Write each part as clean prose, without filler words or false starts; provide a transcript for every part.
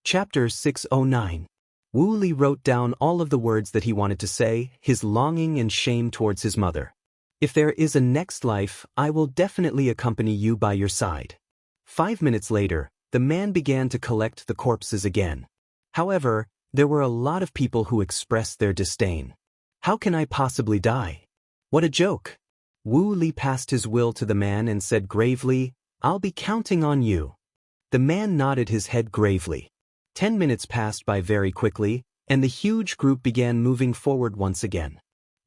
Chapter 609. Wu Li wrote down all of the words that he wanted to say, his longing and shame towards his mother. If there is a next life, I will definitely accompany you by your side. 5 minutes later, the man began to collect the corpses again. However, there were a lot of people who expressed their disdain. How can I possibly die? What a joke! Wu Li passed his will to the man and said gravely, I'll be counting on you. The man nodded his head gravely. 10 minutes passed by very quickly, and the huge group began moving forward once again.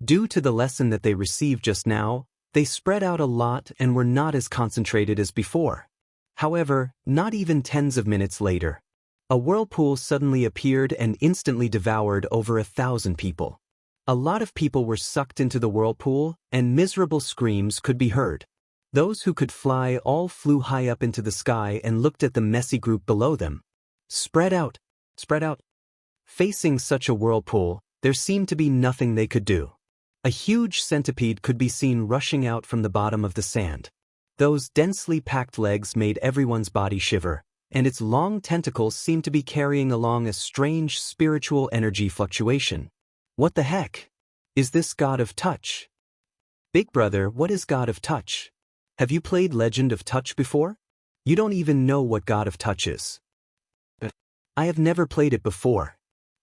Due to the lesson that they received just now, they spread out a lot and were not as concentrated as before. However, not even tens of minutes later, a whirlpool suddenly appeared and instantly devoured over 1,000 people. A lot of people were sucked into the whirlpool, and miserable screams could be heard. Those who could fly all flew high up into the sky and looked at the messy group below them. Spread out, spread out. Facing such a whirlpool, there seemed to be nothing they could do. A huge centipede could be seen rushing out from the bottom of the sand. Those densely packed legs made everyone's body shiver, and its long tentacles seemed to be carrying along a strange spiritual energy fluctuation. What the heck? Is this God of Touch? Big brother, what is God of Touch? Have you played Legend of Touch before? You don't even know what God of Touch is. I have never played it before.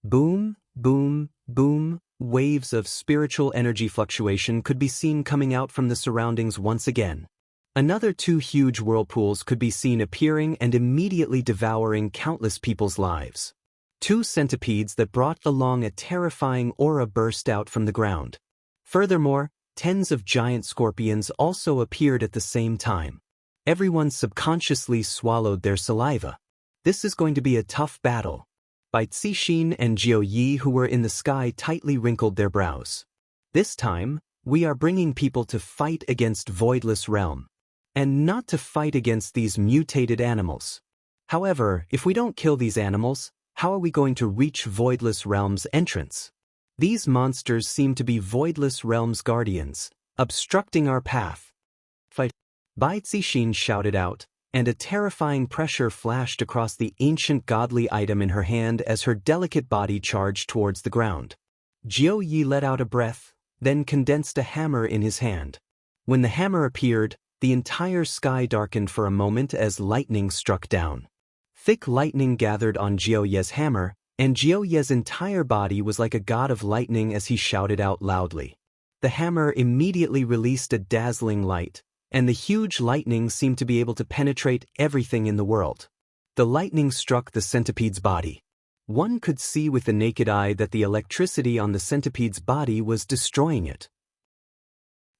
Boom, boom, boom, waves of spiritual energy fluctuation could be seen coming out from the surroundings once again. Another 2 huge whirlpools could be seen appearing and immediately devouring countless people's lives. 2 centipedes that brought along a terrifying aura burst out from the ground. Furthermore, tens of giant scorpions also appeared at the same time. Everyone subconsciously swallowed their saliva. This is going to be a tough battle. Bai Cixin and Jiu Yi, who were in the sky, tightly wrinkled their brows. This time, we are bringing people to fight against Voidless Realm, and not to fight against these mutated animals. However, if we don't kill these animals, how are we going to reach Voidless Realm's entrance? These monsters seem to be Voidless Realm's guardians, obstructing our path. Fight! Bai Cixin shouted out, and a terrifying pressure flashed across the ancient godly item in her hand as her delicate body charged towards the ground. Jiu Yi let out a breath, then condensed a hammer in his hand. When the hammer appeared, the entire sky darkened for a moment as lightning struck down. Thick lightning gathered on Jiu Yi's hammer, and Jiu Yi's entire body was like a god of lightning as he shouted out loudly. The hammer immediately released a dazzling light, and the huge lightning seemed to be able to penetrate everything in the world. The lightning struck the centipede's body. One could see with the naked eye that the electricity on the centipede's body was destroying it.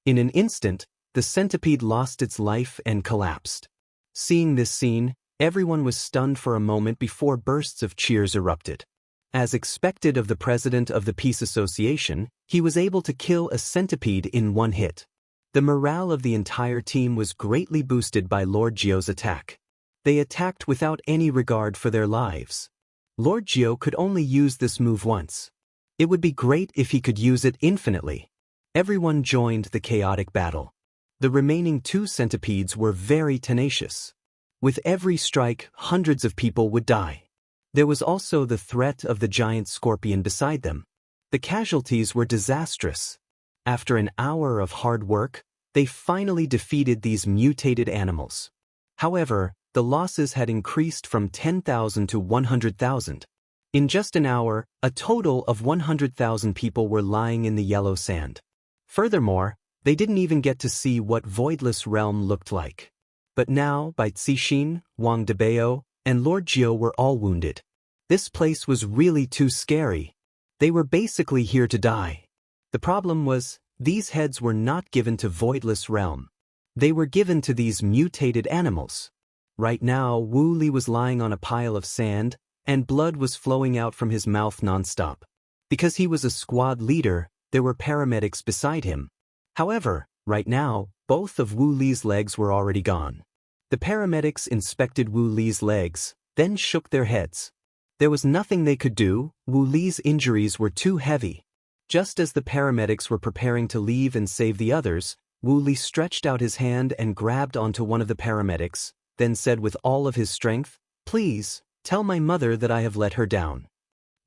In an instant, the centipede lost its life and collapsed. Seeing this scene, everyone was stunned for a moment before bursts of cheers erupted. As expected of the president of the Peace Association, he was able to kill a centipede in one hit. The morale of the entire team was greatly boosted by Lord Jiu's attack. They attacked without any regard for their lives. Lord Jiu could only use this move once. It would be great if he could use it infinitely. Everyone joined the chaotic battle. The remaining 2 centipedes were very tenacious. With every strike, hundreds of people would die. There was also the threat of the giant scorpion beside them. The casualties were disastrous. After an hour of hard work, they finally defeated these mutated animals. However, the losses had increased from 10,000 to 100,000. In just an hour, a total of 100,000 people were lying in the yellow sand. Furthermore, they didn't even get to see what Voidless Realm looked like. But now, Bai Cixin, Wang Debao, and Lord Jiu were all wounded. This place was really too scary. They were basically here to die. The problem was, these heads were not given to Voidless Realm. They were given to these mutated animals. Right now, Wu Li was lying on a pile of sand, and blood was flowing out from his mouth non-stop. Because he was a squad leader, there were paramedics beside him. However, right now, both of Wu Li's legs were already gone. The paramedics inspected Wu Li's legs, then shook their heads. There was nothing they could do. Wu Li's injuries were too heavy. Just as the paramedics were preparing to leave and save the others, Wu Li stretched out his hand and grabbed onto one of the paramedics, then said with all of his strength, "Please, Tell my mother that I have let her down.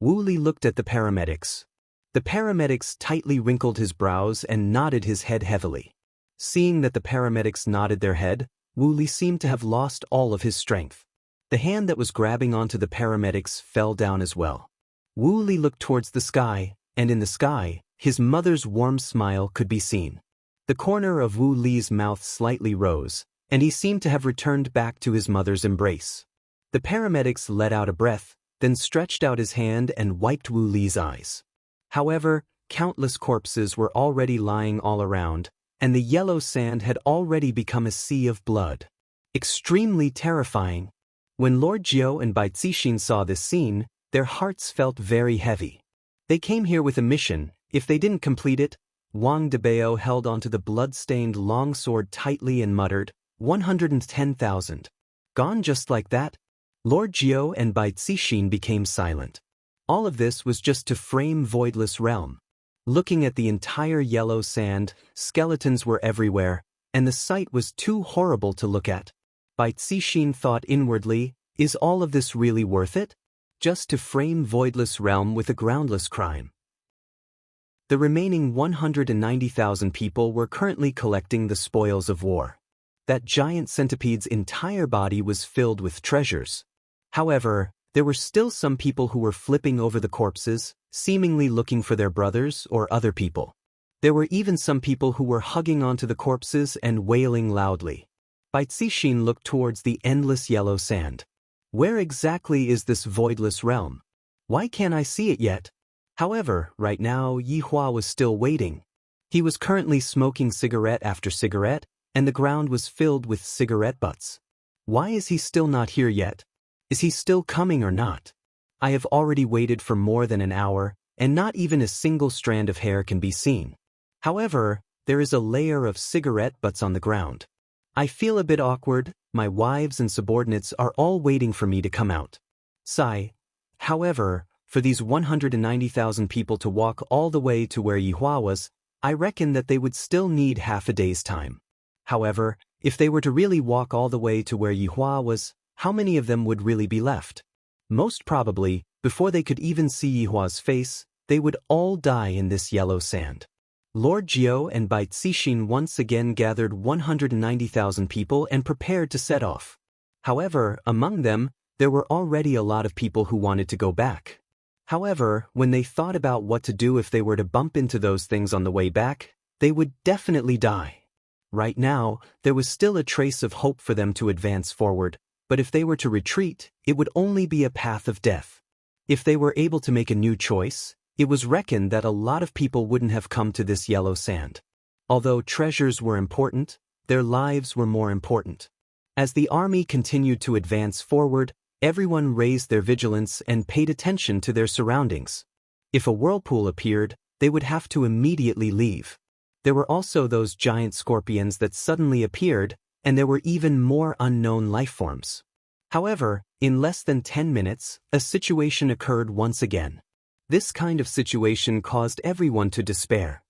Wu Li looked at the paramedics. The paramedics tightly wrinkled his brows and nodded his head heavily. Seeing that the paramedics nodded their head, Wu Li seemed to have lost all of his strength. The hand that was grabbing onto the paramedics fell down as well. Wu Li looked towards the sky, and in the sky, his mother's warm smile could be seen. The corner of Wu Li's mouth slightly rose, and he seemed to have returned back to his mother's embrace. The paramedics let out a breath, then stretched out his hand and wiped Wu Li's eyes. However, countless corpses were already lying all around, and the yellow sand had already become a sea of blood. Extremely terrifying. When Lord Jiao and Bai Zixin saw this scene, their hearts felt very heavy. They came here with a mission. If they didn't complete it, Wang Debao held onto the blood-stained longsword tightly and muttered, 110,000. Gone just like that? Lord Jiao and Bai Zixin became silent. All of this was just to frame Voidless Realm. Looking at the entire yellow sand, skeletons were everywhere, and the sight was too horrible to look at. Bai Zixin thought inwardly, is all of this really worth it? Just to frame Voidless Realm with a groundless crime. The remaining 190,000 people were currently collecting the spoils of war. That giant centipede's entire body was filled with treasures. However, there were still some people who were flipping over the corpses, seemingly looking for their brothers or other people. There were even some people who were hugging onto the corpses and wailing loudly. Bai Zixin looked towards the endless yellow sand. Where exactly is this Voidless Realm? Why can't I see it yet? However, right now Yihua was still waiting. He was currently smoking cigarette after cigarette, and the ground was filled with cigarette butts. Why is he still not here yet? Is he still coming or not? I have already waited for more than an hour, and not even a single strand of hair can be seen. However, there is a layer of cigarette butts on the ground. I feel a bit awkward. My wives and subordinates are all waiting for me to come out. Sigh. However, for these 190,000 people to walk all the way to where Yihua was, I reckon that they would still need half a day's time. However, if they were to really walk all the way to where Yihua was, how many of them would really be left? Most probably, before they could even see Yihua's face, they would all die in this yellow sand. Lord Jiao and Bai Zixin once again gathered 190,000 people and prepared to set off. However, among them, there were already a lot of people who wanted to go back. However, when they thought about what to do if they were to bump into those things on the way back, they would definitely die. Right now, there was still a trace of hope for them to advance forward, but if they were to retreat, it would only be a path of death. If they were able to make a new choice, it was reckoned that a lot of people wouldn't have come to this yellow sand. Although treasures were important, their lives were more important. As the army continued to advance forward, everyone raised their vigilance and paid attention to their surroundings. If a whirlpool appeared, they would have to immediately leave. There were also those giant scorpions that suddenly appeared, and there were even more unknown lifeforms. However, in less than 10 minutes, a situation occurred once again. This kind of situation caused everyone to despair.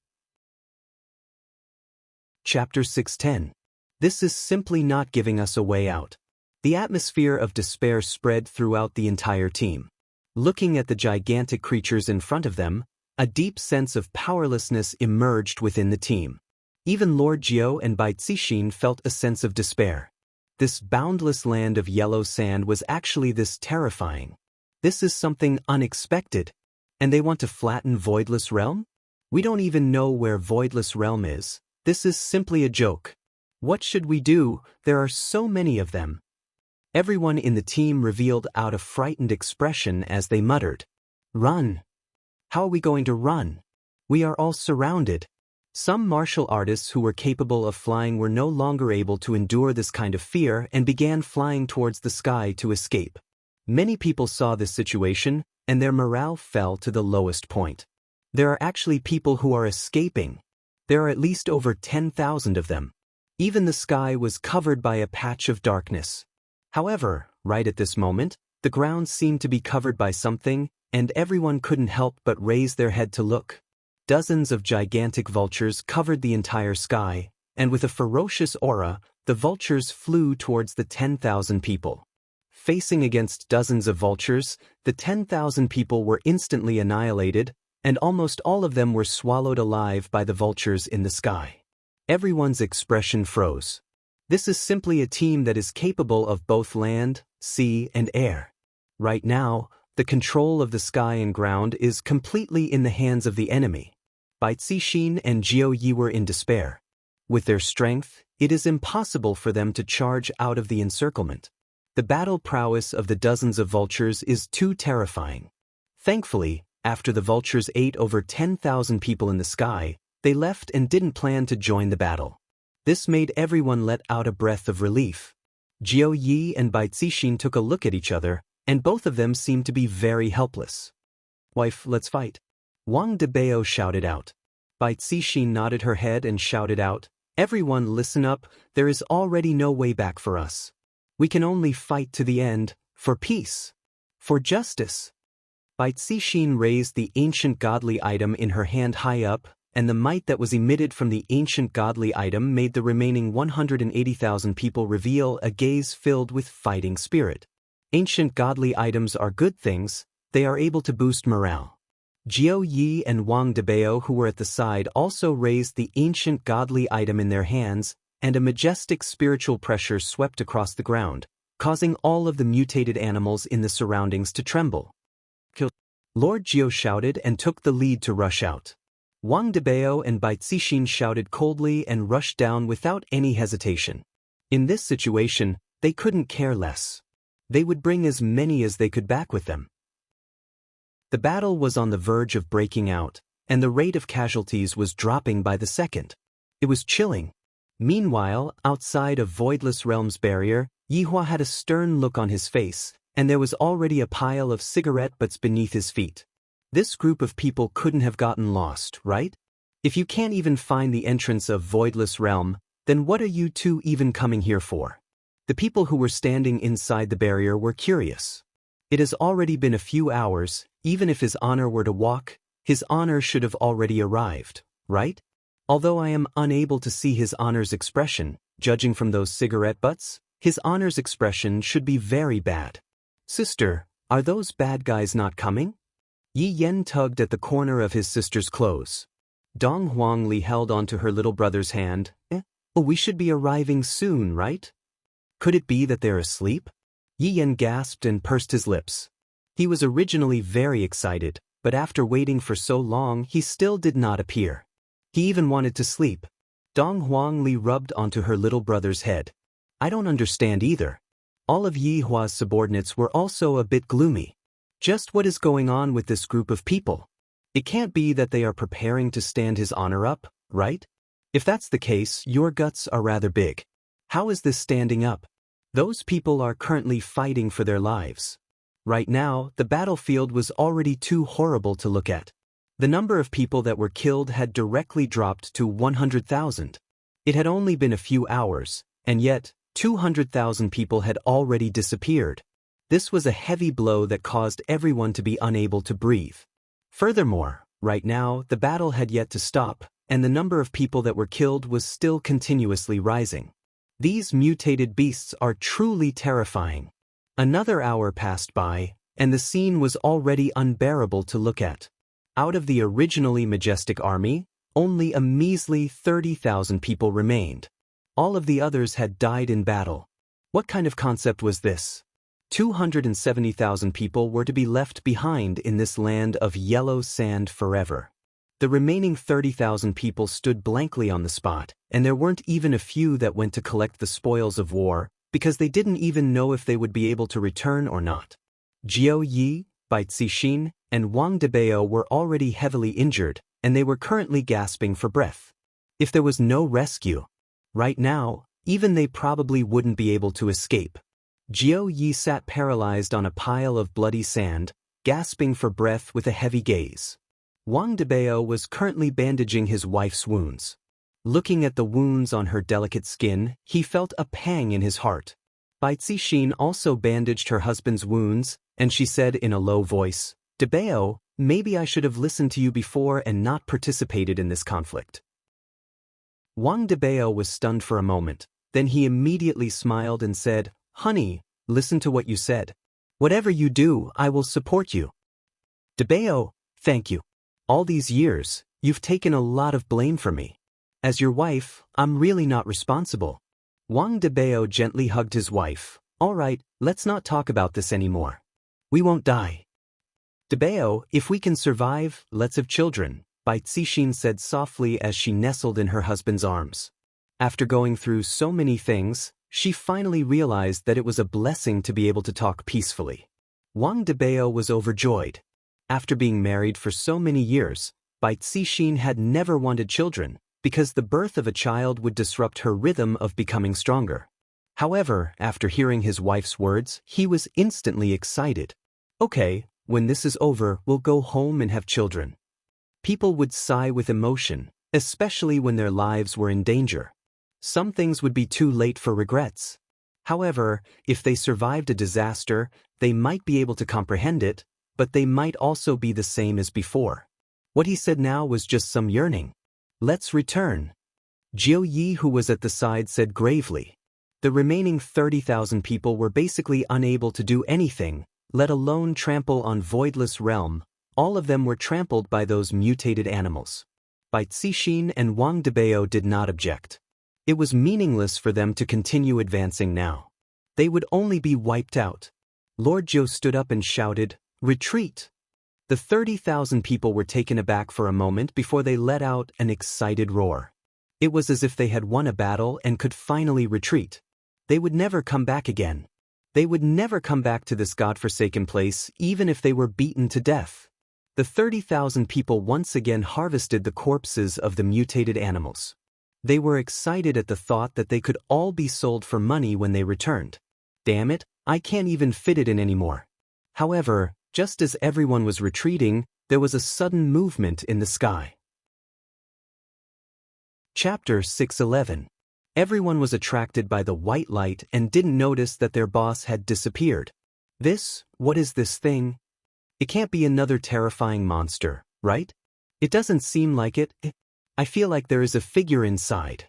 Chapter 610. This is simply not giving us a way out. The atmosphere of despair spread throughout the entire team. Looking at the gigantic creatures in front of them, a deep sense of powerlessness emerged within the team. Even Lord Jiao and Bai Zixin felt a sense of despair. This boundless land of yellow sand was actually this terrifying. This is something unexpected. And they want to flatten Voidless Realm? We don't even know where Voidless Realm is. This is simply a joke. What should we do? There are so many of them. Everyone in the team revealed out a frightened expression as they muttered, "Run! How are we going to run? We are all surrounded." Some martial artists who were capable of flying were no longer able to endure this kind of fear and began flying towards the sky to escape. Many people saw this situation, and their morale fell to the lowest point. There are actually people who are escaping. There are at least over 10,000 of them. Even the sky was covered by a patch of darkness. However, right at this moment, the ground seemed to be covered by something, and everyone couldn't help but raise their head to look. Dozens of gigantic vultures covered the entire sky, and with a ferocious aura, the vultures flew towards the 10,000 people. Facing against dozens of vultures, the 10,000 people were instantly annihilated, and almost all of them were swallowed alive by the vultures in the sky. Everyone's expression froze. This is simply a team that is capable of both land, sea, and air. Right now, the control of the sky and ground is completely in the hands of the enemy. Bai Cixin and Jiao Yi were in despair. With their strength, it is impossible for them to charge out of the encirclement. The battle prowess of the dozens of vultures is too terrifying. Thankfully, after the vultures ate over 10,000 people in the sky, they left and didn't plan to join the battle. This made everyone let out a breath of relief. Jiao Yi and Bai Cixin took a look at each other, and both of them seemed to be very helpless. "Wife, let's fight," Wang Debao shouted out. Bai Cixin nodded her head and shouted out, "Everyone listen up, there is already no way back for us. We can only fight to the end, for peace, for justice." Bai Cixin raised the ancient godly item in her hand high up, and the might that was emitted from the ancient godly item made the remaining 180,000 people reveal a gaze filled with fighting spirit. Ancient godly items are good things, they are able to boost morale. Jiao Yi and Wang Debao, who were at the side, also raised the ancient godly item in their hands, and a majestic spiritual pressure swept across the ground, causing all of the mutated animals in the surroundings to tremble. "Kill!" Lord Jiao shouted and took the lead to rush out. Wang Debao and Bai Cixin shouted coldly and rushed down without any hesitation. In this situation, they couldn't care less. They would bring as many as they could back with them. The battle was on the verge of breaking out, and the rate of casualties was dropping by the second. It was chilling. Meanwhile, outside of Voidless Realm's barrier, Yihua had a stern look on his face, and there was already a pile of cigarette butts beneath his feet. This group of people couldn't have gotten lost, right? If you can't even find the entrance of Voidless Realm, then what are you two even coming here for? The people who were standing inside the barrier were curious. It has already been a few hours. Even if his honor were to walk, his honor should have already arrived, right? Although I am unable to see his honor's expression, judging from those cigarette butts, his honor's expression should be very bad. "Sister, are those bad guys not coming?" Yi Yen tugged at the corner of his sister's clothes. Dong Huangli held onto her little brother's hand. Oh, we should be arriving soon, right? Could it be that they're asleep? Yi Yen gasped and pursed his lips. He was originally very excited, but after waiting for so long he still did not appear. He even wanted to sleep. Dong Huangli rubbed onto her little brother's head. "I don't understand either." All of Yi Hua's subordinates were also a bit gloomy. Just what is going on with this group of people? It can't be that they are preparing to stand his honor up, right? If that's the case, your guts are rather big. How is this standing up? Those people are currently fighting for their lives. Right now, the battlefield was already too horrible to look at. The number of people that were killed had directly dropped to 100,000. It had only been a few hours, and yet, 200,000 people had already disappeared. This was a heavy blow that caused everyone to be unable to breathe. Furthermore, right now, the battle had yet to stop, and the number of people that were killed was still continuously rising. These mutated beasts are truly terrifying. Another hour passed by, and the scene was already unbearable to look at. Out of the originally majestic army, only a measly 30,000 people remained. All of the others had died in battle. What kind of concept was this? 270,000 people were to be left behind in this land of yellow sand forever. The remaining 30,000 people stood blankly on the spot, and there weren't even a few that went to collect the spoils of war, because they didn't even know if they would be able to return or not. Jiao Yi, Bai Cixin, and Wang Debao were already heavily injured, and they were currently gasping for breath. If there was no rescue, right now, even they probably wouldn't be able to escape. Jiao Yi sat paralyzed on a pile of bloody sand, gasping for breath with a heavy gaze. Wang Debao was currently bandaging his wife's wounds. Looking at the wounds on her delicate skin, he felt a pang in his heart. Bai Cixin also bandaged her husband's wounds, and she said in a low voice, "Debao, maybe I should have listened to you before and not participated in this conflict." Wang Debao was stunned for a moment, then he immediately smiled and said, "Honey, listen to what you said. Whatever you do, I will support you. Debeo, thank you. All these years, you've taken a lot of blame for me. As your wife, I'm really not responsible. Wang Debeo gently hugged his wife. All right, let's not talk about this anymore. We won't die. Debeo, if we can survive, let's have children, Bai Zixin said softly as she nestled in her husband's arms. After going through so many things, she finally realized that it was a blessing to be able to talk peacefully. Wang Debeo was overjoyed. After being married for so many years, Bai Zixin had never wanted children, because the birth of a child would disrupt her rhythm of becoming stronger. However, after hearing his wife's words, he was instantly excited. Okay, when this is over, we'll go home and have children. People would sigh with emotion, especially when their lives were in danger. Some things would be too late for regrets. However, if they survived a disaster, they might be able to comprehend it, but they might also be the same as before. What he said now was just some yearning. Let's return. Jiu Yi, who was at the side, said gravely. The remaining 30,000 people were basically unable to do anything, let alone trample on voidless realm. All of them were trampled by those mutated animals. Bai Zixin and Wang Debeo did not object. It was meaningless for them to continue advancing now. They would only be wiped out. Lord Zhou stood up and shouted, "Retreat!" The 30,000 people were taken aback for a moment before they let out an excited roar. It was as if they had won a battle and could finally retreat. They would never come back again. They would never come back to this godforsaken place, even if they were beaten to death. The 30,000 people once again harvested the corpses of the mutated animals. They were excited at the thought that they could all be sold for money when they returned. Damn it, I can't even fit it in anymore. However, just as everyone was retreating, there was a sudden movement in the sky. Chapter 6:11. Everyone was attracted by the white light and didn't notice that their boss had disappeared. What is this thing? It can't be another terrifying monster, right? It doesn't seem like it. I feel like there is a figure inside.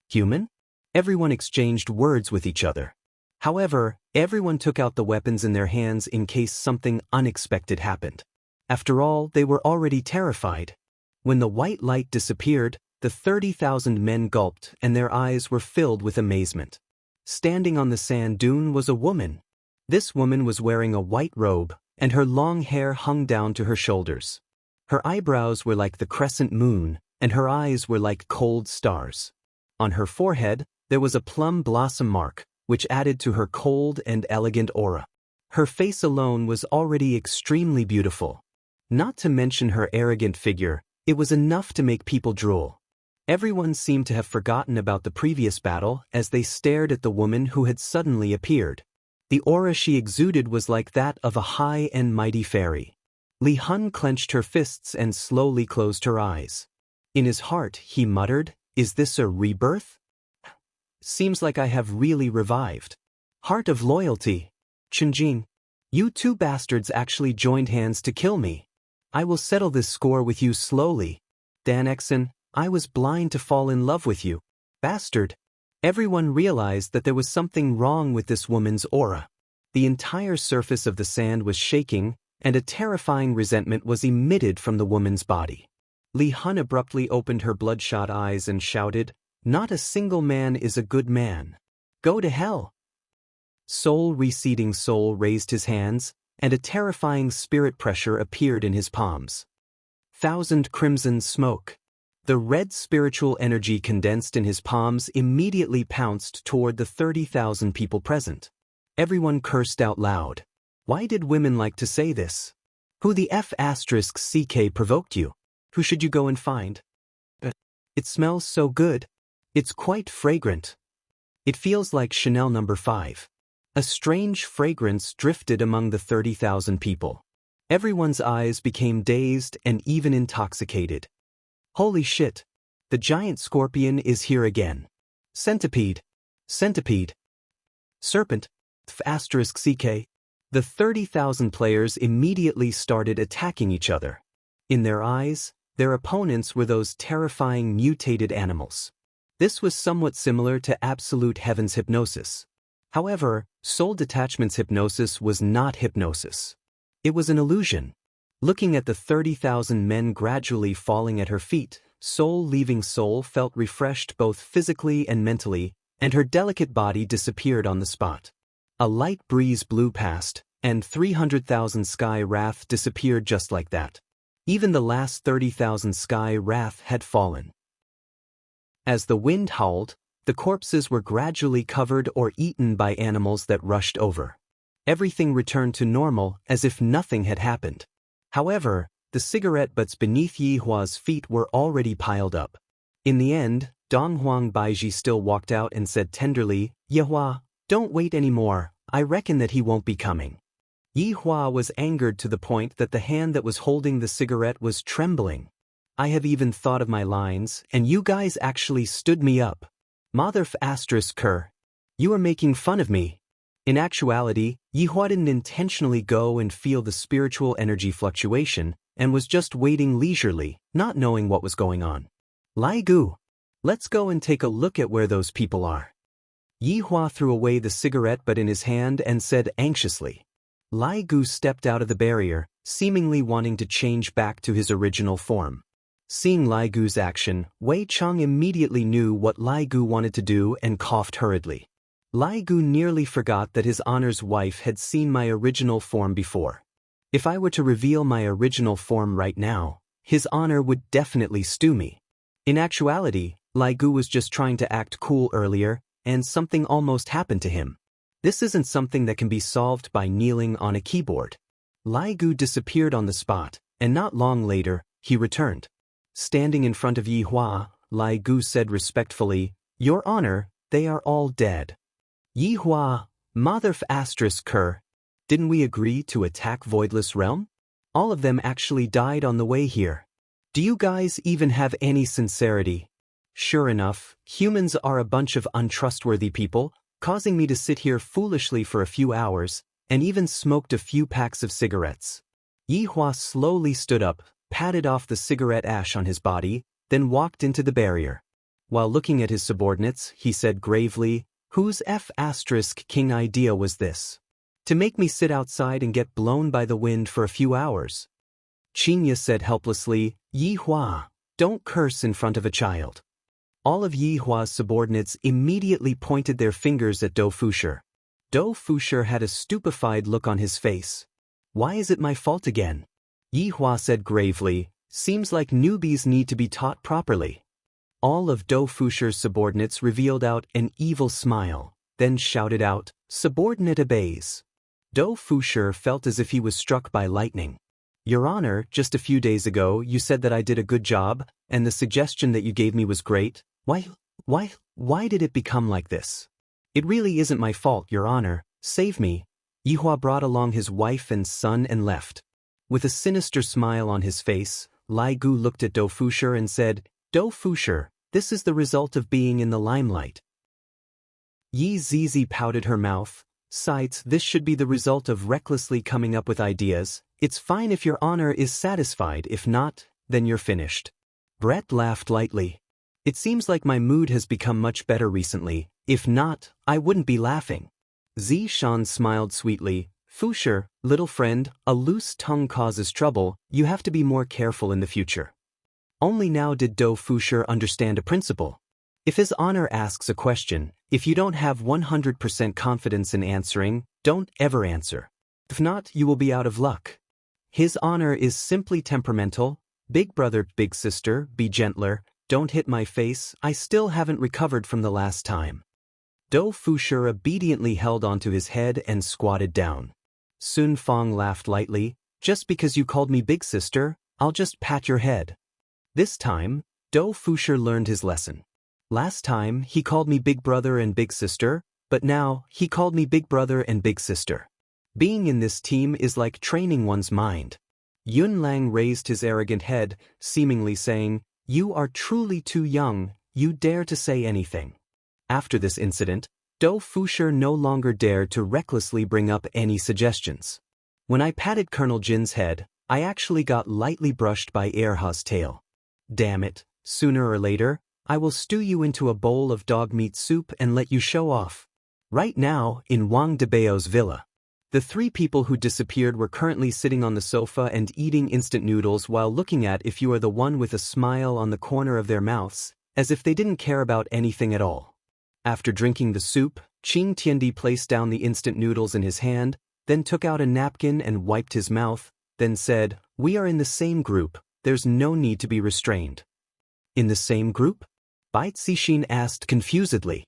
Human? Everyone exchanged words with each other. However, everyone took out the weapons in their hands in case something unexpected happened. After all, they were already terrified. When the white light disappeared, the 30,000 men gulped and their eyes were filled with amazement. Standing on the sand dune was a woman. This woman was wearing a white robe, and her long hair hung down to her shoulders. Her eyebrows were like the crescent moon, and her eyes were like cold stars. On her forehead, there was a plum blossom mark, which added to her cold and elegant aura. Her face alone was already extremely beautiful. Not to mention her arrogant figure, it was enough to make people drool. Everyone seemed to have forgotten about the previous battle as they stared at the woman who had suddenly appeared. The aura she exuded was like that of a high and mighty fairy. Li Hun clenched her fists and slowly closed her eyes. In his heart, he muttered, "Is this a rebirth? Seems like I have really revived. Heart of loyalty. Chenjing, you two bastards actually joined hands to kill me. I will settle this score with you slowly. Dan Exon, I was blind to fall in love with you. Bastard." Everyone realized that there was something wrong with this woman's aura. The entire surface of the sand was shaking, and a terrifying resentment was emitted from the woman's body. Li Hun abruptly opened her bloodshot eyes and shouted, "Not a single man is a good man. Go to hell." Soul receding soul raised his hands, and a terrifying spirit pressure appeared in his palms. Thousand crimson smoke. The red spiritual energy condensed in his palms immediately pounced toward the 30,000 people present. Everyone cursed out loud. Why did women like to say this? Who the F***ck provoked you? Who should you go and find? It smells so good. It's quite fragrant. It feels like Chanel No. 5. A strange fragrance drifted among the 30,000 people. Everyone's eyes became dazed and even intoxicated. Holy shit! The giant scorpion is here again. Centipede. Centipede. Serpent. **ck. The 30,000 players immediately started attacking each other. In their eyes, their opponents were those terrifying mutated animals. This was somewhat similar to Absolute Heaven's hypnosis. However, soul detachment's hypnosis was not hypnosis. It was an illusion. Looking at the 30,000 men gradually falling at her feet, soul leaving soul felt refreshed both physically and mentally, and her delicate body disappeared on the spot. A light breeze blew past, and 300,000 sky wrath disappeared just like that. Even the last 30,000 sky wrath had fallen. As the wind howled, the corpses were gradually covered or eaten by animals that rushed over. Everything returned to normal as if nothing had happened. However, the cigarette butts beneath Yi Hua's feet were already piled up. In the end, Dong Huang Baiji still walked out and said tenderly, "Yi Hua, don't wait anymore, I reckon that he won't be coming." Yi Hua was angered to the point that the hand that was holding the cigarette was trembling. "I have even thought of my lines, and you guys actually stood me up. Motherf asterisk cur. You are making fun of me." In actuality, Yi Hua didn't intentionally go and feel the spiritual energy fluctuation, and was just waiting leisurely, not knowing what was going on. "Lai Gu, let's go and take a look at where those people are." Yi Hua threw away the cigarette butt in his hand and said anxiously. Lai Gu stepped out of the barrier, seemingly wanting to change back to his original form. Seeing Lai Gu's action, Wei Chang immediately knew what Lai Gu wanted to do and coughed hurriedly. Lai Gu nearly forgot that his honor's wife had seen my original form before. If I were to reveal my original form right now, his honor would definitely stew me. In actuality, Lai Gu was just trying to act cool earlier, and something almost happened to him. This isn't something that can be solved by kneeling on a keyboard. Lai Gu disappeared on the spot, and not long later, he returned. Standing in front of Yi Hua, Lai Gu said respectfully, "Your honor, they are all dead." Yi Hua, motherf asterisk cur. Didn't we agree to attack Voidless Realm? All of them actually died on the way here. Do you guys even have any sincerity? Sure enough, humans are a bunch of untrustworthy people, causing me to sit here foolishly for a few hours, and even smoked a few packs of cigarettes. Yi Hua slowly stood up, patted off the cigarette ash on his body, then walked into the barrier. While looking at his subordinates, he said gravely, "Whose *king idea was this? To make me sit outside and get blown by the wind for a few hours?" Qinya said helplessly, "Yi Hua, don't curse in front of a child." All of Yi Hua's subordinates immediately pointed their fingers at Dou Fusher. Dou Fusher had a stupefied look on his face. "Why is it my fault again?" Yi Hua said gravely, "Seems like newbies need to be taught properly." All of Dou Fusher's subordinates revealed out an evil smile, then shouted out, "Subordinate obeys." Dou Fusher felt as if he was struck by lightning. "Your Honor, just a few days ago you said that I did a good job, and the suggestion that you gave me was great. Why did it become like this? It really isn't my fault, Your Honor. Save me." Yi Hua brought along his wife and son and left. With a sinister smile on his face, Lai Gu looked at Dou Fusher and said, "Dou Fusher, this is the result of being in the limelight." Yi Zizi pouted her mouth. "Sights, this should be the result of recklessly coming up with ideas. It's fine if Your Honor is satisfied, if not, then you're finished." Brett laughed lightly. "It seems like my mood has become much better recently. If not, I wouldn't be laughing." Zi Shan smiled sweetly. "Fusher, little friend, a loose tongue causes trouble. You have to be more careful in the future." Only now did Dou Fusher understand a principle. If his honor asks a question, if you don't have 100% confidence in answering, don't ever answer. If not, you will be out of luck. His honor is simply temperamental. "Big brother, big sister, be gentler. Don't hit my face, I still haven't recovered from the last time." Dou Fusher obediently held onto his head and squatted down. Sun Fong laughed lightly. "Just because you called me big sister, I'll just pat your head." This time, Dou Fusher learned his lesson. Last time, he called me big brother and big sister, but now, he called me big brother and big sister. Being in this team is like training one's mind. Yun Lang raised his arrogant head, seemingly saying, "You are truly too young, you dare to say anything." After this incident, Dou Fusher no longer dared to recklessly bring up any suggestions. When I patted Colonel Jin's head, I actually got lightly brushed by Erha's tail. "Damn it, sooner or later, I will stew you into a bowl of dog meat soup and let you show off." Right now, in Wang Debao's villa. The three people who disappeared were currently sitting on the sofa and eating instant noodles while looking at if you are the one with a smile on the corner of their mouths, as if they didn't care about anything at all. After drinking the soup, Qing Tiandi placed down the instant noodles in his hand, then took out a napkin and wiped his mouth, then said, "We are in the same group, there's no need to be restrained." In the same group? Bai Cixin asked confusedly.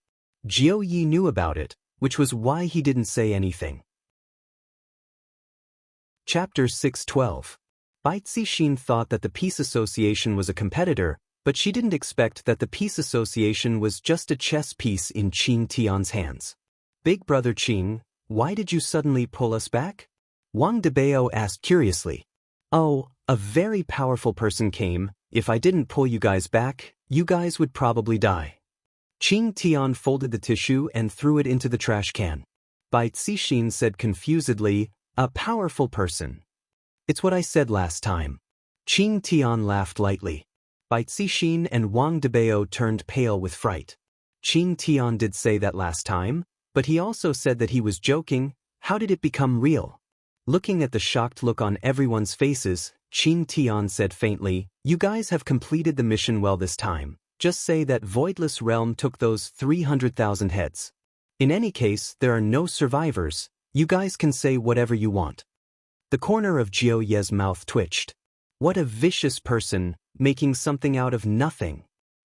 Jiao Yi knew about it, which was why he didn't say anything. Chapter 612. Bai Cixin thought that the Peace Association was a competitor, but she didn't expect that the Peace Association was just a chess piece in Qing Tian's hands. "Big brother Qing, why did you suddenly pull us back?" Wang Debao asked curiously. "Oh, a very powerful person came. If I didn't pull you guys back, you guys would probably die." Qing Tian folded the tissue and threw it into the trash can. Bai Cixin said confusedly, "A powerful person. It's what I said last time." Qing Tian laughed lightly. Bai Cixin and Wang Debao turned pale with fright. Qing Tian did say that last time, but he also said that he was joking. How did it become real? Looking at the shocked look on everyone's faces, Qing Tian said faintly, "You guys have completed the mission well this time. Just say that Voidless Realm took those 300,000 heads. In any case, there are no survivors. You guys can say whatever you want." The corner of Jiao Ye's mouth twitched. What a vicious person, making something out of nothing.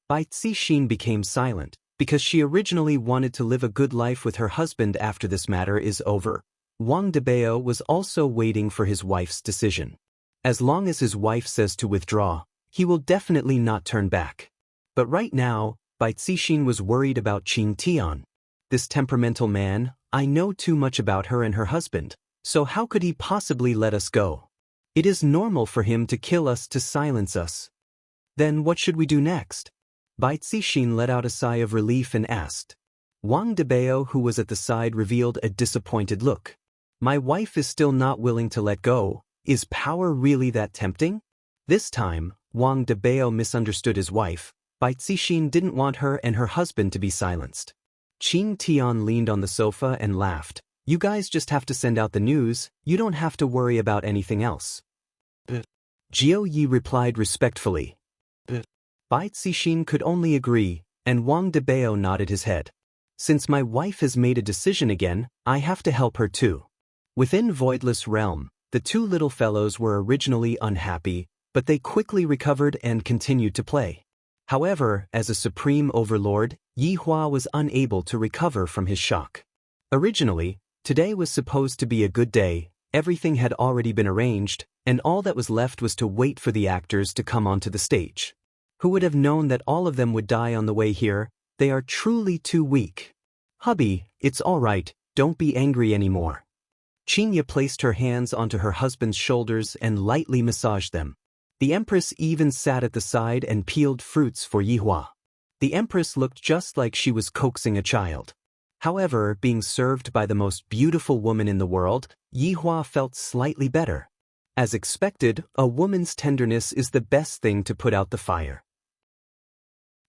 Bai Cixin became silent, because she originally wanted to live a good life with her husband after this matter is over. Wang Debao was also waiting for his wife's decision. As long as his wife says to withdraw, he will definitely not turn back. But right now, Bai Cixin was worried about Qing Tian. This temperamental man, I know too much about her and her husband, so how could he possibly let us go? It is normal for him to kill us to silence us. Then what should we do next? Bai Cixin let out a sigh of relief and asked. Wang Debao, who was at the side, revealed a disappointed look. My wife is still not willing to let go. Is power really that tempting? This time, Wang Debao misunderstood his wife. Bai Cixin didn't want her and her husband to be silenced. Qing Tian leaned on the sofa and laughed. You guys just have to send out the news, you don't have to worry about anything else. Jiao Yi replied respectfully. Bai Cixin could only agree, and Wang Debao nodded his head. Since my wife has made a decision again, I have to help her too. Within Voidless Realm, the two little fellows were originally unhappy, but they quickly recovered and continued to play. However, as a supreme overlord, Yi Hua was unable to recover from his shock. Originally, today was supposed to be a good day, everything had already been arranged, and all that was left was to wait for the actors to come onto the stage. Who would have known that all of them would die on the way here? They are truly too weak. Hubby, it's all right, don't be angry anymore. Qinya placed her hands onto her husband's shoulders and lightly massaged them. The Empress even sat at the side and peeled fruits for Yi Hua. The Empress looked just like she was coaxing a child. However, being served by the most beautiful woman in the world, Yi Hua felt slightly better. As expected, a woman's tenderness is the best thing to put out the fire.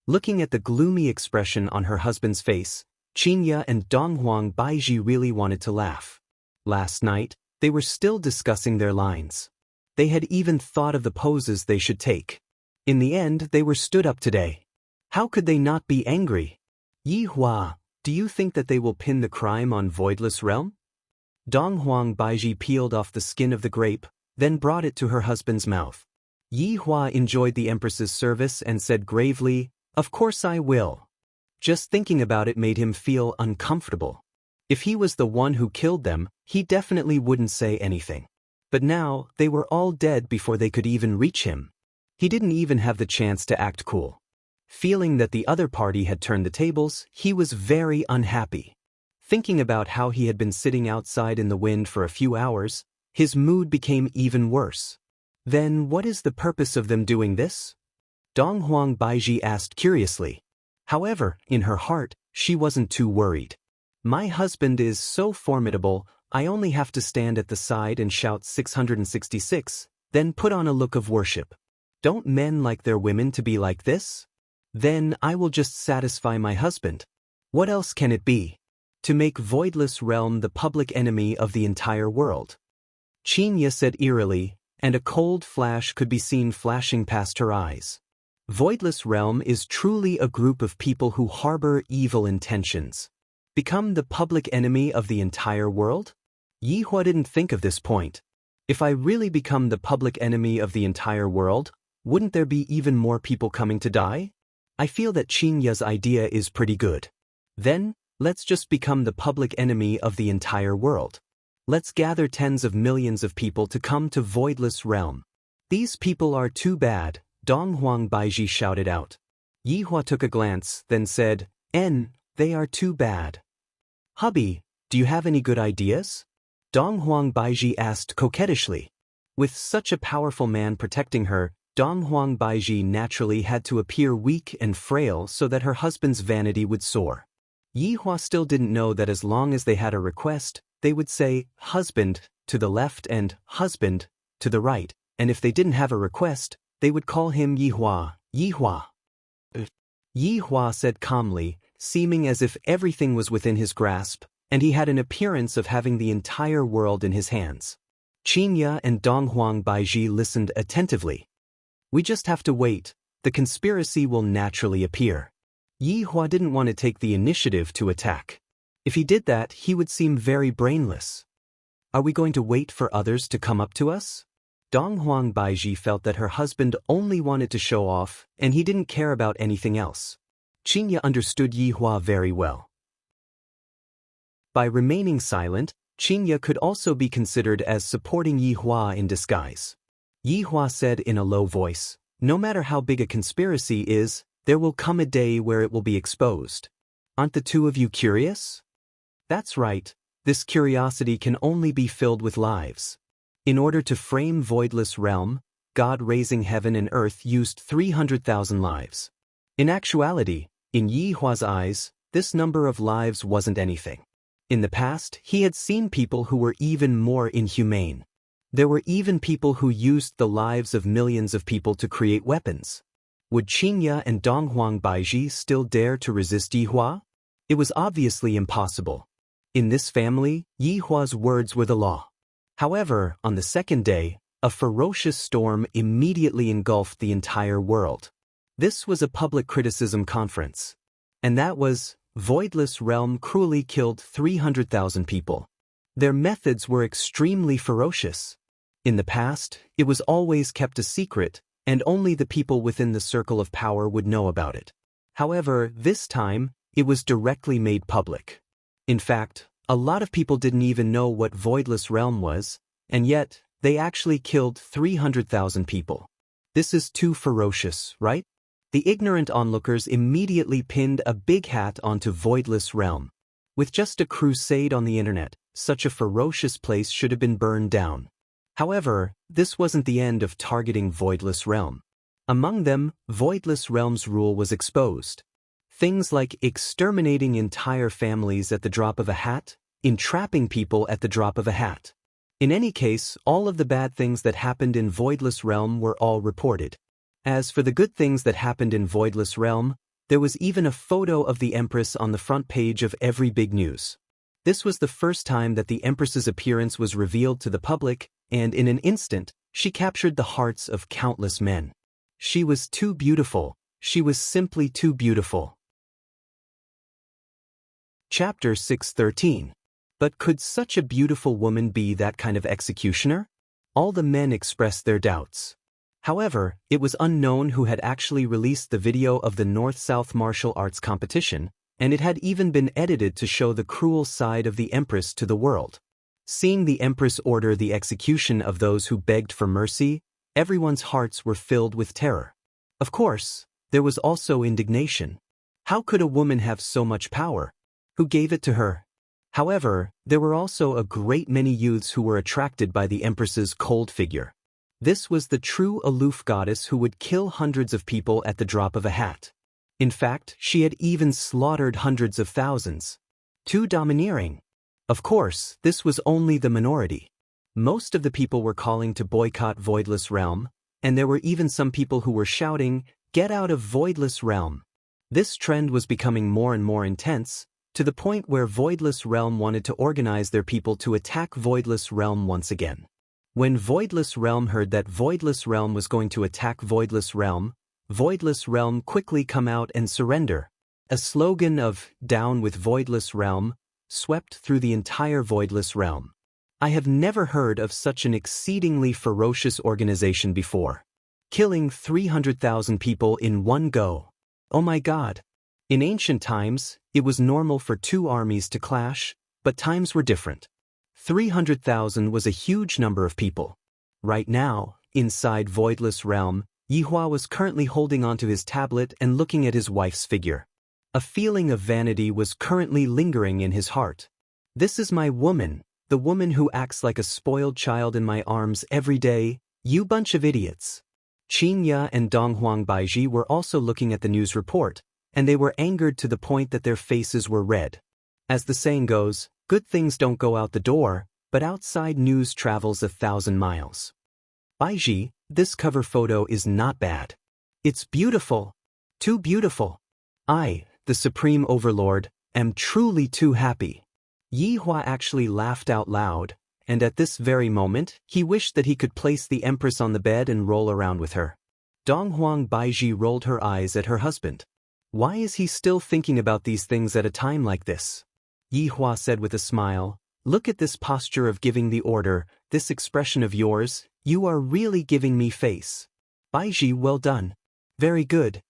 Looking at the gloomy expression on her husband's face, Qinya and Donghuang Baiji really wanted to laugh. Last night, they were still discussing their lines. They had even thought of the poses they should take. In the end, they were stood up today. How could they not be angry? Yi Hua, do you think that they will pin the crime on Voidless Realm? Donghuang Baiji peeled off the skin of the grape, then brought it to her husband's mouth. Yi Hua enjoyed the Empress's service and said gravely, "Of course I will." Just thinking about it made him feel uncomfortable. If he was the one who killed them, he definitely wouldn't say anything. But now, they were all dead before they could even reach him. He didn't even have the chance to act cool. Feeling that the other party had turned the tables, he was very unhappy. Thinking about how he had been sitting outside in the wind for a few hours, his mood became even worse. Then what is the purpose of them doing this? Donghuang Baiji asked curiously. However, in her heart, she wasn't too worried. My husband is so formidable, I only have to stand at the side and shout 666, then put on a look of worship. Don't men like their women to be like this? Then I will just satisfy my husband. What else can it be? To make Voidless Realm the public enemy of the entire world. Chinya said eerily, and a cold flash could be seen flashing past her eyes. Voidless Realm is truly a group of people who harbor evil intentions. Become the public enemy of the entire world? Yihua didn't think of this point. If I really become the public enemy of the entire world, wouldn't there be even more people coming to die? I feel that Chinya's idea is pretty good. Then, let's just become the public enemy of the entire world. Let's gather tens of millions of people to come to Voidless Realm. These people are too bad, Donghuang Baiji shouted out. Yihua took a glance, then said, They are too bad. Hubby, do you have any good ideas? Donghuang Baiji asked coquettishly. With such a powerful man protecting her, Donghuang Baiji naturally had to appear weak and frail so that her husband's vanity would soar. Yihua still didn't know that as long as they had a request, they would say, husband, to the left and husband, to the right, and if they didn't have a request, they would call him Yihua, Yihua. Yihua said calmly, seeming as if everything was within his grasp, and he had an appearance of having the entire world in his hands. Chinya and Donghuang Baiji listened attentively. We just have to wait, the conspiracy will naturally appear. Yihua didn't want to take the initiative to attack. If he did that, he would seem very brainless. Are we going to wait for others to come up to us? Donghuang Baiji felt that her husband only wanted to show off, and he didn't care about anything else. Chinya understood Yihua very well. By remaining silent, Chinya could also be considered as supporting Yihua in disguise. Yihua said in a low voice, no matter how big a conspiracy is, there will come a day where it will be exposed. Aren't the two of you curious? That's right, this curiosity can only be filled with lives. In order to frame Voidless Realm, God raising heaven and earth used 300,000 lives. In actuality, in Yihua's eyes, this number of lives wasn't anything. In the past, he had seen people who were even more inhumane. There were even people who used the lives of millions of people to create weapons. Would Chinya and Donghuang Baiji still dare to resist Yihua? It was obviously impossible. In this family, Yihua's words were the law. However, on the second day, a ferocious storm immediately engulfed the entire world. This was a public criticism conference. And that was, Voidless Realm cruelly killed 300,000 people. Their methods were extremely ferocious. In the past, it was always kept a secret, and only the people within the circle of power would know about it. However, this time, it was directly made public. In fact, a lot of people didn't even know what Voidless Realm was, and yet, they actually killed 300,000 people. This is too ferocious, right? The ignorant onlookers immediately pinned a big hat onto Voidless Realm. With just a crusade on the internet, such a ferocious place should have been burned down. However, this wasn't the end of targeting Voidless Realm. Among them, Voidless Realm's rule was exposed. Things like exterminating entire families at the drop of a hat, entrapping people at the drop of a hat. In any case, all of the bad things that happened in Voidless Realm were all reported. As for the good things that happened in Voidless Realm, there was even a photo of the Empress on the front page of every big news. This was the first time that the Empress's appearance was revealed to the public, and in an instant, she captured the hearts of countless men. She was too beautiful. She was simply too beautiful. Chapter 613. But could such a beautiful woman be that kind of executioner? All the men expressed their doubts. However, it was unknown who had actually released the video of the North-South martial arts competition, and it had even been edited to show the cruel side of the Empress to the world. Seeing the Empress order the execution of those who begged for mercy, everyone's hearts were filled with terror. Of course, there was also indignation. How could a woman have so much power? Who gave it to her? However, there were also a great many youths who were attracted by the Empress's cold figure. This was the true aloof goddess who would kill hundreds of people at the drop of a hat. In fact, she had even slaughtered hundreds of thousands. Too domineering. Of course, this was only the minority. Most of the people were calling to boycott Voidless Realm, and there were even some people who were shouting, "Get out of Voidless Realm." This trend was becoming more and more intense, to the point where Voidless Realm wanted to organize their people to attack Voidless Realm once again. When Voidless Realm heard that Voidless Realm was going to attack Voidless Realm quickly come out and surrender. A slogan of "Down with Voidless Realm" swept through the entire Voidless Realm. I have never heard of such an exceedingly ferocious organization before. Killing 300,000 people in one go. Oh my God. In ancient times, it was normal for two armies to clash, but times were different. 300,000 was a huge number of people. Right now, inside Voidless Realm, Yihua was currently holding onto his tablet and looking at his wife's figure. A feeling of vanity was currently lingering in his heart. This is my woman, the woman who acts like a spoiled child in my arms every day, you bunch of idiots. Qinya and Donghuang Baiji were also looking at the news report, and they were angered to the point that their faces were red. As the saying goes, good things don't go out the door, but outside news travels 1,000 miles. Baiji, this cover photo is not bad. It's beautiful. Too beautiful. I, the Supreme Overlord, am truly too happy. Yihua actually laughed out loud, and at this very moment, he wished that he could place the Empress on the bed and roll around with her. Donghuang Baiji rolled her eyes at her husband. Why is he still thinking about these things at a time like this? Yihua said with a smile, look at this posture of giving the order, this expression of yours, you are really giving me face. Baiji, well done. Very good.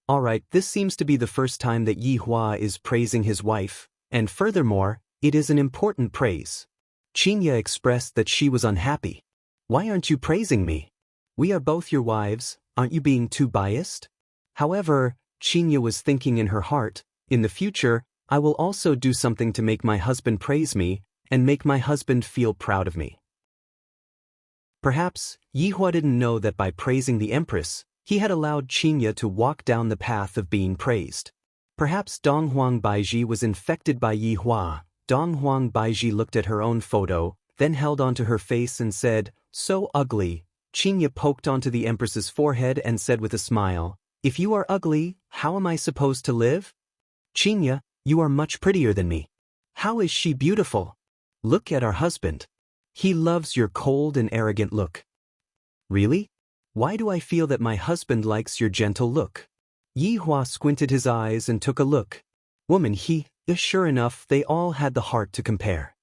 Alright, this seems to be the first time that Yihua is praising his wife, and furthermore, it is an important praise. Qinya expressed that she was unhappy. Why aren't you praising me? We are both your wives, aren't you being too biased? However, Qinya was thinking in her heart, in the future, I will also do something to make my husband praise me, and make my husband feel proud of me. Perhaps, Yihua didn't know that by praising the Empress, he had allowed Qinya to walk down the path of being praised. Perhaps Donghuang Baiji was infected by Yihua. Donghuang Baiji looked at her own photo, then held onto her face and said, so ugly. Qinya poked onto the Empress's forehead and said with a smile, if you are ugly, how am I supposed to live? Qinya, you are much prettier than me. How is she beautiful? Look at our husband. He loves your cold and arrogant look. Really? Why do I feel that my husband likes your gentle look? Yihua squinted his eyes and took a look. Woman, sure enough, they all had the heart to compare.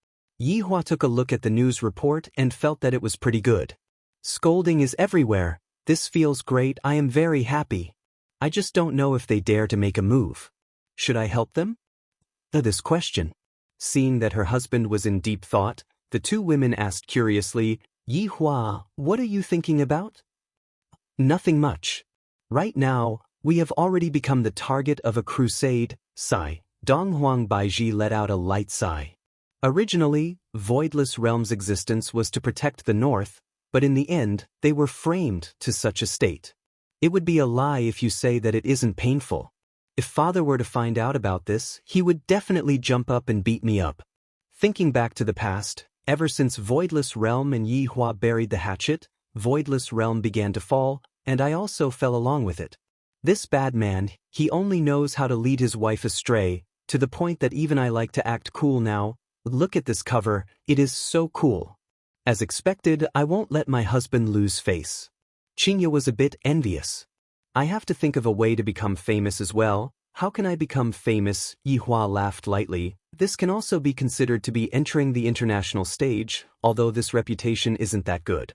Yihua took a look at the news report and felt that it was pretty good. Scolding is everywhere. This feels great. I am very happy. I just don't know if they dare to make a move. Should I help them? This question. Seeing that her husband was in deep thought, the two women asked curiously, Yihua, what are you thinking about? Nothing much. Right now, we have already become the target of a crusade, sigh. Donghuang Baiji let out a light sigh. Originally, Voidless Realm's existence was to protect the North, but in the end, they were framed to such a state. It would be a lie if you say that it isn't painful. If father were to find out about this, he would definitely jump up and beat me up. Thinking back to the past, ever since Voidless Realm and Yihua buried the hatchet, Voidless Realm began to fall, and I also fell along with it. This bad man, he only knows how to lead his wife astray, to the point that even I like to act cool now. Look at this cover, it is so cool. As expected, I won't let my husband lose face. Qinya was a bit envious. I have to think of a way to become famous as well. How can I become famous? Yihua laughed lightly. This can also be considered to be entering the international stage, although this reputation isn't that good.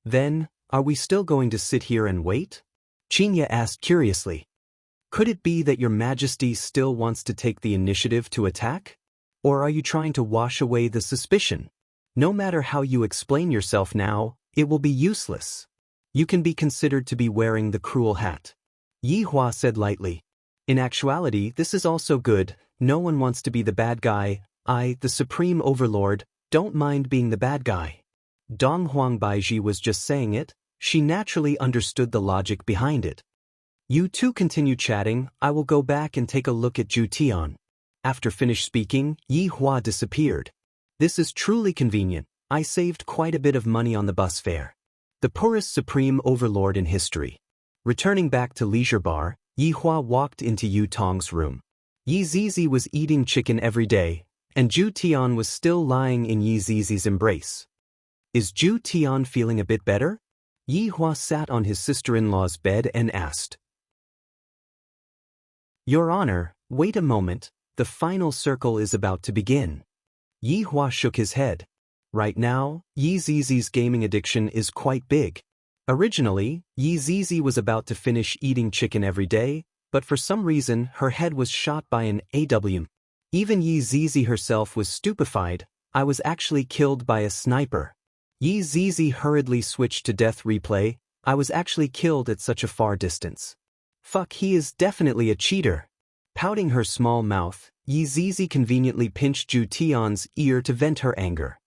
Then, are we still going to sit here and wait? Qinya asked curiously. Could it be that your majesty still wants to take the initiative to attack? Or are you trying to wash away the suspicion? No matter how you explain yourself now, it will be useless. You can be considered to be wearing the cruel hat. Yihua said lightly. In actuality, this is also good. No one wants to be the bad guy. I, the Supreme Overlord, don't mind being the bad guy. Donghuang Baiji was just saying it. She naturally understood the logic behind it. You two continue chatting. I will go back and take a look at Ju Tian. After finished speaking, Yihua disappeared. This is truly convenient. I saved quite a bit of money on the bus fare. The poorest Supreme Overlord in history. Returning back to Leisure Bar, Yihua walked into Yu Tong's room. Yi Zizi was eating chicken every day, and Ju Tian was still lying in Yi Zizi's embrace. Is Ju Tian feeling a bit better? Yi Hua sat on his sister-in-law's bed and asked. Your Honor, wait a moment, the final circle is about to begin. Yi Hua shook his head. Right now, Yi Zizi's gaming addiction is quite big. Originally, Yi Zizi was about to finish eating chicken every day, but for some reason her head was shot by an AW. Even Yi Zizi herself was stupefied. I was actually killed by a sniper. Yi Zizi hurriedly switched to death replay. I was actually killed at such a far distance. Fuck, he is definitely a cheater. Pouting her small mouth, Yi Zizi conveniently pinched Ju Tian's ear to vent her anger.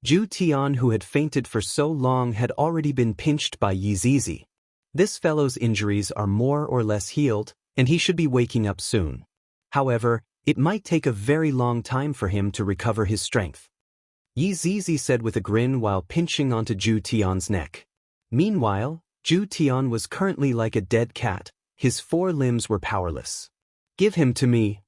Ju Tian, who had fainted for so long, had already been pinched by Yi Zizi. This fellow's injuries are more or less healed, and he should be waking up soon. However, it might take a very long time for him to recover his strength. Yi Zizi said with a grin while pinching onto Ju Tian's neck. Meanwhile, Ju Tian was currently like a dead cat. His 4 limbs were powerless. Give him to me.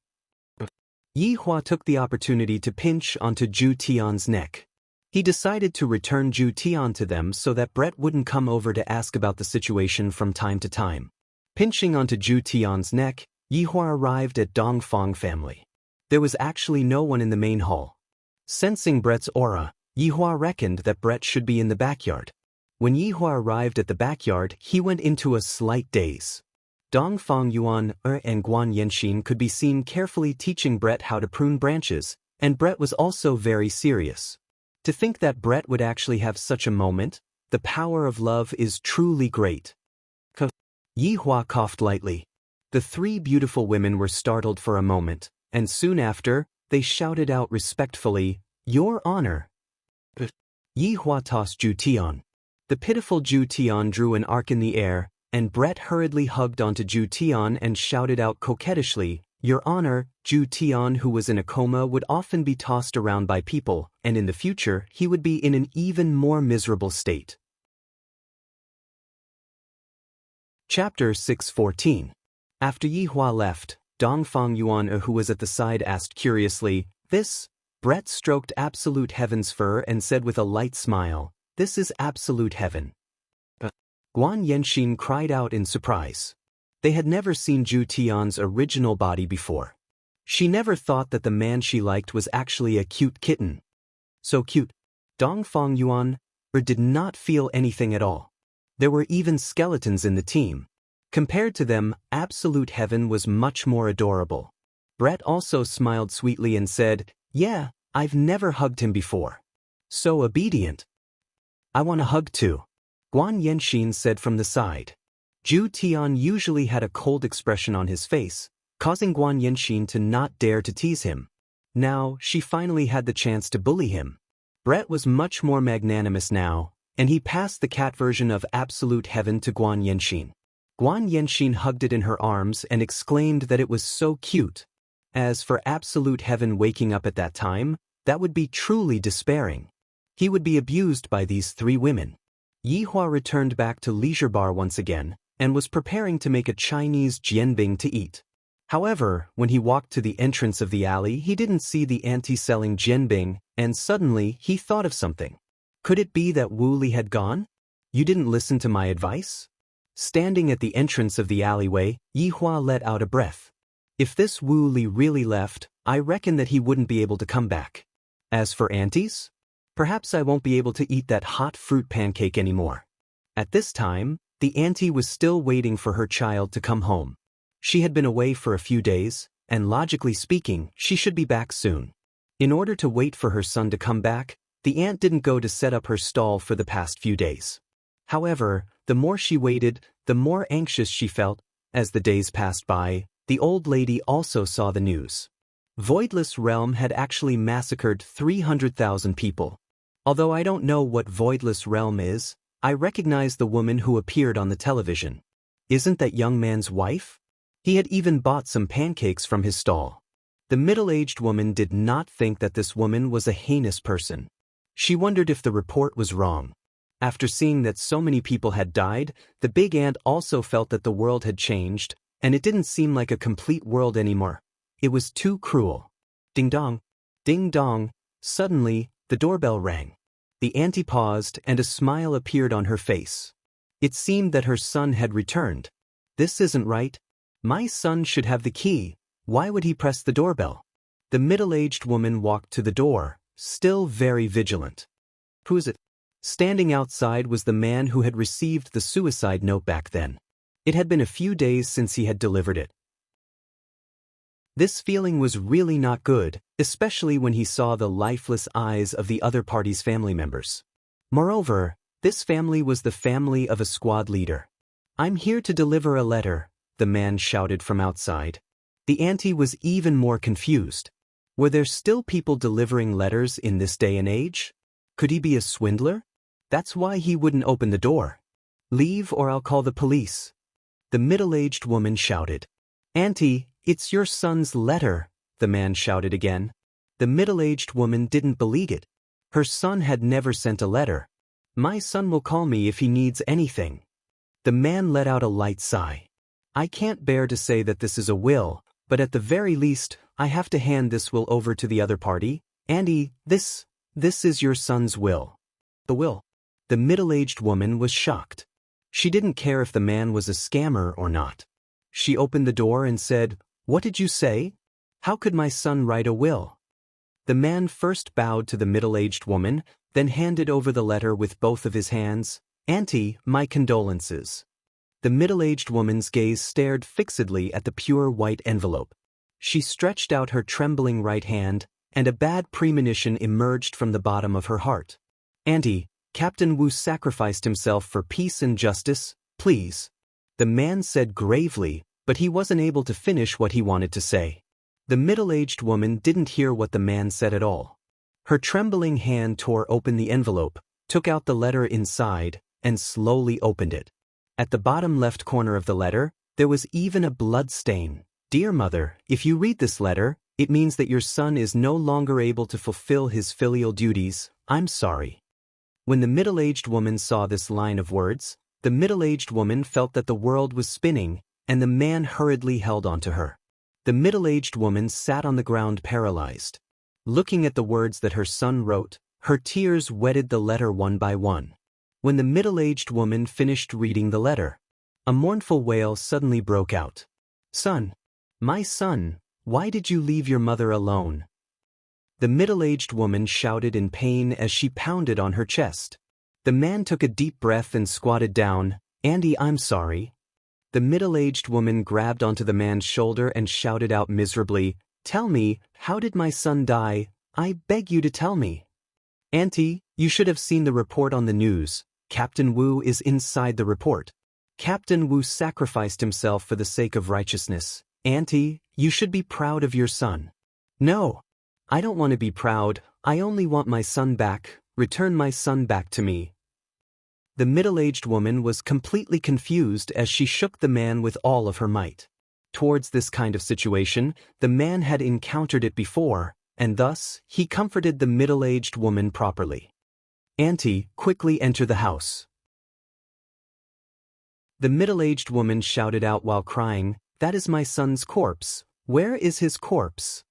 Yi Hua took the opportunity to pinch onto Ju Tian's neck. He decided to return Ju Tian to them so that Brett wouldn't come over to ask about the situation from time to time. Pinching onto Ju Tian's neck, Yi Hua arrived at Dongfang family. There was actually no one in the main hall. Sensing Brett's aura, Yi Hua reckoned that Brett should be in the backyard. When Yi Hua arrived at the backyard, he went into a slight daze. Dongfang Yuan and Guan Yanxin could be seen carefully teaching Brett how to prune branches, and Brett was also very serious. To think that Brett would actually have such a moment, the power of love is truly great. Yi Hua coughed lightly. The 3 beautiful women were startled for a moment, and soon after, they shouted out respectfully, Your Honor. Yi Hua tossed Ju Tian. The pitiful Ju Tian drew an arc in the air, and Brett hurriedly hugged onto Ju Tian and shouted out coquettishly, Your Honor. Ju Tian, who was in a coma, would often be tossed around by people, and in the future he would be in an even more miserable state. Chapter 614. After Yi Hua left, Dongfang Yuan, who was at the side, asked curiously, This? Brett stroked Absolute Heaven's fur and said with a light smile, This is Absolute Heaven. Guan Yanxin cried out in surprise. They had never seen Ju Tian's original body before. She never thought that the man she liked was actually a cute kitten. So cute. Dongfang Yuan did not feel anything at all. There were even skeletons in the team. Compared to them, Absolute Heaven was much more adorable. Brett also smiled sweetly and said, Yeah, I've never hugged him before. So obedient. I want a hug too. Guan Yanxin said from the side. Ju Tian usually had a cold expression on his face, causing Guan Yanxin to not dare to tease him. Now, she finally had the chance to bully him. Brett was much more magnanimous now, and he passed the cat version of Absolute Heaven to Guan Yanxin. Guan Yanxin hugged it in her arms and exclaimed that it was so cute. As for Absolute Heaven waking up at that time, that would be truly despairing. He would be abused by these 3 women. Yi Hua returned back to Leisure Bar once again, and was preparing to make a Chinese jianbing to eat. However, when he walked to the entrance of the alley, he didn't see the auntie selling jianbing, and suddenly he thought of something. Could it be that Wu Li had gone? You didn't listen to my advice? Standing at the entrance of the alleyway, Yi Hua let out a breath. If this Wu Li really left, I reckon that he wouldn't be able to come back. As for aunties? Perhaps I won't be able to eat that hot fruit pancake anymore. At this time, the auntie was still waiting for her child to come home. She had been away for a few days, and logically speaking, she should be back soon. In order to wait for her son to come back, the aunt didn't go to set up her stall for the past few days. However, the more she waited, the more anxious she felt. As the days passed by, the old lady also saw the news. Voidless Realm had actually massacred 300,000 people. Although I don't know what Voidless Realm is, I recognize the woman who appeared on the television. Isn't that young man's wife? He had even bought some pancakes from his stall. The middle-aged woman did not think that this woman was a heinous person. She wondered if the report was wrong. After seeing that so many people had died, the big aunt also felt that the world had changed, and it didn't seem like a complete world anymore. It was too cruel. Ding dong. Ding dong. Suddenly, the doorbell rang. The auntie paused and a smile appeared on her face. It seemed that her son had returned. This isn't right. My son should have the key. Why would he press the doorbell? The middle-aged woman walked to the door, still very vigilant. Who is it? Standing outside was the man who had received the suicide note back then. It had been a few days since he had delivered it. This feeling was really not good, especially when he saw the lifeless eyes of the other party's family members. Moreover, this family was the family of a squad leader. "I'm here to deliver a letter," the man shouted from outside. The auntie was even more confused. Were there still people delivering letters in this day and age? Could he be a swindler? That's why he wouldn't open the door. "Leave or I'll call the police," the middle-aged woman shouted. "Auntie, it's your son's letter," the man shouted again. The middle-aged woman didn't believe it. Her son had never sent a letter. "My son will call me if he needs anything." The man let out a light sigh. "I can't bear to say that this is a will, but at the very least, I have to hand this will over to the other party. Auntie, this is your son's will." The will? The middle-aged woman was shocked. She didn't care if the man was a scammer or not. She opened the door and said, "What did you say? How could my son write a will?" The man first bowed to the middle-aged woman, then handed over the letter with both of his hands. "Auntie, my condolences." The middle-aged woman's gaze stared fixedly at the pure white envelope. She stretched out her trembling right hand, and a bad premonition emerged from the bottom of her heart. "Auntie, Captain Wu sacrificed himself for peace and justice, please," the man said gravely, but he wasn't able to finish what he wanted to say. The middle-aged woman didn't hear what the man said at all. Her trembling hand tore open the envelope, took out the letter inside, and slowly opened it. At the bottom left corner of the letter, there was even a blood stain. "Dear mother, if you read this letter, it means that your son is no longer able to fulfill his filial duties. I'm sorry." When the middle-aged woman saw this line of words, the middle-aged woman felt that the world was spinning, and the man hurriedly held on to her. The middle-aged woman sat on the ground paralyzed. Looking at the words that her son wrote, her tears wetted the letter one by one. When the middle-aged woman finished reading the letter, a mournful wail suddenly broke out. "Son, my son, why did you leave your mother alone?" The middle-aged woman shouted in pain as she pounded on her chest. The man took a deep breath and squatted down. "Auntie, I'm sorry." The middle-aged woman grabbed onto the man's shoulder and shouted out miserably, "Tell me, how did my son die? I beg you to tell me." "Auntie, you should have seen the report on the news. Captain Wu is inside the report. Captain Wu sacrificed himself for the sake of righteousness. Auntie, you should be proud of your son." "No, I don't want to be proud. I only want my son back. Return my son back to me." The middle-aged woman was completely confused as she shook the man with all of her might. Towards this kind of situation, the man had encountered it before, and thus, he comforted the middle-aged woman properly. "Auntie, quickly enter the house." The middle-aged woman shouted out while crying, "That is my son's corpse. Where is his corpse?"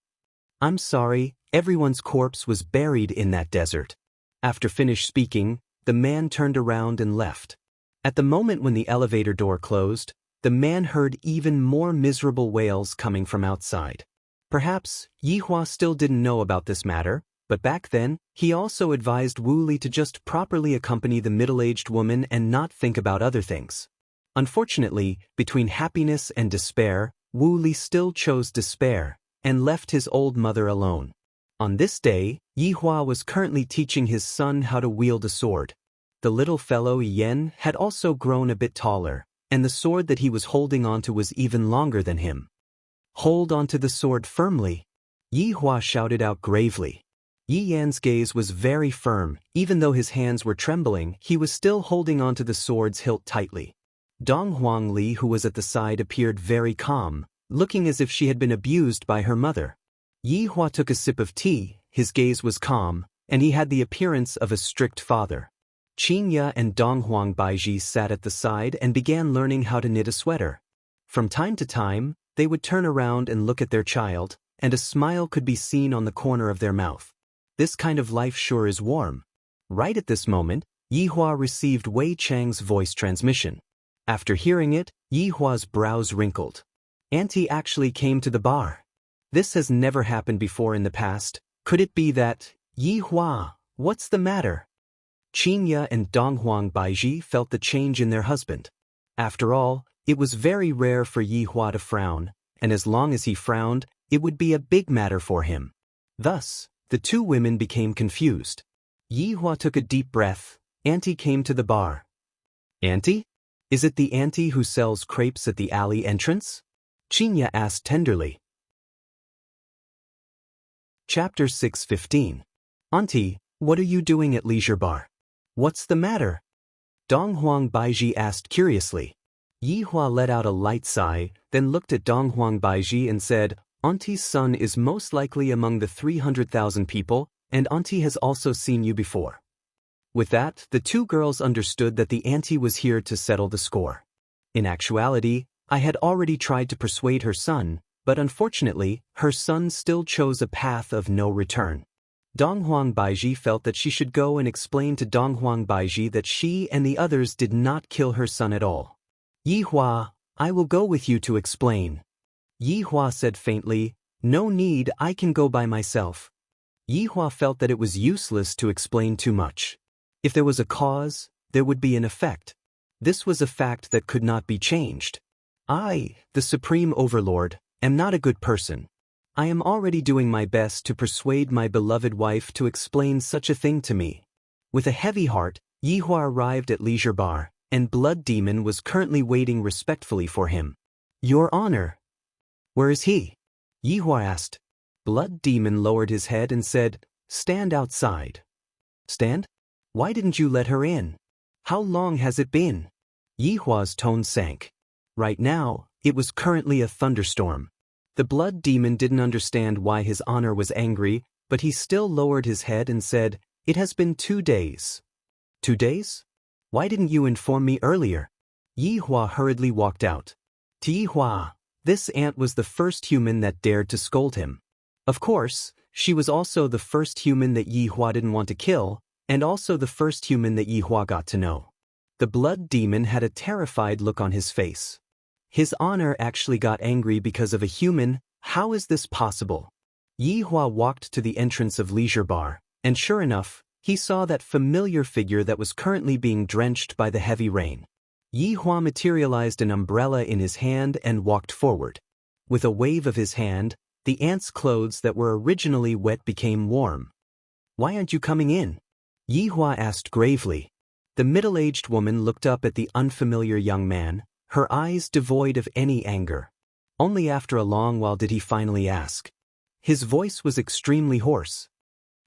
"I'm sorry, everyone's corpse was buried in that desert." After finished speaking, the man turned around and left. At the moment when the elevator door closed, the man heard even more miserable wails coming from outside. Perhaps Yihua still didn't know about this matter, but back then, he also advised Wu Li to just properly accompany the middle-aged woman and not think about other things. Unfortunately, between happiness and despair, Wu Li still chose despair, and left his old mother alone. On this day, Yihua was currently teaching his son how to wield a sword. The little fellow Yen had also grown a bit taller, and the sword that he was holding onto was even longer than him. "Hold onto the sword firmly," Yihua shouted out gravely. Yi Yan's gaze was very firm. Even though his hands were trembling, he was still holding onto the sword's hilt tightly. Dong Huangli, who was at the side, appeared very calm, looking as if she had been abused by her mother. Yihua took a sip of tea, his gaze was calm, and he had the appearance of a strict father. Qingya and Donghuang Baiji sat at the side and began learning how to knit a sweater. From time to time, they would turn around and look at their child, and a smile could be seen on the corner of their mouth. This kind of life sure is warm. Right at this moment, Yihua received Wei Chang's voice transmission. After hearing it, Yihua's brows wrinkled. Auntie actually came to the bar. This has never happened before in the past. Could it be that, Yihua, what's the matter? Qingya and Donghuang Baiji felt the change in their husband. After all, it was very rare for Yihua to frown, and as long as he frowned, it would be a big matter for him. Thus, the two women became confused. Yihua took a deep breath. Auntie came to the bar. Auntie? Is it the auntie who sells crepes at the alley entrance? Qingya asked tenderly. Chapter 6:15. Auntie, what are you doing at Leisure Bar? What's the matter? Donghuang Baiji asked curiously. Yihua let out a light sigh, then looked at Donghuang Baiji and said, Auntie's son is most likely among the 300,000 people, and Auntie has also seen you before. With that, the two girls understood that the auntie was here to settle the score. In actuality, I had already tried to persuade her son, but unfortunately, her son still chose a path of no return. Donghuang Baiji felt that she should go and explain to Donghuang Baiji that she and the others did not kill her son at all. Yihua, I will go with you to explain. Yihua said faintly, No need, I can go by myself. Yihua felt that it was useless to explain too much. If there was a cause, there would be an effect. This was a fact that could not be changed. I, the Supreme Overlord, am not a good person. I am already doing my best to persuade my beloved wife to explain such a thing to me. With a heavy heart, Yihua arrived at Leisure Bar, and Blood Demon was currently waiting respectfully for him. Your Honor. Where is he? Yihua asked. Blood Demon lowered his head and said, Stand outside. Stand? Why didn't you let her in? How long has it been? Yihua's tone sank. Right now, it was currently a thunderstorm. The Blood Demon didn't understand why his honor was angry, but he still lowered his head and said, It has been 2 days. 2 days? Why didn't you inform me earlier? Yihua hurriedly walked out. To Yihua, this ant was the first human that dared to scold him. Of course, she was also the first human that Yihua didn't want to kill, and also the first human that Yihua got to know. The Blood Demon had a terrified look on his face. His honor actually got angry because of a human. How is this possible? Yihua walked to the entrance of Leisure Bar, and sure enough, he saw that familiar figure that was currently being drenched by the heavy rain. Yihua materialized an umbrella in his hand and walked forward. With a wave of his hand, the ant's clothes that were originally wet became warm. Why aren't you coming in? Yihua asked gravely. The middle-aged woman looked up at the unfamiliar young man, her eyes devoid of any anger. Only after a long while did he finally ask. His voice was extremely hoarse.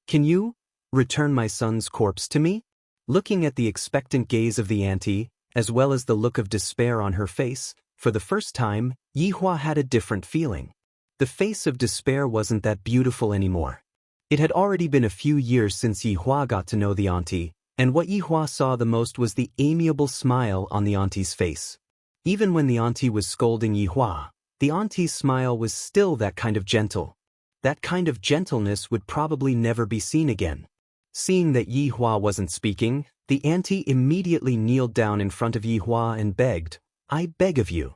Can you return my son's corpse to me? Looking at the expectant gaze of the auntie, as well as the look of despair on her face, for the first time, Yihua had a different feeling. The face of despair wasn't that beautiful anymore. It had already been a few years since Yihua got to know the auntie, and what Yihua saw the most was the amiable smile on the auntie's face. Even when the auntie was scolding Yihua, the auntie's smile was still that kind of gentle. That kind of gentleness would probably never be seen again. Seeing that Yihua wasn't speaking, the auntie immediately kneeled down in front of Yihua and begged, I beg of you.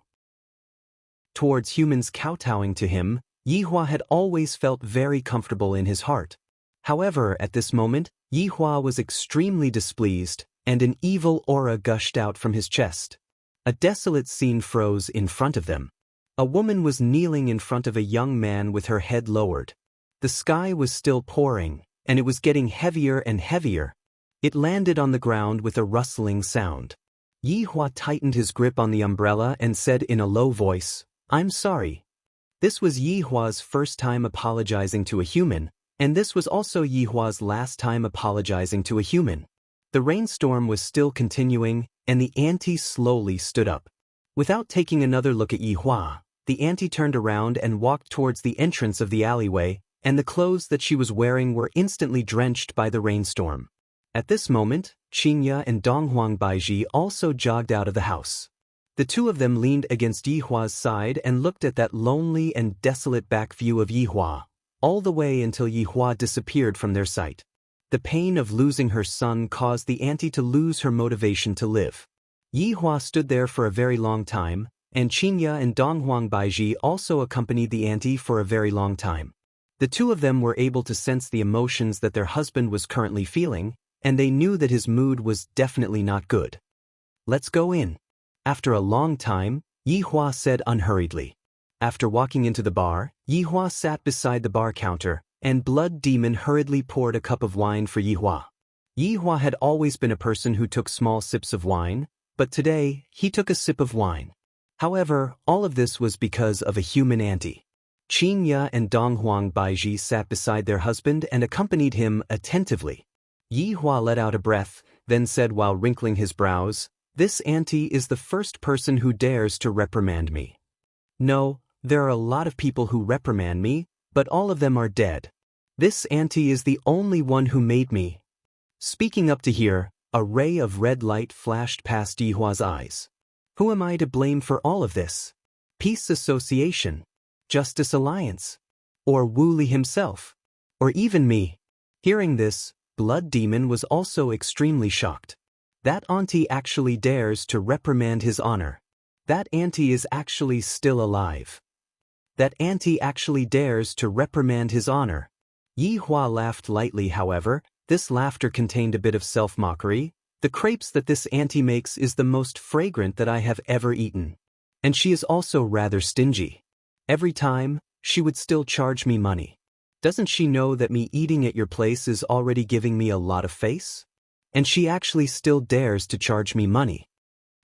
Towards humans kowtowing to him, Yihua had always felt very comfortable in his heart. However, at this moment, Yihua was extremely displeased, and an evil aura gushed out from his chest. A desolate scene froze in front of them. A woman was kneeling in front of a young man with her head lowered. The sky was still pouring, and it was getting heavier and heavier. It landed on the ground with a rustling sound. Yihua tightened his grip on the umbrella and said in a low voice, I'm sorry. This was Yihua's first time apologizing to a human, and this was also Yihua's last time apologizing to a human. The rainstorm was still continuing, and the auntie slowly stood up. Without taking another look at Yihua, the auntie turned around and walked towards the entrance of the alleyway, and the clothes that she was wearing were instantly drenched by the rainstorm. At this moment, Qingya and Donghuang Baiji also jogged out of the house. The two of them leaned against Yihua's side and looked at that lonely and desolate back view of Yihua, all the way until Yihua disappeared from their sight. The pain of losing her son caused the auntie to lose her motivation to live. Yihua stood there for a very long time, and Qinya and Donghuang Baiji also accompanied the auntie for a very long time. The two of them were able to sense the emotions that their husband was currently feeling, and they knew that his mood was definitely not good. "Let's go in." After a long time, Yihua said unhurriedly. After walking into the bar, Yihua sat beside the bar counter, and Blood Demon hurriedly poured a cup of wine for Yihua. Yihua had always been a person who took small sips of wine, but today, he took a sip of wine. However, all of this was because of a human auntie. Qinya and Donghuang Baiji sat beside their husband and accompanied him attentively. Yihua let out a breath, then said while wrinkling his brows, "This auntie is the first person who dares to reprimand me. No, there are a lot of people who reprimand me, but all of them are dead. This auntie is the only one who made me." Speaking up to here, a ray of red light flashed past Yihua's eyes. Who am I to blame for all of this? Peace Association? Justice Alliance? Or Wu Li himself? Or even me? Hearing this, Blood Demon was also extremely shocked. That auntie actually dares to reprimand his honor. That auntie is actually still alive. That auntie actually dares to reprimand his honor. Yihua laughed lightly, however. This laughter contained a bit of self-mockery. The crepes that this auntie makes is the most fragrant that I have ever eaten. And she is also rather stingy. Every time, she would still charge me money. Doesn't she know that me eating at your place is already giving me a lot of face? And she actually still dares to charge me money.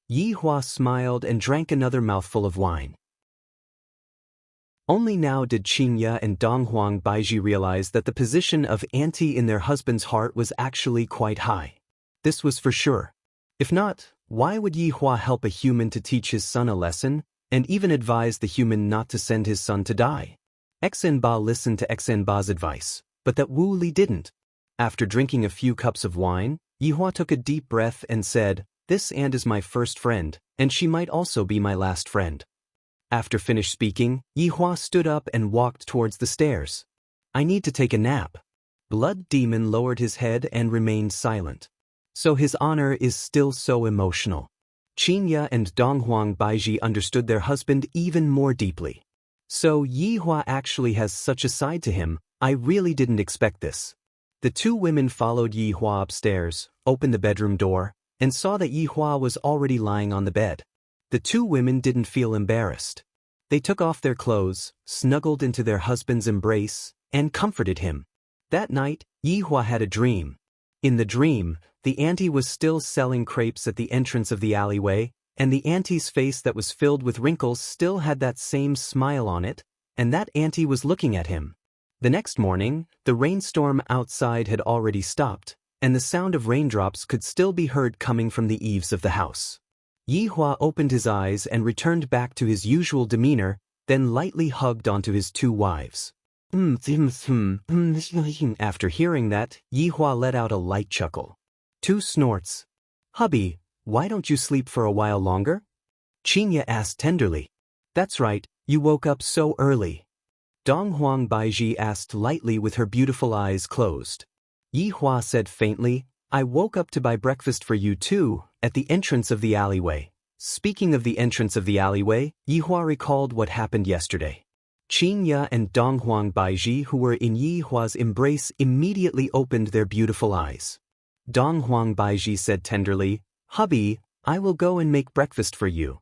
Yihua smiled and drank another mouthful of wine. Only now did Qinya and Donghuang Baiji realize that the position of auntie in their husband's heart was actually quite high. This was for sure. If not, why would Yihua help a human to teach his son a lesson, and even advise the human not to send his son to die? Xinba listened to Xinba's advice, but that Wu Li didn't. After drinking a few cups of wine, Yihua took a deep breath and said, "This aunt is my first friend, and she might also be my last friend." After finished speaking, Yihua stood up and walked towards the stairs. "I need to take a nap." Blood Demon lowered his head and remained silent. So his honor is still so emotional. Qinya and Donghuang Baiji understood their husband even more deeply. So Yihua actually has such a side to him. I really didn't expect this. The two women followed Yihua upstairs, opened the bedroom door, and saw that Yihua was already lying on the bed. The two women didn't feel embarrassed. They took off their clothes, snuggled into their husband's embrace, and comforted him. That night, Yihua had a dream. In the dream, the auntie was still selling crepes at the entrance of the alleyway, and the auntie's face that was filled with wrinkles still had that same smile on it, and that auntie was looking at him. The next morning, the rainstorm outside had already stopped, and the sound of raindrops could still be heard coming from the eaves of the house. Yihua opened his eyes and returned back to his usual demeanor, then lightly hugged onto his two wives. After hearing that, Yihua let out a light chuckle. Two snorts. "Hubby, why don't you sleep for a while longer?" Qinya asked tenderly. "That's right, you woke up so early." Donghuang Baiji asked lightly with her beautiful eyes closed. Yihua said faintly, "I woke up to buy breakfast for you too, at the entrance of the alleyway." Speaking of the entrance of the alleyway, Yihua recalled what happened yesterday. Qinya and Donghuang Baiji, who were in Yihua's embrace, immediately opened their beautiful eyes. Donghuang Baiji said tenderly, "Hubby, I will go and make breakfast for you.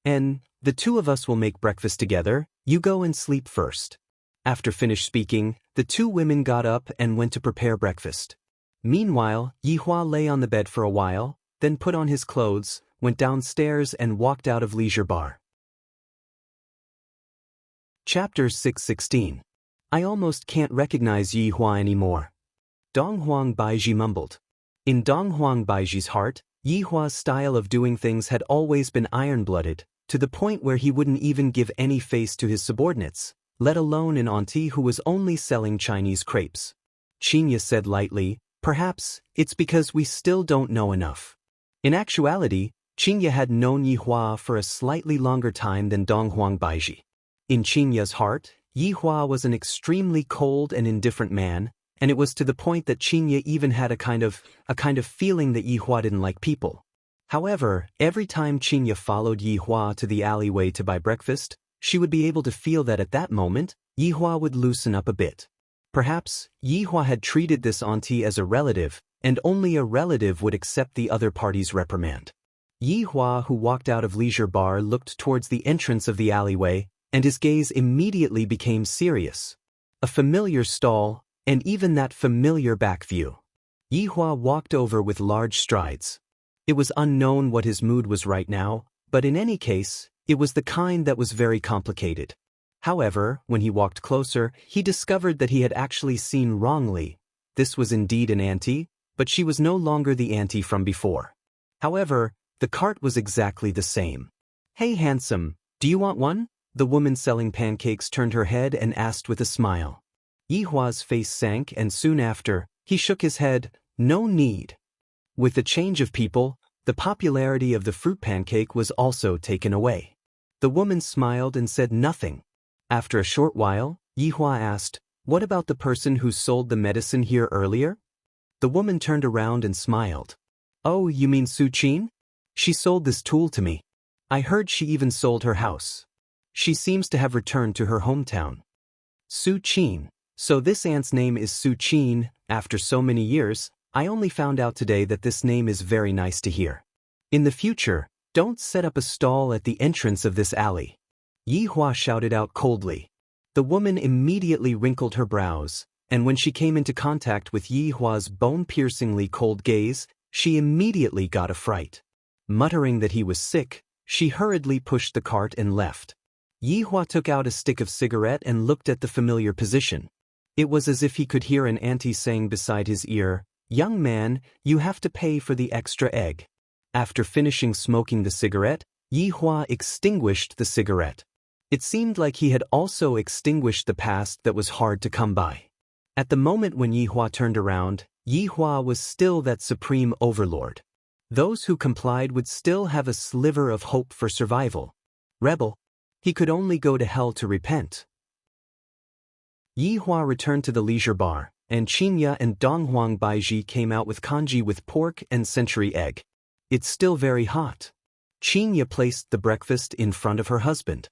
And the two of us will make breakfast together. You go and sleep first." After finished speaking, the two women got up and went to prepare breakfast. Meanwhile, Yihua lay on the bed for a while, then put on his clothes, went downstairs and walked out of Leisure Bar. Chapter 616. I almost can't recognize Yihua anymore. Donghuang Baiji mumbled. In Donghuang Baiji's heart, Yihua's style of doing things had always been iron-blooded, to the point where he wouldn't even give any face to his subordinates, let alone an auntie who was only selling Chinese crepes. Qinya said lightly, "Perhaps it's because we still don't know enough." In actuality, Qingye had known Yihua for a slightly longer time than Donghuang Baiji. In Qingye's heart, Yihua was an extremely cold and indifferent man, and it was to the point that Qingye even had a kind of feeling that Yihua didn't like people. However, every time Qingye followed Yihua to the alleyway to buy breakfast, she would be able to feel that at that moment, Yihua would loosen up a bit. Perhaps, Yihua had treated this auntie as a relative, and only a relative would accept the other party's reprimand. Yihua, who walked out of leisure bar, looked towards the entrance of the alleyway, and his gaze immediately became serious. A familiar stall, and even that familiar back view. Yihua walked over with large strides. It was unknown what his mood was right now, but in any case, it was the kind that was very complicated. However, when he walked closer, he discovered that he had actually seen wrongly. This was indeed an auntie, but she was no longer the auntie from before. However, the cart was exactly the same. "Hey handsome, do you want one?" The woman selling pancakes turned her head and asked with a smile. Yihua's face sank, and soon after, he shook his head. "No need." With the change of people, the popularity of the fruit pancake was also taken away. The woman smiled and said nothing. After a short while, Yihua asked, "What about the person who sold the medicine here earlier?" The woman turned around and smiled. "Oh, you mean Su Qin? She sold this tool to me. I heard she even sold her house. She seems to have returned to her hometown." Su Qin. So this aunt's name is Su Qin. After so many years, I only found out today that this name is very nice to hear. In the future, don't set up a stall at the entrance of this alley. Yihua shouted out coldly. The woman immediately wrinkled her brows, and when she came into contact with Yihua's bone-piercingly cold gaze, she immediately got a fright. Muttering that he was sick, she hurriedly pushed the cart and left. Yihua took out a stick of cigarette and looked at the familiar position. It was as if he could hear an auntie saying beside his ear, "Young man, you have to pay for the extra egg." After finishing smoking the cigarette, Yihua extinguished the cigarette. It seemed like he had also extinguished the past that was hard to come by. At the moment when Yihua turned around, Yihua was still that supreme overlord. Those who complied would still have a sliver of hope for survival. Rebel. He could only go to hell to repent. Yihua returned to the leisure bar, and Qingye and Donghuang Baiji came out with congee with pork and century egg. "It's still very hot." Qingye placed the breakfast in front of her husband.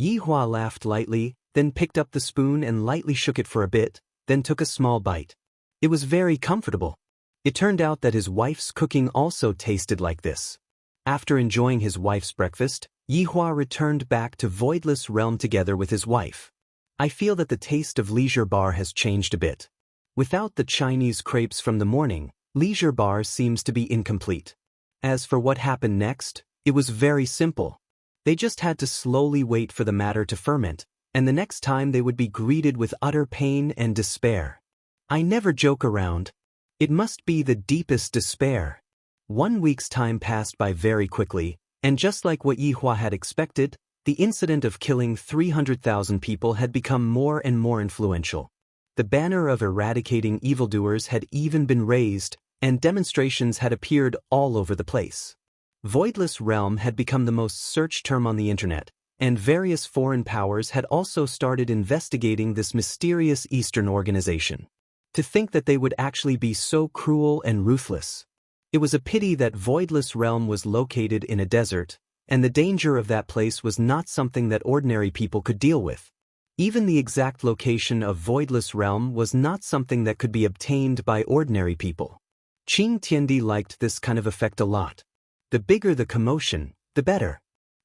Yihua laughed lightly, then picked up the spoon and lightly shook it for a bit, then took a small bite. It was very comfortable. It turned out that his wife's cooking also tasted like this. After enjoying his wife's breakfast, Yihua returned back to Voidless Realm together with his wife. I feel that the taste of Leisure Bar has changed a bit. Without the Chinese crepes from the morning, Leisure Bar seems to be incomplete. As for what happened next, it was very simple. They just had to slowly wait for the matter to ferment, and the next time they would be greeted with utter pain and despair. I never joke around. It must be the deepest despair. 1 week's time passed by very quickly, and just like what Yihua had expected, the incident of killing 300,000 people had become more and more influential. The banner of eradicating evildoers had even been raised, and demonstrations had appeared all over the place. Voidless Realm had become the most searched term on the internet, and various foreign powers had also started investigating this mysterious Eastern organization. To think that they would actually be so cruel and ruthless. It was a pity that Voidless Realm was located in a desert, and the danger of that place was not something that ordinary people could deal with. Even the exact location of Voidless Realm was not something that could be obtained by ordinary people. Qing Tiandi liked this kind of effect a lot. The bigger the commotion, the better.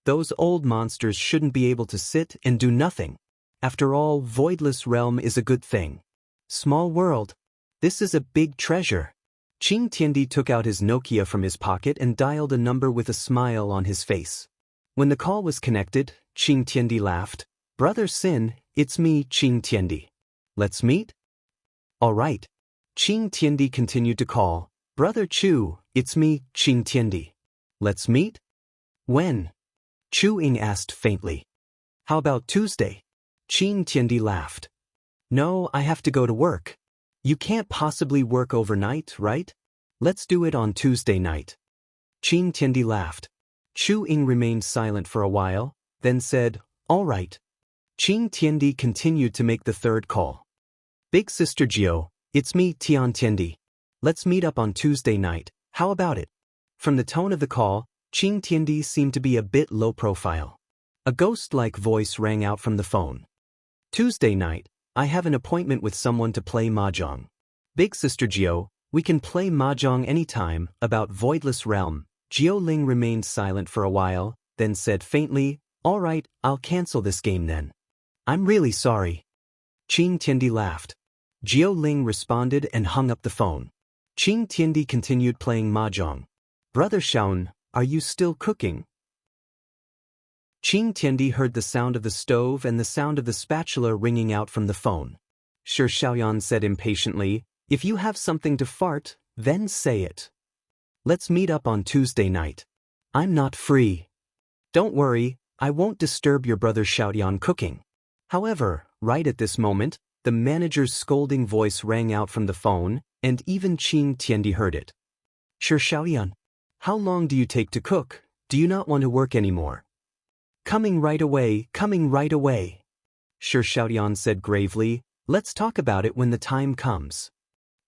Those old monsters shouldn't be able to sit and do nothing. After all, Voidless Realm is a good thing. Small world. This is a big treasure. Qing Tiandi took out his Nokia from his pocket and dialed a number with a smile on his face. When the call was connected, Qing Tiandi laughed. "Brother Sin, it's me, Qing Tiandi. Let's meet?" "All right." Qing Tiandi continued to call. "Brother Chu, it's me, Qing Tiandi. Let's meet?" "When?" Chu Ying asked faintly. "How about Tuesday?" Qing Tiandi laughed. "No, I have to go to work." "You can't possibly work overnight, right? Let's do it on Tuesday night." Qing Tiandi laughed. Chu Ying remained silent for a while, then said, "All right." Qing Tiandi continued to make the third call. "Big Sister Jiao, it's me, Tian Tiandi. Let's meet up on Tuesday night, how about it?" From the tone of the call, Qing Tiandi seemed to be a bit low profile. A ghost-like voice rang out from the phone. "Tuesday night, I have an appointment with someone to play mahjong. Big Sister Jiao, we can play mahjong anytime." About Voidless Realm, Jiao Ling remained silent for a while, then said faintly, "All right, I'll cancel this game then. I'm really sorry." Qing Tiandi laughed. Jiao Ling responded and hung up the phone. Qing Tiandi continued playing mahjong. "Brother Shaun, are you still cooking?" Qing Tiandi heard the sound of the stove and the sound of the spatula ringing out from the phone. Shi Xiaoyan said impatiently, "If you have something to fart, then say it. Let's meet up on Tuesday night. I'm not free." "Don't worry, I won't disturb your brother Xiaoyan cooking." However, right at this moment, the manager's scolding voice rang out from the phone, and even Qing Tiandi heard it. "Shi Xiaoyan, how long do you take to cook? Do you not want to work anymore?" Coming right away, coming right away." Shi Xiaoyan said gravely, "Let's talk about it when the time comes."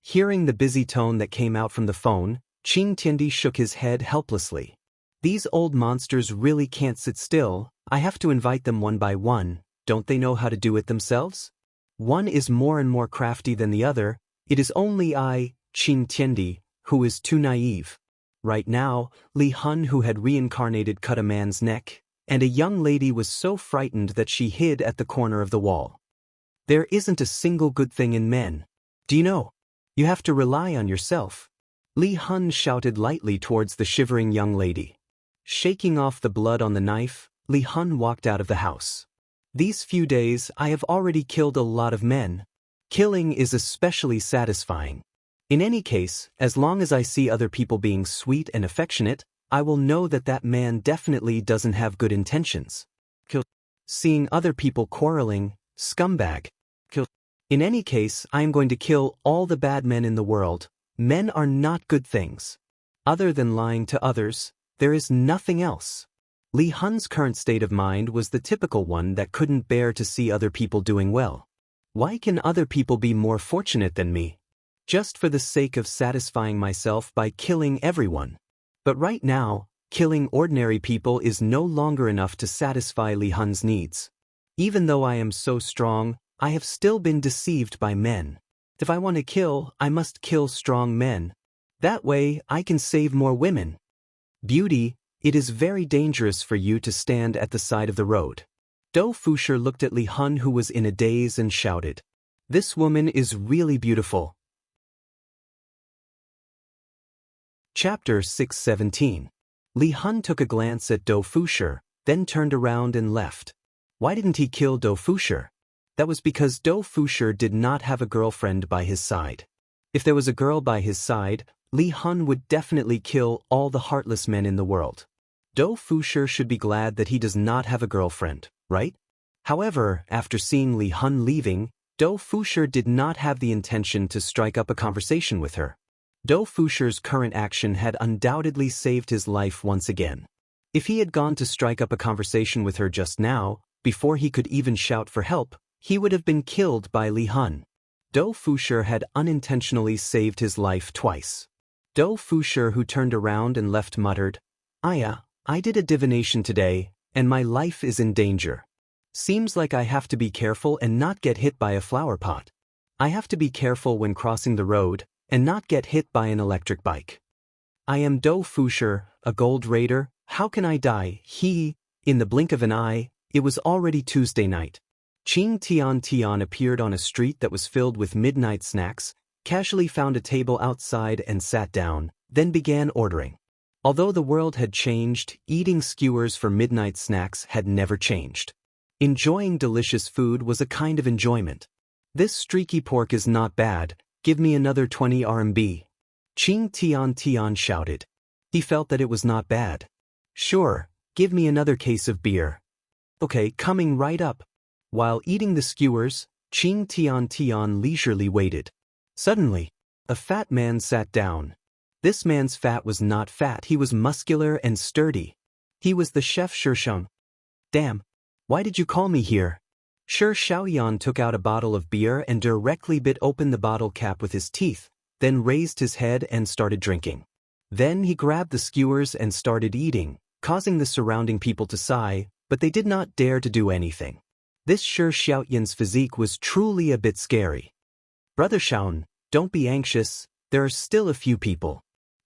Hearing the busy tone that came out from the phone, Qing Tiandi shook his head helplessly. "These old monsters really can't sit still. I have to invite them one by one. Don't they know how to do it themselves? One is more and more crafty than the other. It is only I, Qing Tiandi, who is too naive." Right now, Li Hun, who had reincarnated, cut a man's neck, and a young lady was so frightened that she hid at the corner of the wall. There isn't a single good thing in men. Do you know? You have to rely on yourself. Li Hun shouted lightly towards the shivering young lady. Shaking off the blood on the knife, Li Hun walked out of the house. "These few days I have already killed a lot of men. Killing is especially satisfying. In any case, as long as I see other people being sweet and affectionate, I will know that that man definitely doesn't have good intentions. Kill. Seeing other people quarreling, scumbag. Kill. In any case, I am going to kill all the bad men in the world. Men are not good things. Other than lying to others, there is nothing else." Li Hun's current state of mind was the typical one that couldn't bear to see other people doing well. Why can other people be more fortunate than me? Just for the sake of satisfying myself by killing everyone. But right now, killing ordinary people is no longer enough to satisfy Li Hun's needs. Even though I am so strong, I have still been deceived by men. If I want to kill, I must kill strong men. That way, I can save more women. "Beauty, it is very dangerous for you to stand at the side of the road." Dou Fusher looked at Li Hun, who was in a daze, and shouted, "This woman is really beautiful." Chapter 617. Li Hun took a glance at Dou Fusher, then turned around and left. Why didn't he kill Dou Fusher? That was because Dou Fusher did not have a girlfriend by his side. If there was a girl by his side, Li Hun would definitely kill all the heartless men in the world. Dou Fusher should be glad that he does not have a girlfriend, right? However, after seeing Li Hun leaving, Dou Fusher did not have the intention to strike up a conversation with her. Dou Fusher's current action had undoubtedly saved his life once again. If he had gone to strike up a conversation with her just now, before he could even shout for help, he would have been killed by Li Hun. Dou Fusher had unintentionally saved his life twice. Dou Fusher, who turned around and left, muttered, I did a divination today, and my life is in danger. Seems like I have to be careful and not get hit by a flower pot. I have to be careful when crossing the road, and not get hit by an electric bike. I am Dou Fusher, a gold raider. How can I die? In the blink of an eye, it was already Tuesday night. Qing Tian appeared on a street that was filled with midnight snacks, casually found a table outside and sat down, then began ordering. Although the world had changed, eating skewers for midnight snacks had never changed. Enjoying delicious food was a kind of enjoyment. "This streaky pork is not bad. Give me another 20 RMB. Qing Tian shouted. He felt that it was not bad. "Sure, give me another case of beer." "Okay, coming right up." While eating the skewers, Qing Tian leisurely waited. Suddenly, a fat man sat down. This man's fat was not fat, he was muscular and sturdy. He was the chef Shi Xiang. Damn. Why did you call me here? Shi Xiaoyan took out a bottle of beer and directly bit open the bottle cap with his teeth, then raised his head and started drinking. Then he grabbed the skewers and started eating, causing the surrounding people to sigh, but they did not dare to do anything. This Shi Xiaoyan's physique was truly a bit scary. Brother Xiaoyan, don't be anxious, there are still a few people.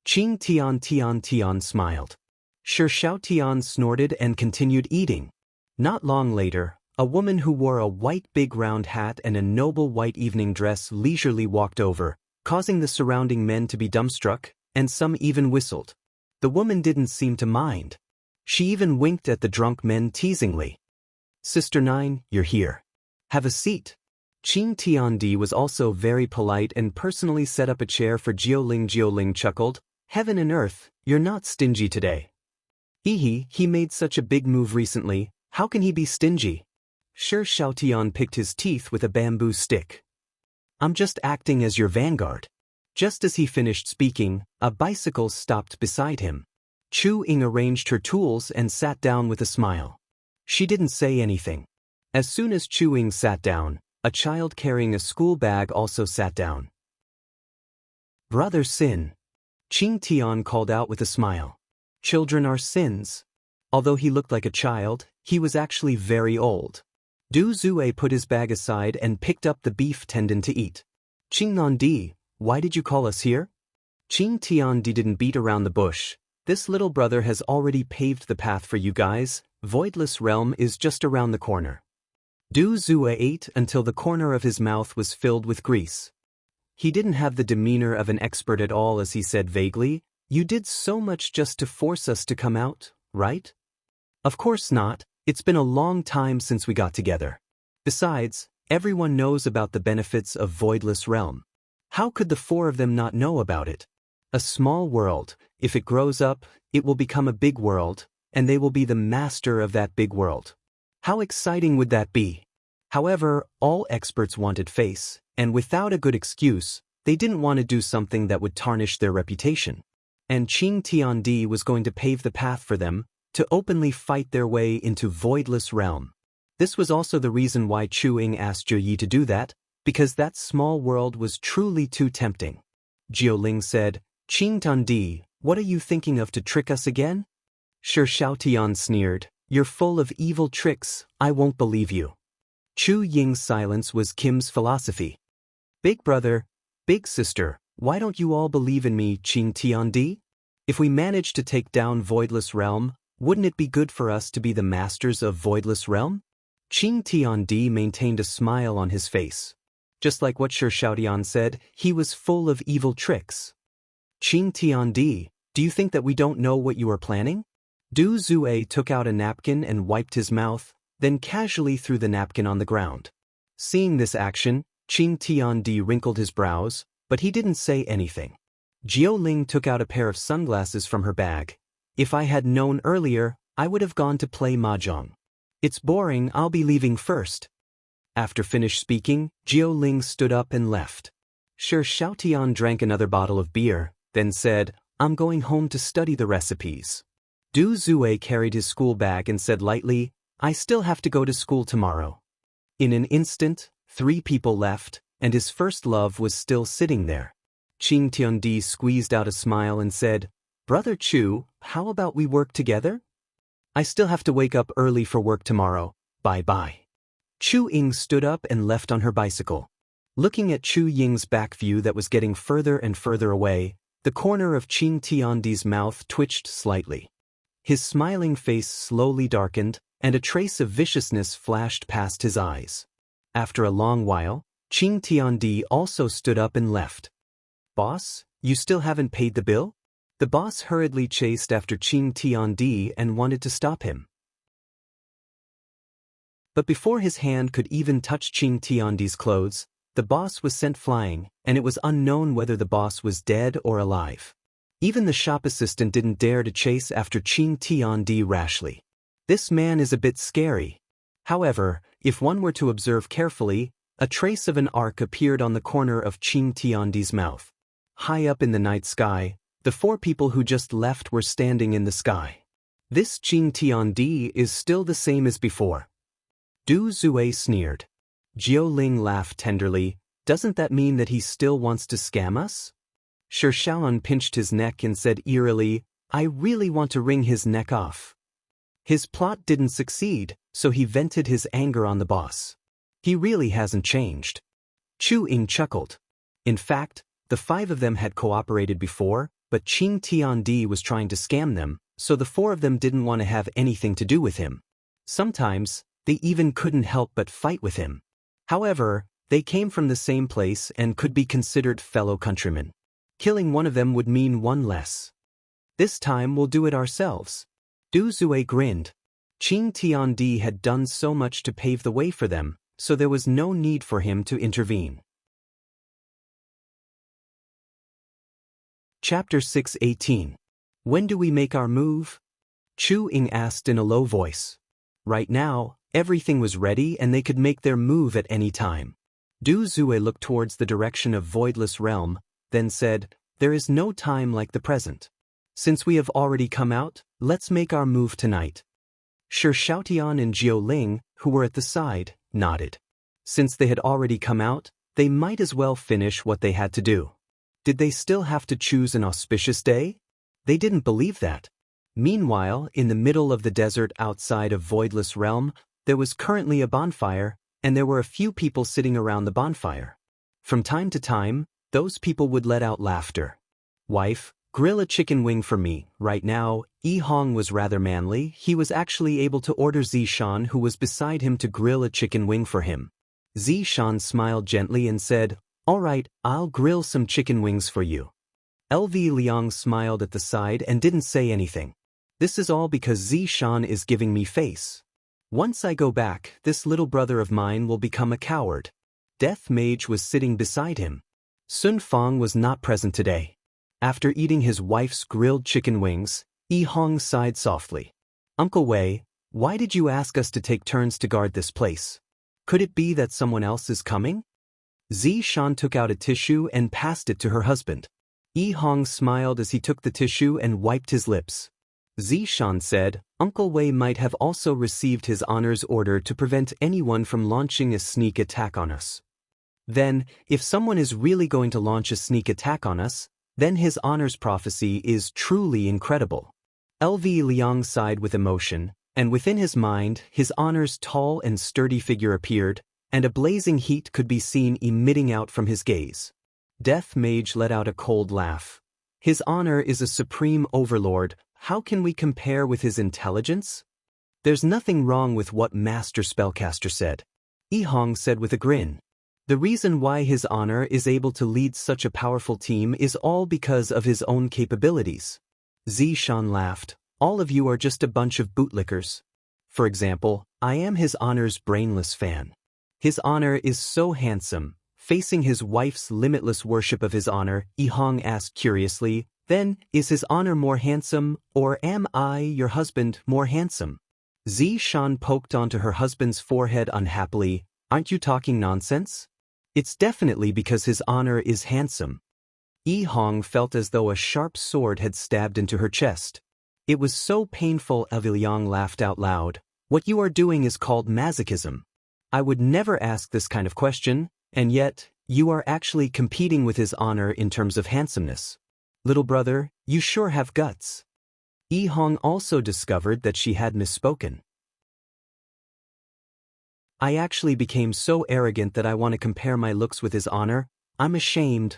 Qing Tian smiled. Shi Xiaotian snorted and continued eating. Not long later, a woman who wore a white big round hat and a noble white evening dress leisurely walked over, causing the surrounding men to be dumbstruck, and some even whistled. The woman didn't seem to mind. She even winked at the drunk men teasingly. Sister Nine, you're here. Have a seat. Qing Tiandi was also very polite and personally set up a chair for Jiuling. Jiuling chuckled, Heaven and earth, you're not stingy today. He made such a big move recently, how can he be stingy? Shi Xiaotian picked his teeth with a bamboo stick. I'm just acting as your vanguard. Just as he finished speaking, a bicycle stopped beside him. Chu Ying arranged her tools and sat down with a smile. She didn't say anything. As soon as Chu Ying sat down, a child carrying a school bag also sat down. Brother Sin. Qing Tian called out with a smile. Children are sins. Although he looked like a child, he was actually very old. Du Zue put his bag aside and picked up the beef tendon to eat. Qing Nandi, why did you call us here? Qing Tiandi didn't beat around the bush. This little brother has already paved the path for you guys. Voidless Realm is just around the corner. Du Zue ate until the corner of his mouth was filled with grease. He didn't have the demeanor of an expert at all as he said vaguely, You did so much just to force us to come out, right? Of course not, it's been a long time since we got together. Besides, everyone knows about the benefits of Voidless Realm. How could the four of them not know about it? A small world, if it grows up, it will become a big world, and they will be the master of that big world. How exciting would that be? However, all experts wanted face, and without a good excuse, they didn't want to do something that would tarnish their reputation. And Qing Tiandi was going to pave the path for them, to openly fight their way into Voidless Realm. This was also the reason why Chu Ying asked Zhou Yi to do that, because that small world was truly too tempting. Jiuling said, Qing Tiandi, what are you thinking of to trick us again? Shi Xiaotian sneered, You're full of evil tricks, I won't believe you. Chu Ying's silence was Kim's philosophy. Big brother, big sister, why don't you all believe in me, Qing Tiandi? If we manage to take down Voidless Realm, wouldn't it be good for us to be the masters of Voidless Realm? Qing Tiandi maintained a smile on his face. Just like what Shi Xiaotian said, he was full of evil tricks. Qing Tiandi, do you think that we don't know what you are planning? Du Zue took out a napkin and wiped his mouth, then casually threw the napkin on the ground. Seeing this action, Qing Tiandi wrinkled his brows, but he didn't say anything. Jiuling took out a pair of sunglasses from her bag. If I had known earlier, I would have gone to play mahjong. It's boring, I'll be leaving first. After finished speaking, Jiuling stood up and left. Shi Xiaotian drank another bottle of beer, then said, I'm going home to study the recipes. Du Zue carried his school bag and said lightly, I still have to go to school tomorrow. In an instant, 3 people left, and his first love was still sitting there. Qing Tiandi squeezed out a smile and said, Brother Chu, how about we work together? I still have to wake up early for work tomorrow, bye-bye. Chu Ying stood up and left on her bicycle. Looking at Chu Ying's back view that was getting further and further away, the corner of Qing Tiandi's mouth twitched slightly. His smiling face slowly darkened, and a trace of viciousness flashed past his eyes. After a long while, Qing Tiandi also stood up and left. Boss, you still haven't paid the bill? The boss hurriedly chased after Qing Tiandi and wanted to stop him. But before his hand could even touch Qing Tiandi's clothes, the boss was sent flying, and it was unknown whether the boss was dead or alive. Even the shop assistant didn't dare to chase after Qing Tiandi rashly. This man is a bit scary. However, if one were to observe carefully, a trace of an arc appeared on the corner of Qing Tiandi's mouth. High up in the night sky, the 4 people who just left were standing in the sky. This Qing Tiandi is still the same as before. Du Zue sneered. Jiao Ling laughed tenderly. Doesn't that mean that he still wants to scam us? Shi Shaoan pinched his neck and said eerily, I really want to wring his neck off. His plot didn't succeed, so he vented his anger on the boss. He really hasn't changed. Chu Ying chuckled. In fact, the 5 of them had cooperated before, but Qing Tiandi was trying to scam them, so the 4 of them didn't want to have anything to do with him. Sometimes, they even couldn't help but fight with him. However, they came from the same place and could be considered fellow countrymen. Killing one of them would mean one less. This time we'll do it ourselves. Du Zue grinned. Qing Tiandi had done so much to pave the way for them, so there was no need for him to intervene. Chapter 6:18. When do we make our move? Chu Ying asked in a low voice. Right now, everything was ready and they could make their move at any time. Du Zue looked towards the direction of Voidless Realm, then said, There is no time like the present. Since we have already come out, let's make our move tonight. Shi Shaotian and Jiao Ling, who were at the side, nodded. Since they had already come out, they might as well finish what they had to do. Did they still have to choose an auspicious day? They didn't believe that. Meanwhile, in the middle of the desert outside of Voidless Realm, there was currently a bonfire, and there were a few people sitting around the bonfire. From time to time, those people would let out laughter. Wife, grill a chicken wing for me. Right now, Yi Hong was rather manly. He was actually able to order Zishan, who was beside him, to grill a chicken wing for him. Zishan smiled gently and said, All right, I'll grill some chicken wings for you. LV Liang smiled at the side and didn't say anything. This is all because Zishan is giving me face. Once I go back, this little brother of mine will become a coward. Death Mage was sitting beside him. Sun Fang was not present today. After eating his wife's grilled chicken wings, Yi Hong sighed softly. Uncle Wei, why did you ask us to take turns to guard this place? Could it be that someone else is coming? Zishan took out a tissue and passed it to her husband. Yi Hong smiled as he took the tissue and wiped his lips. Zishan said, Uncle Wei might have also received his honor's order to prevent anyone from launching a sneak attack on us. Then, if someone is really going to launch a sneak attack on us, then his honor's prophecy is truly incredible. LV Liang sighed with emotion, and within his mind, his honor's tall and sturdy figure appeared, and a blazing heat could be seen emitting out from his gaze. Death Mage let out a cold laugh. His honor is a supreme overlord. How can we compare with his intelligence? There's nothing wrong with what Master Spellcaster said. Yi Hong said with a grin. The reason why his honor is able to lead such a powerful team is all because of his own capabilities. Zishan laughed. All of you are just a bunch of bootlickers. For example, I am his honor's brainless fan. His honor is so handsome. Facing his wife's limitless worship of his honor, Yi Hong asked curiously, Then, is his honor more handsome, or am I, your husband, more handsome? Zishan poked onto her husband's forehead unhappily. Aren't you talking nonsense? It's definitely because his honor is handsome. Yi Hong felt as though a sharp sword had stabbed into her chest. It was so painful. Aviliang laughed out loud. What you are doing is called masochism. I would never ask this kind of question, and yet, you are actually competing with his honor in terms of handsomeness. Little brother, you sure have guts. Yi Hong also discovered that she had misspoken. I actually became so arrogant that I want to compare my looks with his honor. I'm ashamed.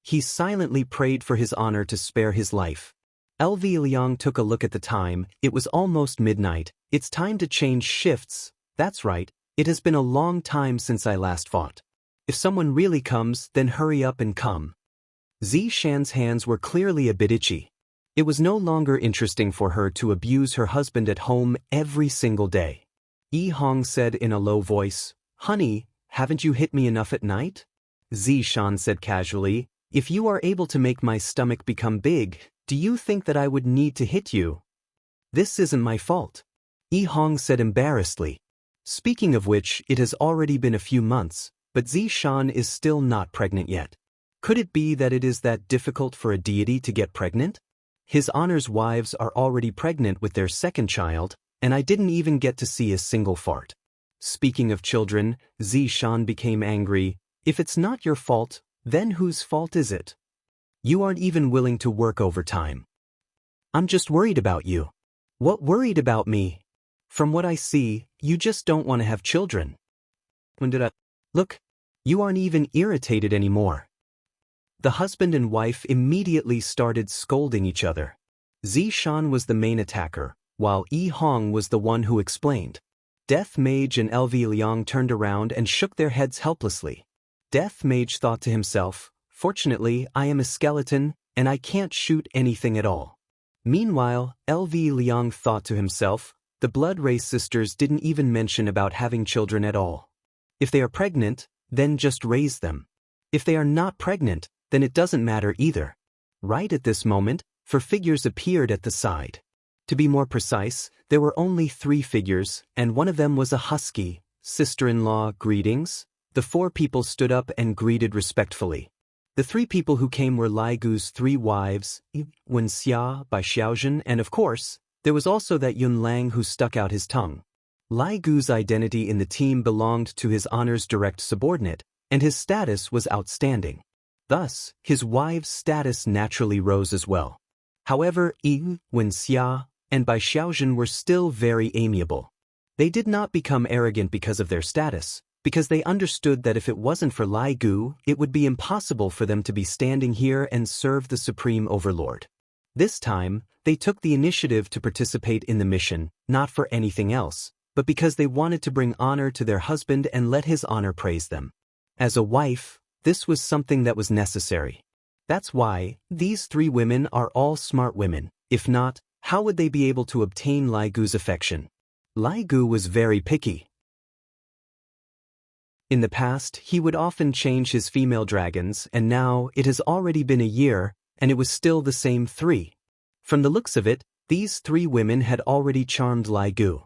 He silently prayed for his honor to spare his life. LV Liang took a look at the time. It was almost midnight. It's time to change shifts. That's right. It has been a long time since I last fought. If someone really comes, then hurry up and come. Zishan's hands were clearly a bit itchy. It was no longer interesting for her to abuse her husband at home every single day. Yi Hong said in a low voice, Honey, haven't you hit me enough at night? Zishan said casually, If you are able to make my stomach become big, do you think that I would need to hit you? This isn't my fault. Yi Hong said embarrassedly. Speaking of which, it has already been a few months, but Zishan is still not pregnant yet. Could it be that it is that difficult for a deity to get pregnant? his honor's wives are already pregnant with their second child, and I didn't even get to see a single fart. Speaking of children, Zishan became angry. If it's not your fault, then whose fault is it? You aren't even willing to work overtime. I'm just worried about you. What worried about me? From what I see, you just don't want to have children. Look, you aren't even irritated anymore. The husband and wife immediately started scolding each other. Zishan was the main attacker, while Yi Hong was the one who explained. Death Mage and LV Liang turned around and shook their heads helplessly. Death Mage thought to himself, fortunately, I am a skeleton, and I can't shoot anything at all. Meanwhile, LV Liang thought to himself, the Blood Race sisters didn't even mention about having children at all. If they are pregnant, then just raise them. If they are not pregnant, then it doesn't matter either. Right at this moment, 4 figures appeared at the side. To be more precise, there were only 3 figures, and one of them was a husky. Sister-in-law, greetings? The 4 people stood up and greeted respectfully. The 3 people who came were Lai Gu's 3 wives, Wenxia, Bai Xiaozhen, and of course, there was also that Yun Lang who stuck out his tongue. Lai Gu's identity in the team belonged to his honor's direct subordinate, and his status was outstanding. Thus, his wives' status naturally rose as well. However, Wenxia and Bai Xiaozhen were still very amiable. They did not become arrogant because of their status, because they understood that if it wasn't for Lai Gu, it would be impossible for them to be standing here and serve the Supreme Overlord. This time, they took the initiative to participate in the mission, not for anything else, but because they wanted to bring honor to their husband and let his honor praise them. As a wife, this was something that was necessary. That's why, these 3 women are all smart women. If not, how would they be able to obtain Lai Gu's affection? Lai Gu was very picky. In the past, he would often change his female dragons, and now, it has already been a year, and it was still the same 3. From the looks of it, these 3 women had already charmed Lai Gu.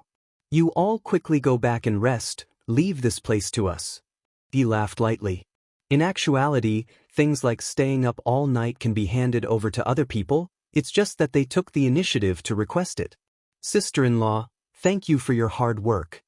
You all quickly go back and rest, leave this place to us. He laughed lightly. In actuality, things like staying up all night can be handed over to other people, it's just that they took the initiative to request it. Sister-in-law, thank you for your hard work.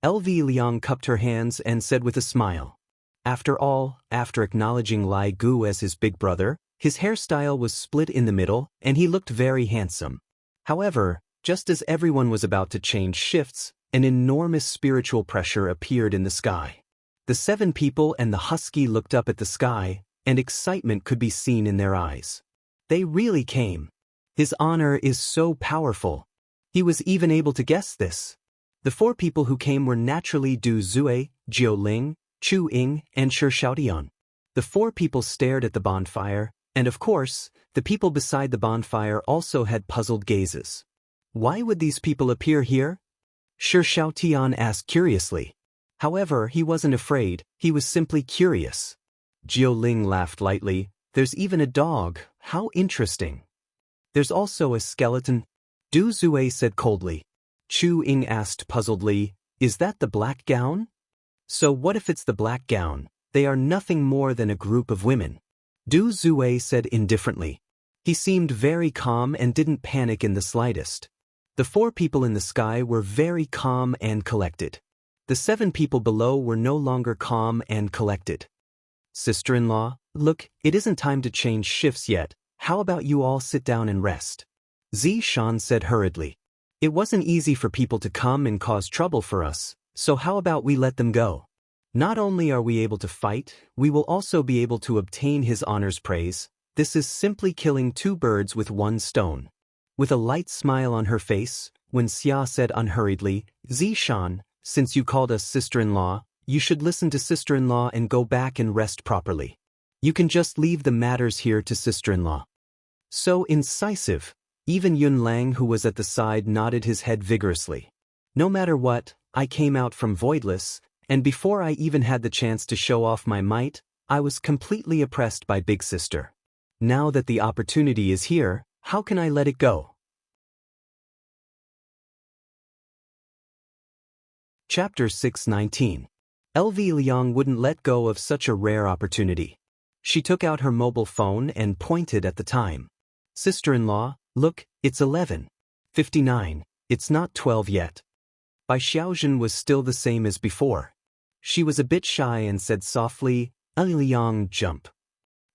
LV Liang cupped her hands and said with a smile. After all, after acknowledging Lai Gu as his big brother, his hairstyle was split in the middle, and he looked very handsome. However, just as everyone was about to change shifts, an enormous spiritual pressure appeared in the sky. The 7 people and the husky looked up at the sky, and excitement could be seen in their eyes. They really came. His honor is so powerful. He was even able to guess this. The 4 people who came were naturally Du Zue, Jiu Ling, Chu Ying, and Shi Xiaotian. The 4 people stared at the bonfire, and of course, the people beside the bonfire also had puzzled gazes. Why would these people appear here? Shi Xiaotian asked curiously. However, he wasn't afraid, he was simply curious. Jiu Ling laughed lightly. There's even a dog, how interesting. There's also a skeleton. Du Zue said coldly. Chu Ying asked puzzledly, is that the black gown? So what if it's the black gown? They are nothing more than a group of women. Du Zue said indifferently. He seemed very calm and didn't panic in the slightest. The 4 people in the sky were very calm and collected. The 7 people below were no longer calm and collected. Sister-in-law, look, it isn't time to change shifts yet. How about you all sit down and rest? Zishan said hurriedly. It wasn't easy for people to come and cause trouble for us, so how about we let them go? Not only are we able to fight, we will also be able to obtain his honor's praise. This is simply killing 2 birds with 1 stone. With a light smile on her face, Wenxia said unhurriedly, Zishan, since you called us sister-in-law, you should listen to sister-in-law and go back and rest properly. You can just leave the matters here to sister-in-law. So incisive. Even Yun Lang, who was at the side, nodded his head vigorously. No matter what, I came out from Voidless, and before I even had the chance to show off my might, I was completely oppressed by Big Sister. Now that the opportunity is here, how can I let it go? Chapter 619. LV Liang wouldn't let go of such a rare opportunity. She took out her mobile phone and pointed at the time. Sister-in-law, Look, it's 11:59. It's not 12 yet. Bai Xiaojun was still the same as before. She was a bit shy and said softly, Liang, jump.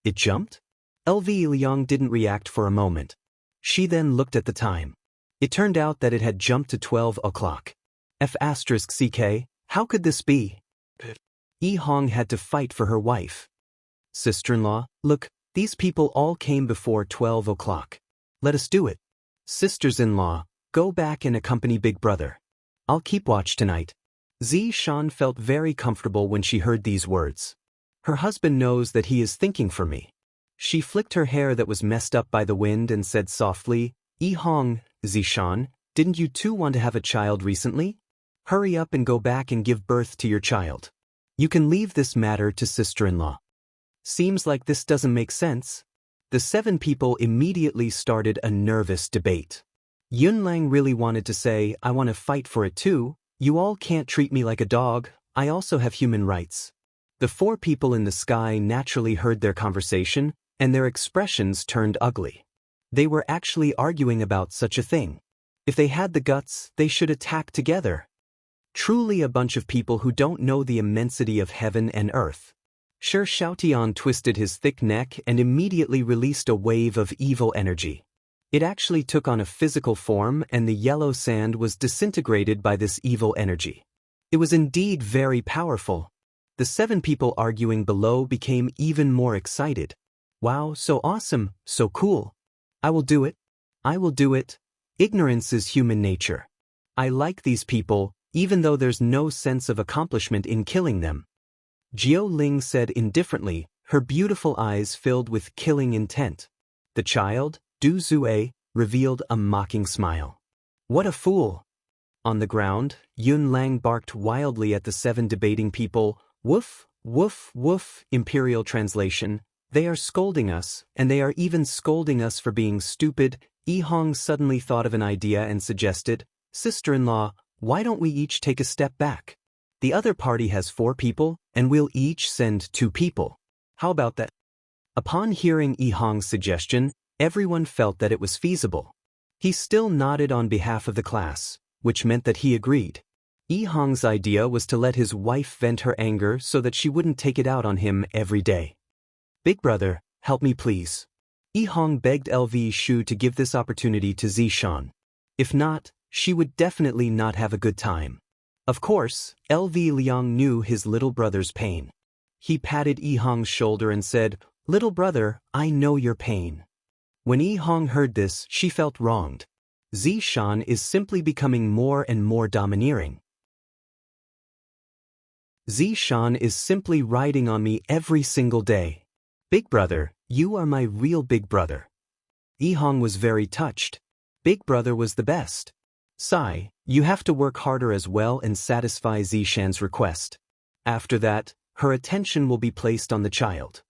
It jumped? Liang didn't react for a moment. She then looked at the time. It turned out that it had jumped to 12 o'clock. F***ck, how could this be? Yi Hong had to fight for her wife. Sister-in-law, look, these people all came before 12 o'clock. Let us do it. Sisters-in-law, go back and accompany Big Brother. I'll keep watch tonight. Zishan felt very comfortable when she heard these words. Her husband knows that he is thinking for me. She flicked her hair that was messed up by the wind and said softly, Yi Hong, Zishan, didn't you two want to have a child recently? Hurry up and go back and give birth to your child. You can leave this matter to sister-in-law. Seems like this doesn't make sense. The 7 people immediately started a nervous debate. Yunlang really wanted to say, I want to fight for it too. You all can't treat me like a dog. I also have human rights. The 4 people in the sky naturally heard their conversation, and their expressions turned ugly. They were actually arguing about such a thing. If they had the guts, they should attack together. Truly a bunch of people who don't know the immensity of heaven and earth. Shi Xiaotian twisted his thick neck and immediately released a wave of evil energy. It actually took on a physical form, and the yellow sand was disintegrated by this evil energy. It was indeed very powerful. The 7 people arguing below became even more excited. Wow, so awesome, so cool. I will do it. I will do it. Ignorance is human nature. I like these people, even though there's no sense of accomplishment in killing them. Jiao Ling said indifferently, her beautiful eyes filled with killing intent. The child, Du Zue, revealed a mocking smile. What a fool! On the ground, Yun Lang barked wildly at the 7 debating people, woof, woof, woof, imperial translation, they are scolding us, and they are even scolding us for being stupid. Yi Hong suddenly thought of an idea and suggested, sister-in-law, why don't we each take a step back? The other party has 4 people, and we'll each send 2 people. How about that? Upon hearing Yi Hong's suggestion, everyone felt that it was feasible. He still nodded on behalf of the class, which meant that he agreed. Yi Hong's idea was to let his wife vent her anger so that she wouldn't take it out on him every day. Big Brother, help me please. Yi Hong begged LV Shu to give this opportunity to Zishan. If not, she would definitely not have a good time. Of course, LV Liang knew his little brother's pain. He patted Yi Hong's shoulder and said, Little brother, I know your pain. When Yi Hong heard this, she felt wronged. Zishan is simply becoming more and more domineering. Zishan is simply riding on me every single day. Big Brother, you are my real big brother. Yi Hong was very touched. Big Brother was the best. Sai, you have to work harder as well and satisfy Zishan's request. After that, her attention will be placed on the child.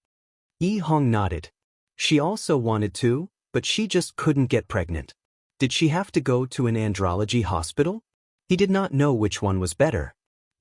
Yi Hong nodded. She also wanted to, but she just couldn't get pregnant. Did she have to go to an andrology hospital? He did not know which one was better.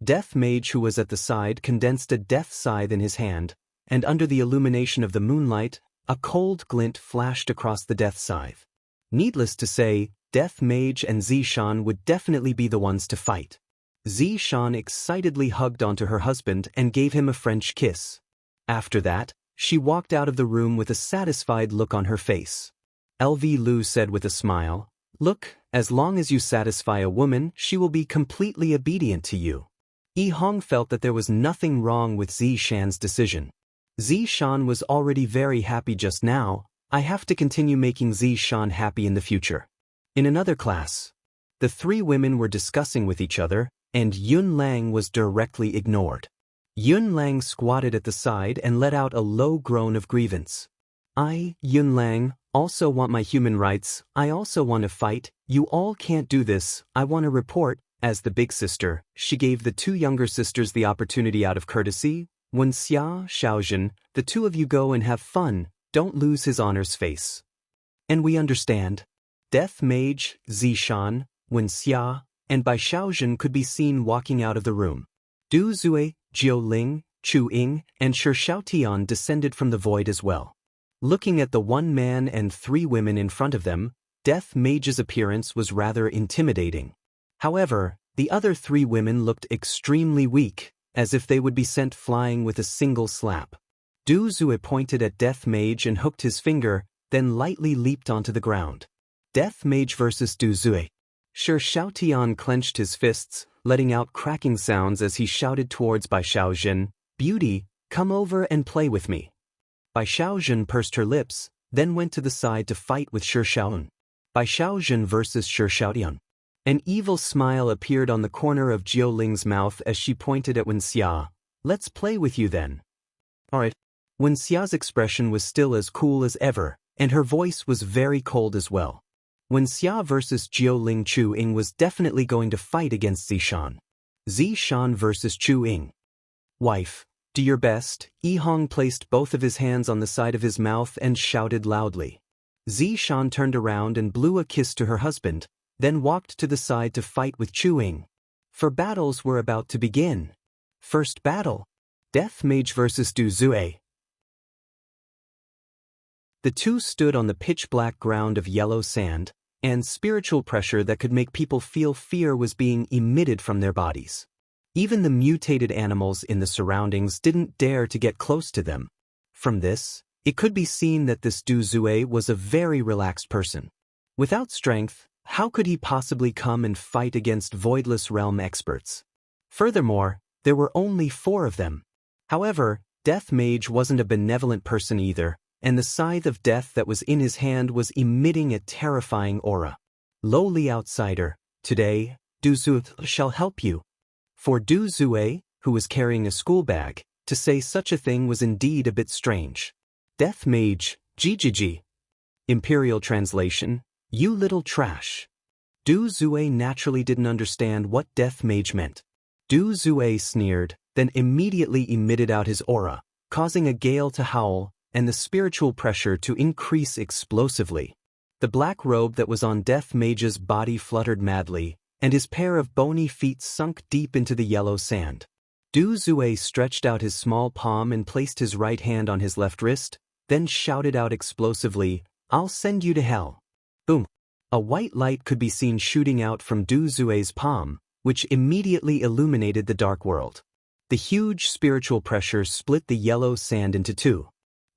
Death Mage, who was at the side, condensed a death scythe in his hand, and under the illumination of the moonlight, a cold glint flashed across the death scythe. Needless to say, Death Mage and Zishan would definitely be the ones to fight. Zishan excitedly hugged onto her husband and gave him a French kiss. After that, she walked out of the room with a satisfied look on her face. LV Lu said with a smile, Look, as long as you satisfy a woman, she will be completely obedient to you. Yi Hong felt that there was nothing wrong with Zishan's decision. Zishan was already very happy just now. I have to continue making Zishan happy in the future. In another class, the 3 women were discussing with each other, and Yun Lang was directly ignored. Yun Lang squatted at the side and let out a low groan of grievance. I, Yun Lang, also want my human rights. I also want to fight. You all can't do this. I want to report. As the big sister, she gave the 2 younger sisters the opportunity out of courtesy. When Xia, Xiaojun, the 2 of you go and have fun, don't lose his honor's face. And we understand. Death Mage, Zishan, Wen Xia, and Bai Xiaojun could be seen walking out of the room. Du Zue, Jiao Ling, Chu Ying, and Shi Xiaotian descended from the void as well. Looking at the 1 man and 3 women in front of them, Death Mage's appearance was rather intimidating. However, the other three women looked extremely weak, as if they would be sent flying with a single slap. Du Zue pointed at Death Mage and hooked his finger, then lightly leaped onto the ground. Death Mage versus Du Zue. Shi Xiaotian clenched his fists, letting out cracking sounds as he shouted towards Bai Xiaojun, "Beauty, come over and play with me." Bai Xiaojun pursed her lips, then went to the side to fight with Shi Xiaoyun. Bai Xiaojun versus Shi Xiaotian. An evil smile appeared on the corner of Jiu Ling's mouth as she pointed at Wen Xia. "Let's play with you then." "Alright." Wen Xia's expression was still as cool as ever, and her voice was very cold as well. Wen Xia versus Jiu Ling Chu Ying was definitely going to fight against Zishan. Zishan versus Chu Ying. "Wife, do your best." Yi Hong placed both of his hands on the side of his mouth and shouted loudly. Zishan turned around and blew a kiss to her husband, then walked to the side to fight with Chu Ying. For battles were about to begin. First battle. Death Mage versus Du Zue. The two stood on the pitch-black ground of yellow sand, and spiritual pressure that could make people feel fear was being emitted from their bodies. Even the mutated animals in the surroundings didn't dare to get close to them. From this, it could be seen that this Du Zue was a very relaxed person. Without strength, how could he possibly come and fight against Voidless Realm experts? Furthermore, there were only 4 of them. However, Death Mage wasn't a benevolent person either, and the scythe of death that was in his hand was emitting a terrifying aura. Lowly outsider, today, Du Zue shall help you. For Du Zue, who was carrying a school bag, to say such a thing was indeed a bit strange. Death Mage, Jijiji. Imperial translation, "You little trash." Du Zue naturally didn't understand what Death Mage meant. Du Zue sneered, then immediately emitted out his aura, causing a gale to howl, and the spiritual pressure to increase explosively. The black robe that was on Death Mage's body fluttered madly, and his pair of bony feet sunk deep into the yellow sand. Du Zue stretched out his small palm and placed his right hand on his left wrist, then shouted out explosively, "I'll send you to hell." Boom! A white light could be seen shooting out from Du Zue's palm, which immediately illuminated the dark world. The huge spiritual pressure split the yellow sand into 2.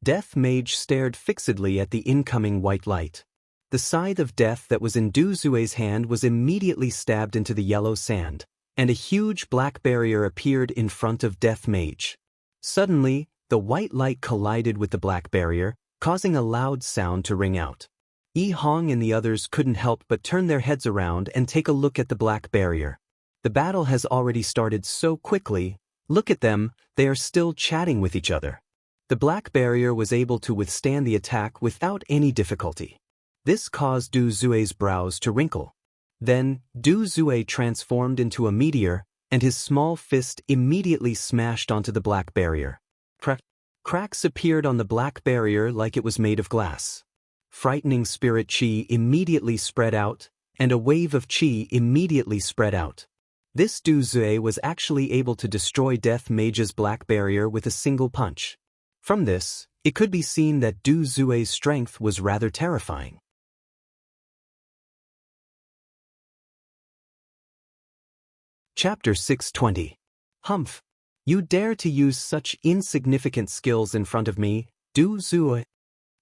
Death Mage stared fixedly at the incoming white light. The scythe of death that was in Du Zue's hand was immediately stabbed into the yellow sand, and a huge black barrier appeared in front of Death Mage. Suddenly, the white light collided with the black barrier, causing a loud sound to ring out. Yi Hong and the others couldn't help but turn their heads around and take a look at the black barrier. The battle has already started so quickly. Look at them, they are still chatting with each other. The black barrier was able to withstand the attack without any difficulty. This caused Du Zue's brows to wrinkle. Then, Du Zue transformed into a meteor, and his small fist immediately smashed onto the black barrier. Cracks appeared on the black barrier like it was made of glass. Frightening spirit chi immediately spread out, and a wave of chi immediately spread out. This Du Zue was actually able to destroy Death Mage's black barrier with a single punch. From this, it could be seen that Du Zue's strength was rather terrifying. Chapter 620. Humph! You dare to use such insignificant skills in front of me, Du Zue?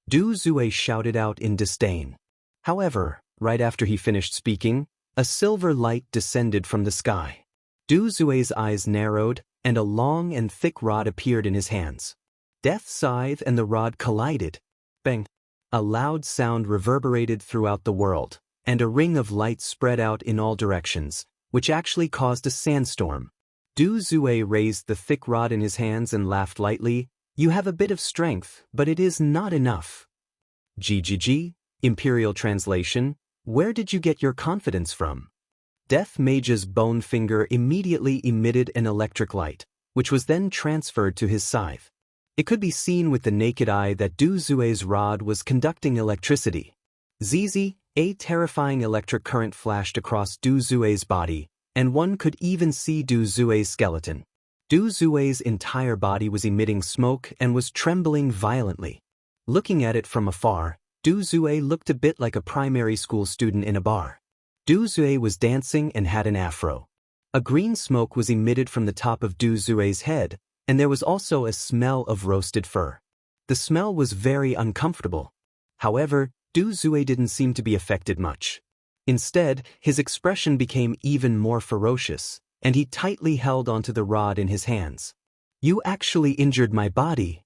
Du Zue shouted out in disdain. However, right after he finished speaking, a silver light descended from the sky. Du Zue's eyes narrowed, and a long and thick rod appeared in his hands. Death's scythe and the rod collided. Bang! A loud sound reverberated throughout the world, and a ring of light spread out in all directions, which actually caused a sandstorm. Du Zue raised the thick rod in his hands and laughed lightly. You have a bit of strength, but it is not enough. GGG, Imperial translation, where did you get your confidence from? Death Mage's bone finger immediately emitted an electric light, which was then transferred to his scythe. It could be seen with the naked eye that Du Zue's rod was conducting electricity. Zizi, a terrifying electric current flashed across Du Zue's body, and one could even see Du Zue's skeleton. Du Zue's entire body was emitting smoke and was trembling violently. Looking at it from afar, Du Zue looked a bit like a primary school student in a bar. Du Zue was dancing and had an afro. A green smoke was emitted from the top of Du Zue's head, and there was also a smell of roasted fur. The smell was very uncomfortable. However, Du Zue didn't seem to be affected much. Instead, his expression became even more ferocious, and he tightly held onto the rod in his hands. "You actually injured my body,"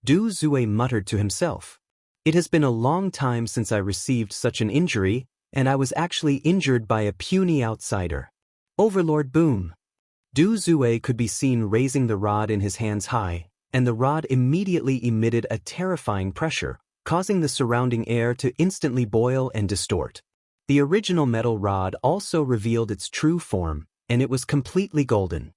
Du Zue muttered to himself. "It has been a long time since I received such an injury, and I was actually injured by a puny outsider." Overlord boom! Du Zue could be seen raising the rod in his hands high, and the rod immediately emitted a terrifying pressure, causing the surrounding air to instantly boil and distort. The original metal rod also revealed its true form, and it was completely golden.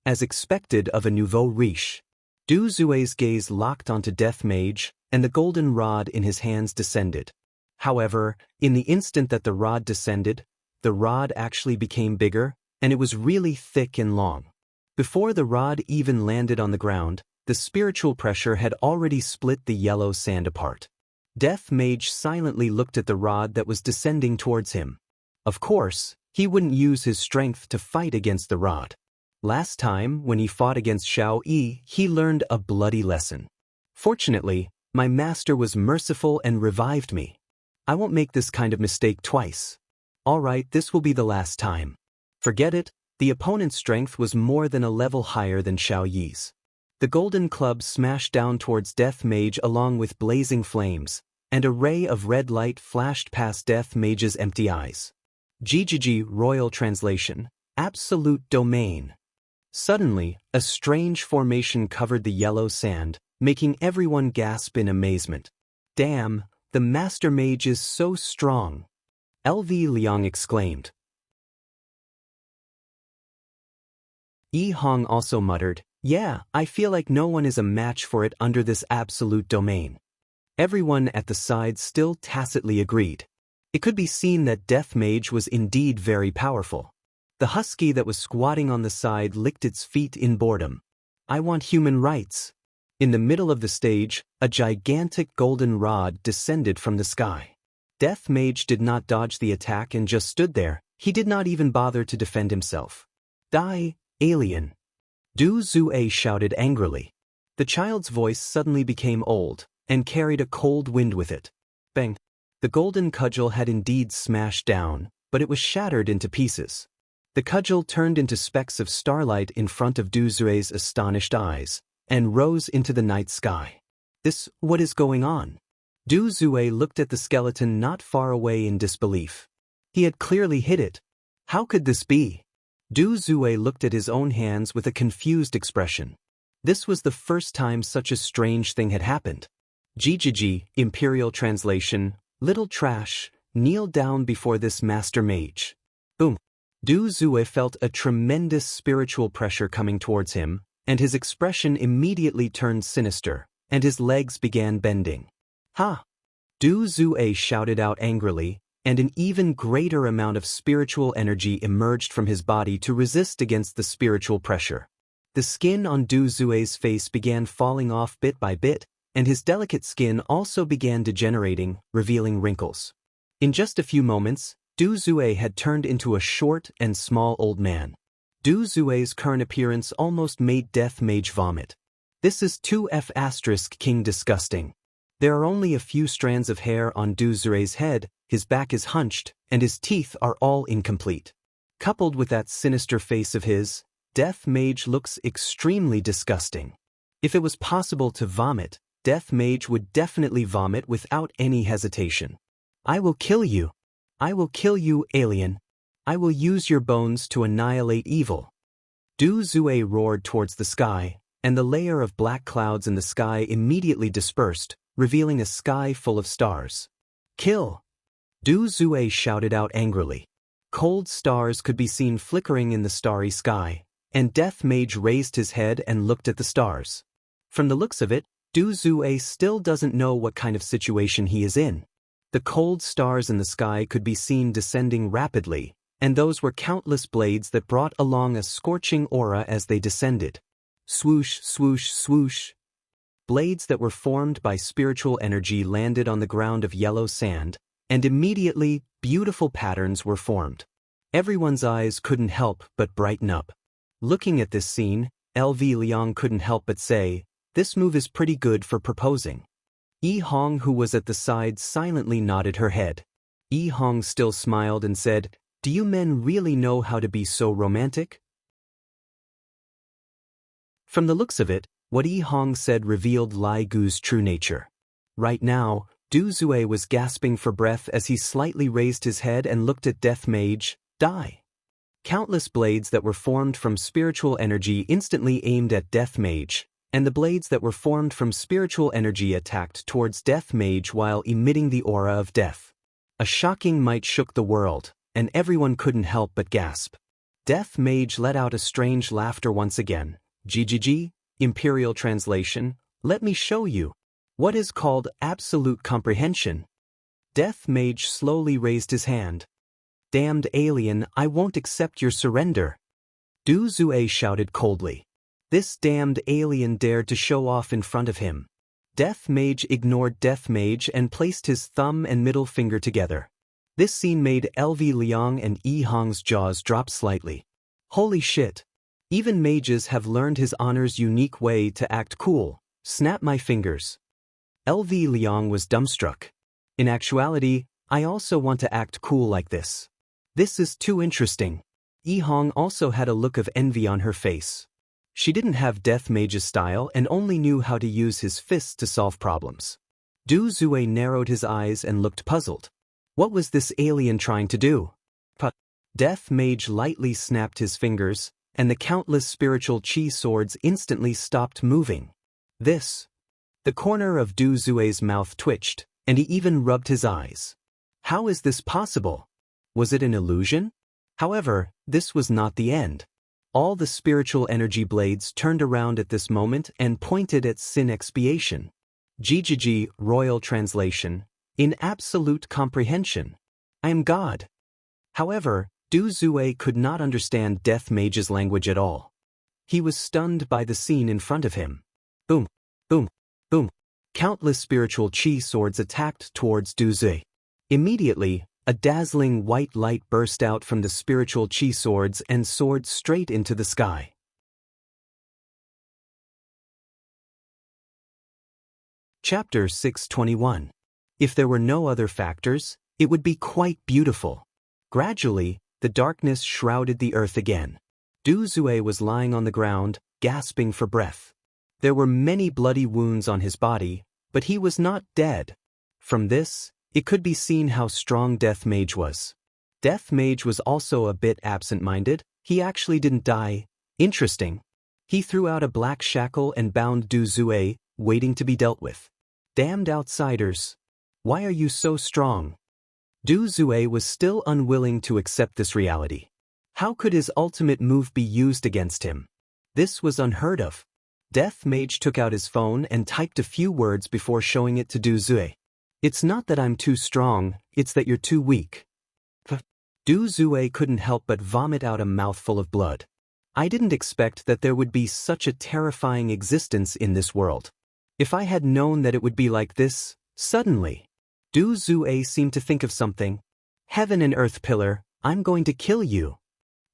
As expected of a nouveau riche, Du Zue's gaze locked onto Death Mage, and the golden rod in his hands descended. However, in the instant that the rod descended, the rod actually became bigger, and it was really thick and long. Before the rod even landed on the ground, the spiritual pressure had already split the yellow sand apart. Death Mage silently looked at the rod that was descending towards him. Of course, he wouldn't use his strength to fight against the rod. Last time, when he fought against Xiao Yi, he learned a bloody lesson. Fortunately, my master was merciful and revived me. I won't make this kind of mistake twice. Alright, this will be the last time. Forget it, the opponent's strength was more than a level higher than Xiao Yi's. The golden club smashed down towards Death Mage along with blazing flames, and a ray of red light flashed past Death Mage's empty eyes. GGG Royal Translation, Absolute Domain. Suddenly, a strange formation covered the yellow sand, making everyone gasp in amazement. "Damn, the Master Mage is so strong!" LV Liang exclaimed. Yi Hong also muttered, "Yeah, I feel like no one is a match for it under this absolute domain." Everyone at the side still tacitly agreed. It could be seen that Death Mage was indeed very powerful. The husky that was squatting on the side licked its feet in boredom. "I want human rights." In the middle of the stage, a gigantic golden rod descended from the sky. Death Mage did not dodge the attack and just stood there. He did not even bother to defend himself. "Die, alien!" Du Zue shouted angrily. The child's voice suddenly became old, and carried a cold wind with it. Bang! The golden cudgel had indeed smashed down, but it was shattered into pieces. The cudgel turned into specks of starlight in front of Du Zue's astonished eyes, and rose into the night sky. What is going on?" Du Zue looked at the skeleton not far away in disbelief. He had clearly hit it. How could this be? Du Zue looked at his own hands with a confused expression. This was the first time such a strange thing had happened. GGG, Imperial Translation, Little Trash, kneel down before this Master Mage. Boom. Du Zue felt a tremendous spiritual pressure coming towards him, and his expression immediately turned sinister, and his legs began bending. "Ha!" Du Zue shouted out angrily, and an even greater amount of spiritual energy emerged from his body to resist against the spiritual pressure. The skin on Du Zue's face began falling off bit by bit, and his delicate skin also began degenerating, revealing wrinkles. In just a few moments, Du Zue had turned into a short and small old man. Du Zue's current appearance almost made Death Mage vomit. "This is 2F** King disgusting." There are only a few strands of hair on Du Zue's head, his back is hunched, and his teeth are all incomplete. Coupled with that sinister face of his, Death Mage looks extremely disgusting. If it was possible to vomit, Death Mage would definitely vomit without any hesitation. "I will kill you. I will kill you, alien. I will use your bones to annihilate evil." Du Zue roared towards the sky, and the layer of black clouds in the sky immediately dispersed, revealing a sky full of stars. "Kill!" Du Zue shouted out angrily. Cold stars could be seen flickering in the starry sky, and Death Mage raised his head and looked at the stars. From the looks of it, Du Zue still doesn't know what kind of situation he is in. The cold stars in the sky could be seen descending rapidly, and those were countless blades that brought along a scorching aura as they descended. Swoosh, swoosh, swoosh. blades that were formed by spiritual energy landed on the ground of yellow sand, and immediately, beautiful patterns were formed. Everyone's eyes couldn't help but brighten up. Looking at this scene, LV Liang couldn't help but say, "This move is pretty good for proposing." Yi Hong, who was at the side, silently nodded her head. Yi Hong still smiled and said, "Do you men really know how to be so romantic?" From the looks of it, what Yi Hong said revealed Lai Gu's true nature. Right now, Du Zue was gasping for breath as he slightly raised his head and looked at Death Mage, die. Countless blades that were formed from spiritual energy instantly aimed at Death Mage, and the blades that were formed from spiritual energy attacked towards Death Mage while emitting the aura of death. A shocking might shook the world, and everyone couldn't help but gasp. Death Mage let out a strange laughter once again. GGG, Imperial Translation, let me show you what is called absolute comprehension. Death Mage slowly raised his hand. Damned alien, I won't accept your surrender. Du Zue shouted coldly. This damned alien dared to show off in front of him. Death Mage ignored Death Mage and placed his thumb and middle finger together. This scene made LV Liang and Yi Hong's jaws drop slightly. Holy shit. Even mages have learned his honor's unique way to act cool. Snap my fingers. LV Liang was dumbstruck. In actuality, I also want to act cool like this. This is too interesting. Yi Hong also had a look of envy on her face. She didn't have Death Mage's style and only knew how to use his fists to solve problems. Du Zue narrowed his eyes and looked puzzled. What was this alien trying to do? Death Mage lightly snapped his fingers, and the countless spiritual chi swords instantly stopped moving. The corner of Du Zue's mouth twitched, and he even rubbed his eyes. How is this possible? Was it an illusion? However, this was not the end. All the spiritual energy blades turned around at this moment and pointed at sin expiation. GGG, Royal Translation, in absolute comprehension. I am God. However, Du Zue could not understand Death Mage's language at all. He was stunned by the scene in front of him. Boom, boom, boom. Countless spiritual chi swords attacked towards Du Zue. Immediately, a dazzling white light burst out from the spiritual chi swords and soared straight into the sky. Chapter 621. If there were no other factors, it would be quite beautiful. Gradually, the darkness shrouded the earth again. Du Zue was lying on the ground, gasping for breath. There were many bloody wounds on his body, but he was not dead. From this, it could be seen how strong Death Mage was. Death Mage was also a bit absent-minded. He actually didn't die. Interesting. He threw out a black shackle and bound Du Zue, waiting to be dealt with. Damned outsiders. Why are you so strong? Du Zue was still unwilling to accept this reality. How could his ultimate move be used against him? This was unheard of. Death Mage took out his phone and typed a few words before showing it to Du Zue. It's not that I'm too strong, it's that you're too weak. Du Zue couldn't help but vomit out a mouthful of blood. I didn't expect that there would be such a terrifying existence in this world. If I had known that it would be like this, suddenly. Du Zue seemed to think of something. Heaven and Earth Pillar, I'm going to kill you.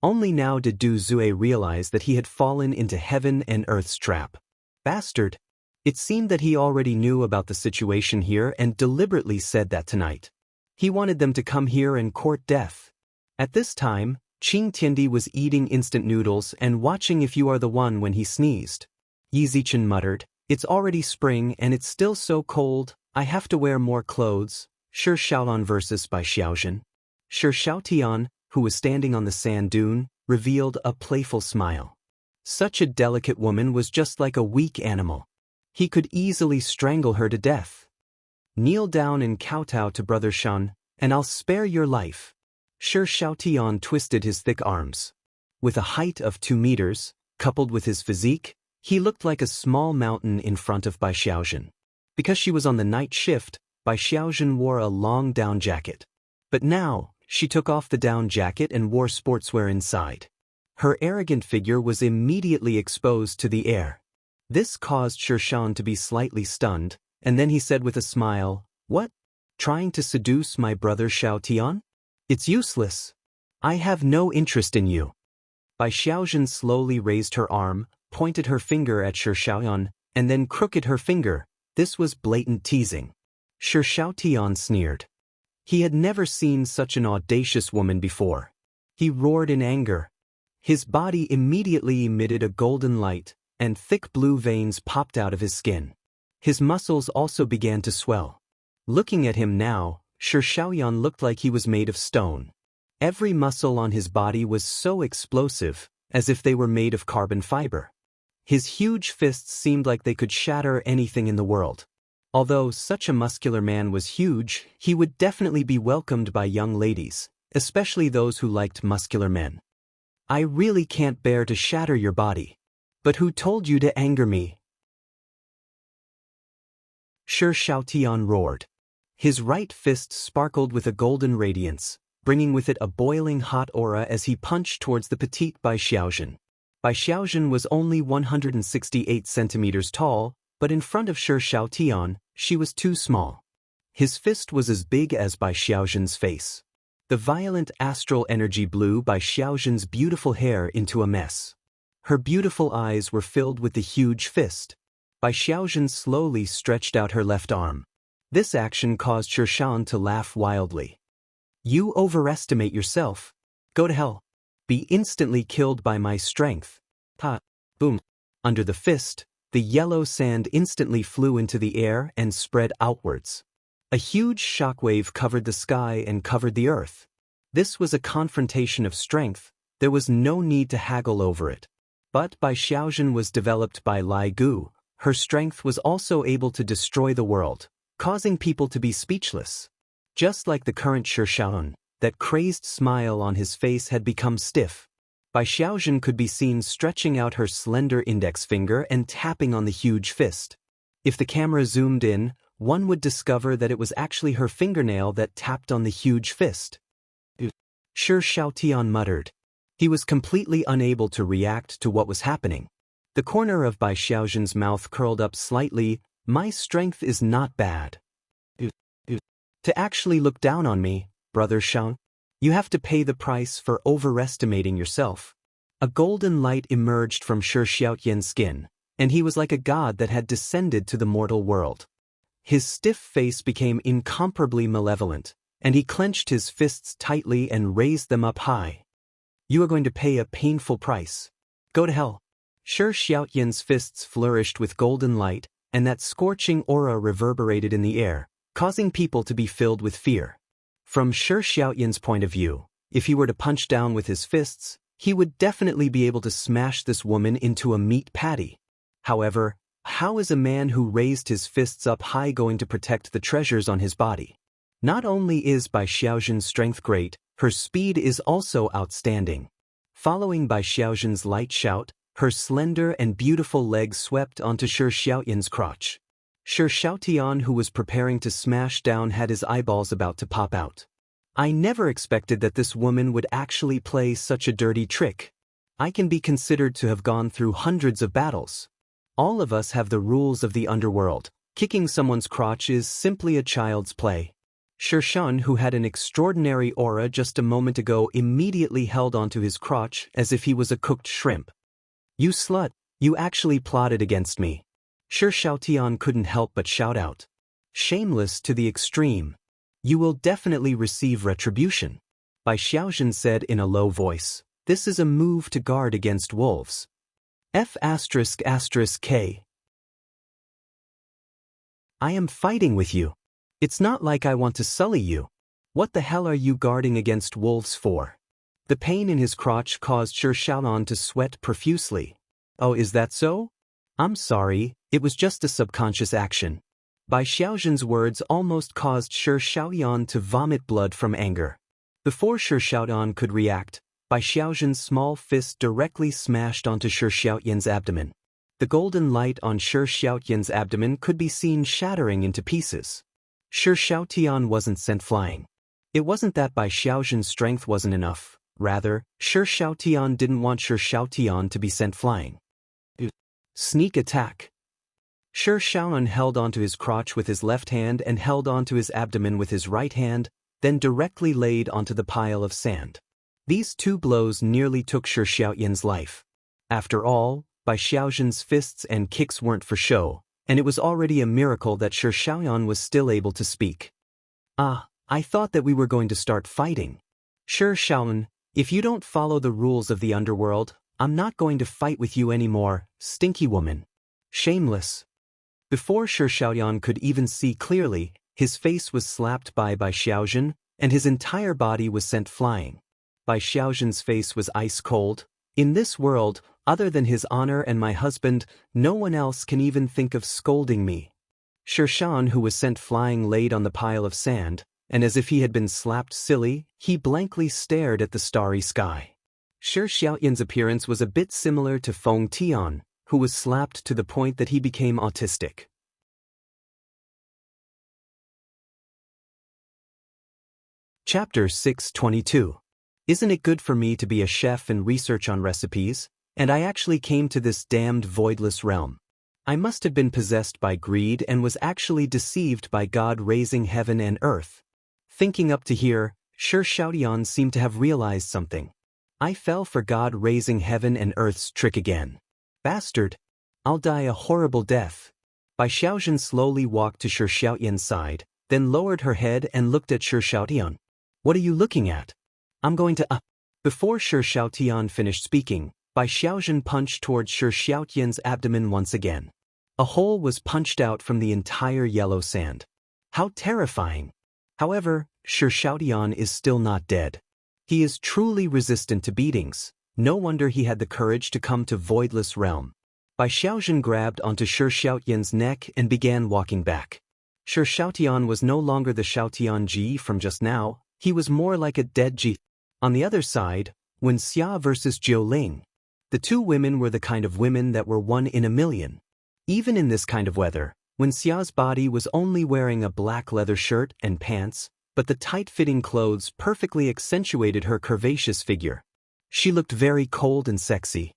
Only now did Du Zue realize that he had fallen into Heaven and Earth's trap. Bastard. It seemed that he already knew about the situation here and deliberately said that tonight. He wanted them to come here and court death. At this time, Qing Tiandi was eating instant noodles and watching If You Are the One when he sneezed. Yi Zichen muttered, "It's already spring and it's still so cold, I have to wear more clothes." Shi Xiaolan versus by Xiaozhen. Shi Xiaotian, who was standing on the sand dune, revealed a playful smile. Such a delicate woman was just like a weak animal. He could easily strangle her to death. Kneel down and kowtow to Brother Shan, and I'll spare your life. Shi Xiaotian twisted his thick arms. With a height of 2 meters, coupled with his physique, he looked like a small mountain in front of Bai Xiaozhen. Because she was on the night shift, Bai Xiaozhen wore a long down jacket. But now, she took off the down jacket and wore sportswear inside. Her arrogant figure was immediately exposed to the air. This caused Shirshan to be slightly stunned, and then he said with a smile, "What? Trying to seduce my brother Xiao Tian? It's useless. I have no interest in you." Bai Xiaozhen slowly raised her arm, pointed her finger at Shirshan, and then crooked her finger. This was blatant teasing. Xiao Tian sneered. He had never seen such an audacious woman before. He roared in anger. His body immediately emitted a golden light, and thick blue veins popped out of his skin. His muscles also began to swell. Looking at him now, Shirshan looked like he was made of stone. Every muscle on his body was so explosive, as if they were made of carbon fiber. His huge fists seemed like they could shatter anything in the world. Although such a muscular man was huge, he would definitely be welcomed by young ladies, especially those who liked muscular men. "I really can't bear to shatter your body. But who told you to anger me?" Xiao Tian roared. His right fist sparkled with a golden radiance, bringing with it a boiling hot aura as he punched towards the petite Bai Xiaozhen. Bai Xiaozhen was only 168 centimeters tall, but in front of Xiao Tian, she was too small. His fist was as big as Bai Xiaozhen's face. The violent astral energy blew Bai Xiaozhen's beautiful hair into a mess. Her beautiful eyes were filled with the huge fist. Bai Xiaozhen slowly stretched out her left arm. This action caused Shirshan to laugh wildly. "You overestimate yourself. Go to hell. Be instantly killed by my strength." Ha! Boom! Under the fist, the yellow sand instantly flew into the air and spread outwards. A huge shockwave covered the sky and covered the earth. This was a confrontation of strength. There was no need to haggle over it. But Bai Xiaozhen was developed by Lai Gu. Her strength was also able to destroy the world, causing people to be speechless. Just like the current Shirshan, that crazed smile on his face had become stiff. Bai Xiaozhen could be seen stretching out her slender index finger and tapping on the huge fist. If the camera zoomed in, one would discover that it was actually her fingernail that tapped on the huge fist. Xiao Tian muttered. He was completely unable to react to what was happening. The corner of Bai Xiaozhen's mouth curled up slightly. "My strength is not bad. To actually look down on me, Brother Xiang, you have to pay the price for overestimating yourself." A golden light emerged from Xiaotian's skin, and he was like a god that had descended to the mortal world. His stiff face became incomparably malevolent, and he clenched his fists tightly and raised them up high. "You are going to pay a painful price. Go to hell." Xiaotian's fists flourished with golden light, and that scorching aura reverberated in the air, causing people to be filled with fear. From Xiaotian's point of view, if he were to punch down with his fists, he would definitely be able to smash this woman into a meat patty. However, how is a man who raised his fists up high going to protect the treasures on his body? Not only is Bai Xiaozhen's strength great, her speed is also outstanding. Following Bai Xiaozhen's light shout, her slender and beautiful legs swept onto Xiaotian's crotch. Xiaotian, who was preparing to smash down, had his eyeballs about to pop out. "I never expected that this woman would actually play such a dirty trick. I can be considered to have gone through hundreds of battles. All of us have the rules of the underworld. Kicking someone's crotch is simply a child's play." Shirshan, who had an extraordinary aura just a moment ago, immediately held onto his crotch as if he was a cooked shrimp. "You slut, you actually plotted against me." Xiaotian couldn't help but shout out. "Shameless to the extreme. You will definitely receive retribution." Bai Xiaozhen said in a low voice. "This is a move to guard against wolves. F***K. I am fighting with you. It's not like I want to sully you. What the hell are you guarding against wolves for?" The pain in his crotch caused Shirshan to sweat profusely. "Oh, is that so? I'm sorry, it was just a subconscious action." Bai Xiaozhen's words almost caused Shirshan to vomit blood from anger. Before Shirshan could react, Bai Xiaozhen's small fist directly smashed onto Shirshan's abdomen. The golden light on Shirshan's abdomen could be seen shattering into pieces. Shirshan wasn't sent flying. It wasn't that Bai Xiaozhen's strength wasn't enough. Rather, Shirshan didn't want Shirshan to be sent flying. Sneak attack. Shi Xiaoyan held onto his crotch with his left hand and held onto his abdomen with his right hand, then directly laid onto the pile of sand. These two blows nearly took Shi Xiaoyan's life. After all, Bai Xiaozhen's fists and kicks weren't for show, and it was already a miracle that Shi Xiaoyan was still able to speak. "Ah, I thought that we were going to start fighting. Shi Xiaoyan, if you don't follow the rules of the underworld, I'm not going to fight with you anymore, stinky woman. Shameless." Before Shi Xiaoyan could even see clearly, his face was slapped by Bai Xiaozhen, and his entire body was sent flying. Bai Xiaozhen's face was ice cold. "In this world, other than his honor and my husband, no one else can even think of scolding me." Shi Xiaoyan, who was sent flying, laid on the pile of sand, and as if he had been slapped silly, he blankly stared at the starry sky. Shi Xiaoyan's appearance was a bit similar to Feng Tian, who was slapped to the point that he became autistic. Chapter 622. Isn't it good for me to be a chef and research on recipes? And I actually came to this damned voidless realm. I must have been possessed by greed and was actually deceived by God raising heaven and earth. Thinking up to here, Shi Xiaoyan seemed to have realized something. I fell for God raising heaven and earth's trick again. Bastard! I'll die a horrible death. Bai Xiaozhen slowly walked to Shi Xiaoyan's side, then lowered her head and looked at Shi Xiaoyan. "What are you looking at?" "I'm going to Before Shi Xiaoyan finished speaking, Bai Xiaozhen punched towards Shi Xiaoyan's abdomen once again. A hole was punched out from the entire yellow sand. How terrifying! However, Shi Xiaoyan is still not dead. He is truly resistant to beatings. No wonder he had the courage to come to Voidless Realm. Bai Xiaozhen grabbed onto Shi Xiaoyan's neck and began walking back. Shi Xiaoyan was no longer the Xiaotian Ji from just now, he was more like a dead Ji. On the other side, Wen Xia versus Jiu Ling. The two women were the kind of women that were one in a million. Even in this kind of weather, Wen Xia's body was only wearing a black leather shirt and pants, but the tight-fitting clothes perfectly accentuated her curvaceous figure. She looked very cold and sexy.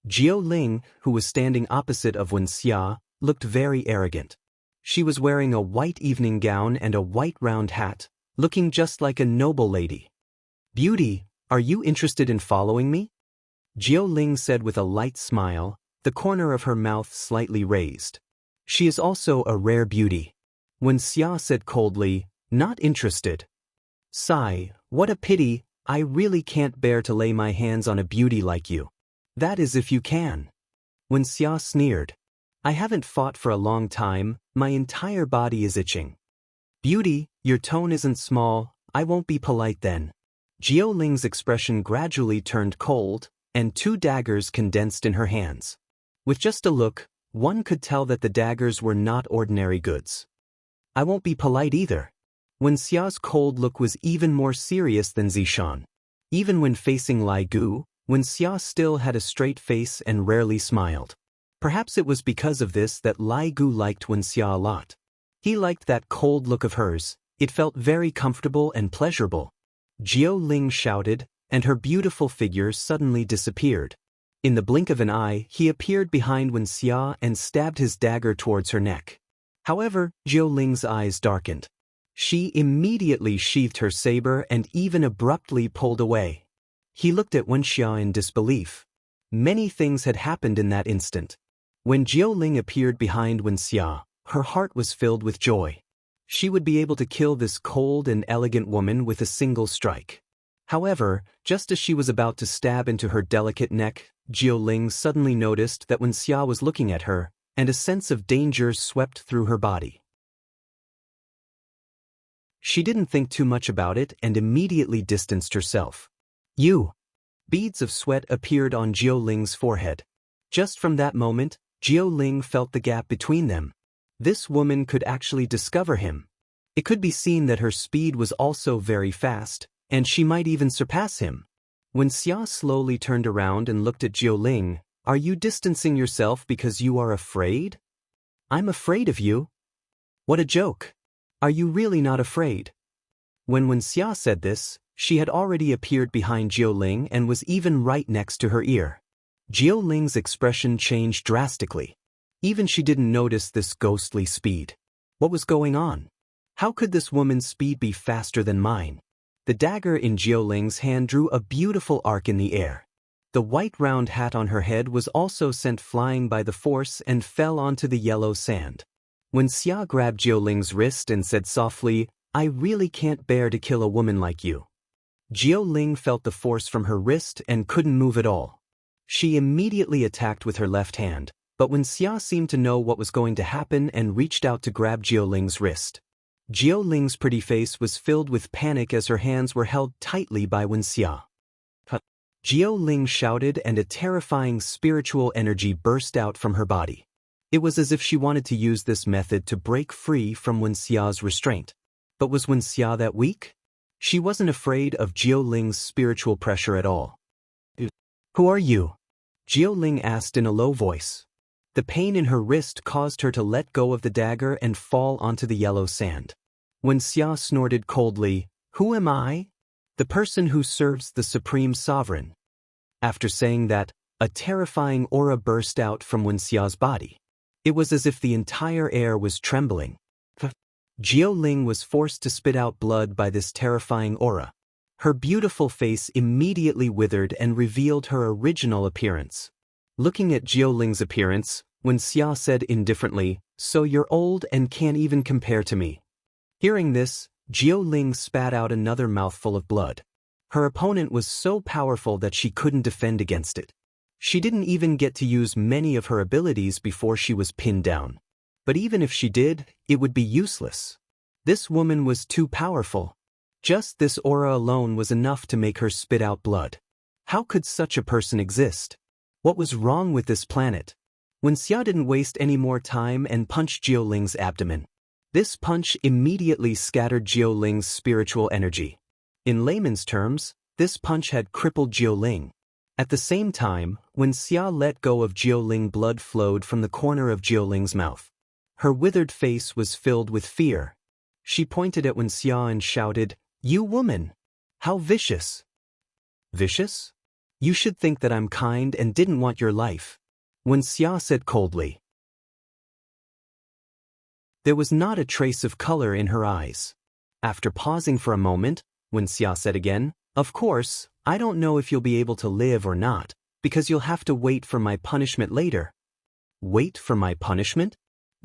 Jiu Ling, who was standing opposite of Wen Xia, looked very arrogant. She was wearing a white evening gown and a white round hat, looking just like a noble lady. "Beauty, are you interested in following me?" Jiu Ling said with a light smile, the corner of her mouth slightly raised. "She is also a rare beauty." Wen Xia said coldly, "Not interested." "Sigh, what a pity, I really can't bear to lay my hands on a beauty like you." "That is if you can." Wen Xia sneered. "I haven't fought for a long time, my entire body is itching." "Beauty, your tone isn't small, I won't be polite then." Jiu Ling's expression gradually turned cold, and two daggers condensed in her hands. With just a look, one could tell that the daggers were not ordinary goods. "I won't be polite either." Wen Xia's cold look was even more serious than Zishan. Even when facing Lai Gu, Wen Xia still had a straight face and rarely smiled. Perhaps it was because of this that Lai Gu liked Wen Xia a lot. He liked that cold look of hers, it felt very comfortable and pleasurable. Jiu Ling shouted, and her beautiful figure suddenly disappeared. In the blink of an eye, he appeared behind Wen Xia and stabbed his dagger towards her neck. However, Jiu Ling's eyes darkened. She immediately sheathed her saber and even abruptly pulled away. He looked at Wen Xia in disbelief. Many things had happened in that instant. When Jiu Ling appeared behind Wen Xia, her heart was filled with joy. She would be able to kill this cold and elegant woman with a single strike. However, just as she was about to stab into her delicate neck, Jiu Ling suddenly noticed that Wen Xia was looking at her, and a sense of danger swept through her body. She didn't think too much about it and immediately distanced herself. "You!" Beads of sweat appeared on Jiu Ling's forehead. Just from that moment, Jiu Ling felt the gap between them. This woman could actually discover him. It could be seen that her speed was also very fast, and she might even surpass him. When Xia slowly turned around and looked at Jiu Ling, "Are you distancing yourself because you are afraid?" "I'm afraid of you." "What a joke. Are you really not afraid?" When Wen Xia said this, she had already appeared behind Jiu Ling and was even right next to her ear. Jiao Ling's expression changed drastically. Even she didn't notice this ghostly speed. What was going on? How could this woman's speed be faster than mine? The dagger in Jiao Ling's hand drew a beautiful arc in the air. The white round hat on her head was also sent flying by the force and fell onto the yellow sand. When Xia grabbed Jiao Ling's wrist and said softly, "I really can't bear to kill a woman like you." Jiao Ling felt the force from her wrist and couldn't move at all. She immediately attacked with her left hand, but when Xia seemed to know what was going to happen and reached out to grab Jiao Ling's wrist. Jiao Ling's pretty face was filled with panic as her hands were held tightly by Wen Xia. Jiao Ling shouted and a terrifying spiritual energy burst out from her body. It was as if she wanted to use this method to break free from Wen Xia's restraint. But was Wen Xia that weak? She wasn't afraid of Jiao Ling's spiritual pressure at all. "Who are you?" Jiao Ling asked in a low voice. The pain in her wrist caused her to let go of the dagger and fall onto the yellow sand. Wen Xia snorted coldly, "Who am I?" "The person who serves the Supreme Sovereign." After saying that, a terrifying aura burst out from Wen Xia's body. It was as if the entire air was trembling. Jiao Ling was forced to spit out blood by this terrifying aura. Her beautiful face immediately withered and revealed her original appearance. Looking at Jiao Ling's appearance, Wen Xia said indifferently, "So you're old and can't even compare to me." Hearing this, Jiao Ling spat out another mouthful of blood. Her opponent was so powerful that she couldn't defend against it. She didn't even get to use many of her abilities before she was pinned down. But even if she did, it would be useless. This woman was too powerful. Just this aura alone was enough to make her spit out blood. How could such a person exist? What was wrong with this planet? Wen Xia didn't waste any more time and punched Jiao Ling's abdomen. This punch immediately scattered Jiao Ling's spiritual energy. In layman's terms, this punch had crippled Jiao Ling. At the same time, when Xia let go of Jiao Ling, blood flowed from the corner of Jiao Ling's mouth. Her withered face was filled with fear. She pointed at Wen Xia and shouted, "You woman! How vicious!" "Vicious? You should think that I'm kind and didn't want your life," Wen Xia said coldly. There was not a trace of color in her eyes. After pausing for a moment, Wen Xia said again, "Of course, I don't know if you'll be able to live or not, because you'll have to wait for my punishment later." Wait for my punishment?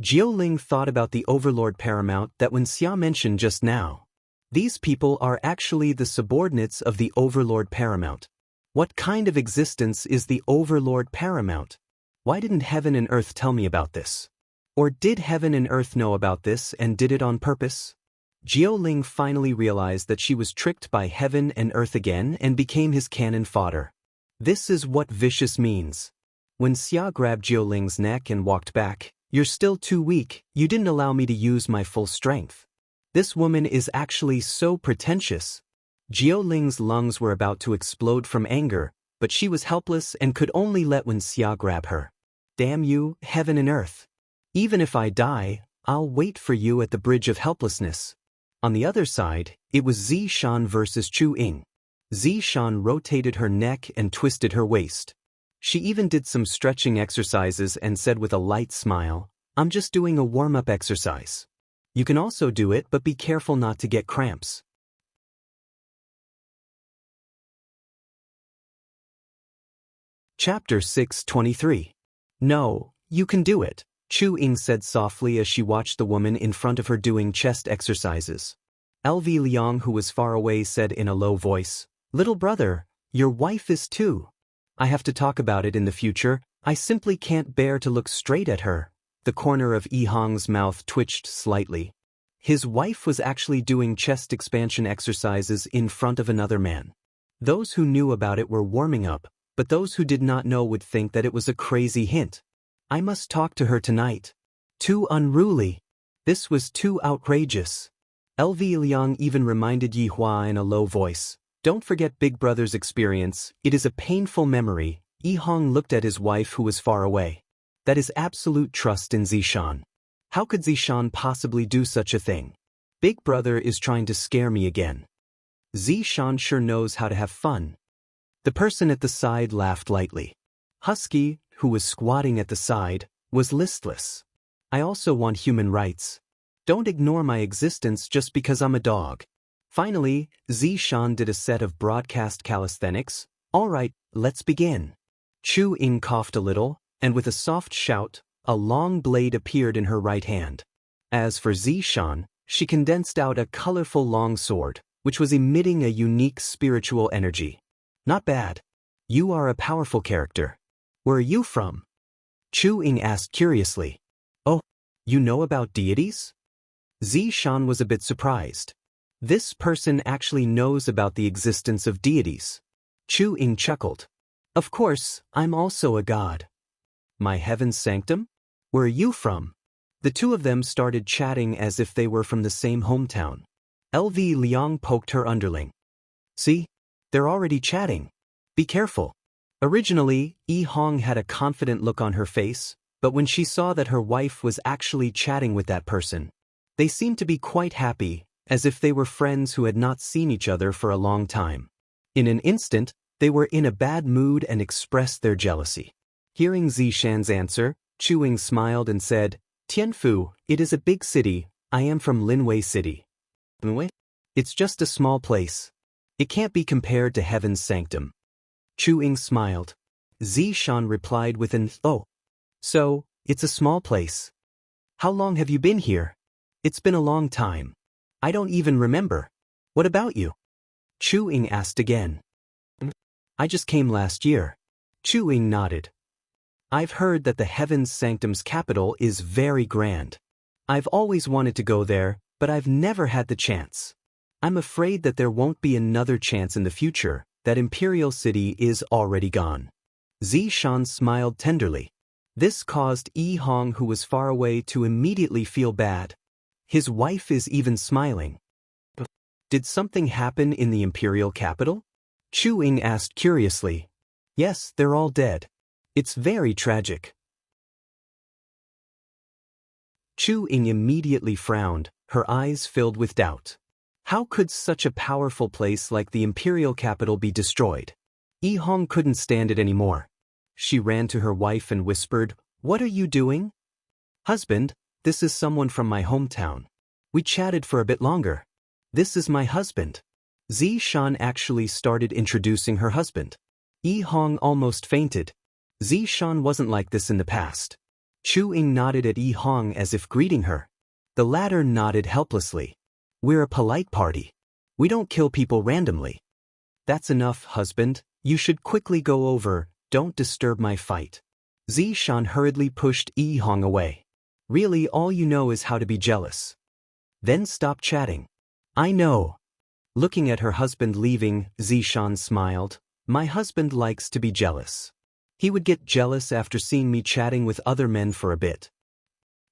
Jiao Ling thought about the Overlord Paramount that Wen Xia mentioned just now. These people are actually the subordinates of the Overlord Paramount. What kind of existence is the Overlord Paramount? Why didn't heaven and earth tell me about this? Or did heaven and earth know about this and did it on purpose? Jiao Ling finally realized that she was tricked by heaven and earth again and became his cannon fodder. This is what vicious means. When Xia grabbed Jiao Ling's neck and walked back, "You're still too weak, you didn't allow me to use my full strength." This woman is actually so pretentious. Jiao Ling's lungs were about to explode from anger, but she was helpless and could only let Wen Xia grab her. "Damn you, heaven and earth. Even if I die, I'll wait for you at the bridge of helplessness." On the other side, it was Zishan versus Chu Ying. Zishan rotated her neck and twisted her waist. She even did some stretching exercises and said with a light smile, "I'm just doing a warm-up exercise. You can also do it, but be careful not to get cramps." Chapter 623. "No, you can do it," Chu Ying said softly as she watched the woman in front of her doing chest exercises. LV Liang, who was far away, said in a low voice, "Little brother, your wife is too. I have to talk about it in the future. I simply can't bear to look straight at her." The corner of Yi Hong's mouth twitched slightly. His wife was actually doing chest expansion exercises in front of another man. Those who knew about it were warming up, but those who did not know would think that it was a crazy hint. "I must talk to her tonight." Too unruly. This was too outrageous. LV Liang even reminded Yi Hua in a low voice, "Don't forget Big Brother's experience, it is a painful memory." Yi Hong looked at his wife who was far away. That is absolute trust in Zishan. How could Zishan possibly do such a thing? Big Brother is trying to scare me again. Zishan sure knows how to have fun. The person at the side laughed lightly. Husky, who was squatting at the side, was listless. I also want human rights. Don't ignore my existence just because I'm a dog. Finally, Zishan did a set of broadcast calisthenics. All right, let's begin. Chu Ying coughed a little, and with a soft shout, a long blade appeared in her right hand. As for Zishan, she condensed out a colorful long sword, which was emitting a unique spiritual energy. Not bad. You are a powerful character. Where are you from? Chu Ying asked curiously. Oh, you know about deities? Zishan was a bit surprised. This person actually knows about the existence of deities. Chu Ying chuckled. Of course, I'm also a god. My heaven's sanctum? Where are you from? The two of them started chatting as if they were from the same hometown. LV Liang poked her underling. See? They're already chatting. Be careful. Originally, Yi Hong had a confident look on her face, but when she saw that her wife was actually chatting with that person, they seemed to be quite happy, as if they were friends who had not seen each other for a long time. In an instant, they were in a bad mood and expressed their jealousy. Hearing Zishan's answer, Chu Ying smiled and said, Tianfu, it is a big city. I am from Linwei City. Linwei? It's just a small place. It can't be compared to heaven's sanctum. Chu Ying smiled. Zishan replied with an oh. So, it's a small place. How long have you been here? It's been a long time. I don't even remember. What about you? Chu Ying asked again. I just came last year. Chu Ying nodded. I've heard that the Heaven's Sanctum's capital is very grand. I've always wanted to go there, but I've never had the chance. I'm afraid that there won't be another chance in the future, that Imperial City is already gone. Zishan smiled tenderly. This caused Yi Hong, who was far away, to immediately feel bad. His wife is even smiling. Did something happen in the Imperial capital? Chu Ying asked curiously. Yes, they're all dead. It's very tragic. Chu Ying immediately frowned, her eyes filled with doubt. How could such a powerful place like the Imperial capital be destroyed? Yi Hong couldn't stand it anymore. She ran to her wife and whispered, What are you doing? Husband, this is someone from my hometown. We chatted for a bit longer. This is my husband. Zishan actually started introducing her husband. Yi Hong almost fainted. Zishan wasn't like this in the past. Chu Ying nodded at Yi Hong as if greeting her. The latter nodded helplessly. We're a polite party. We don't kill people randomly. That's enough, husband. You should quickly go over. Don't disturb my fight. Zishan hurriedly pushed Yi Hong away. Really, all you know is how to be jealous. Then stop chatting. I know. Looking at her husband leaving, Zishan smiled. My husband likes to be jealous. He would get jealous after seeing me chatting with other men for a bit.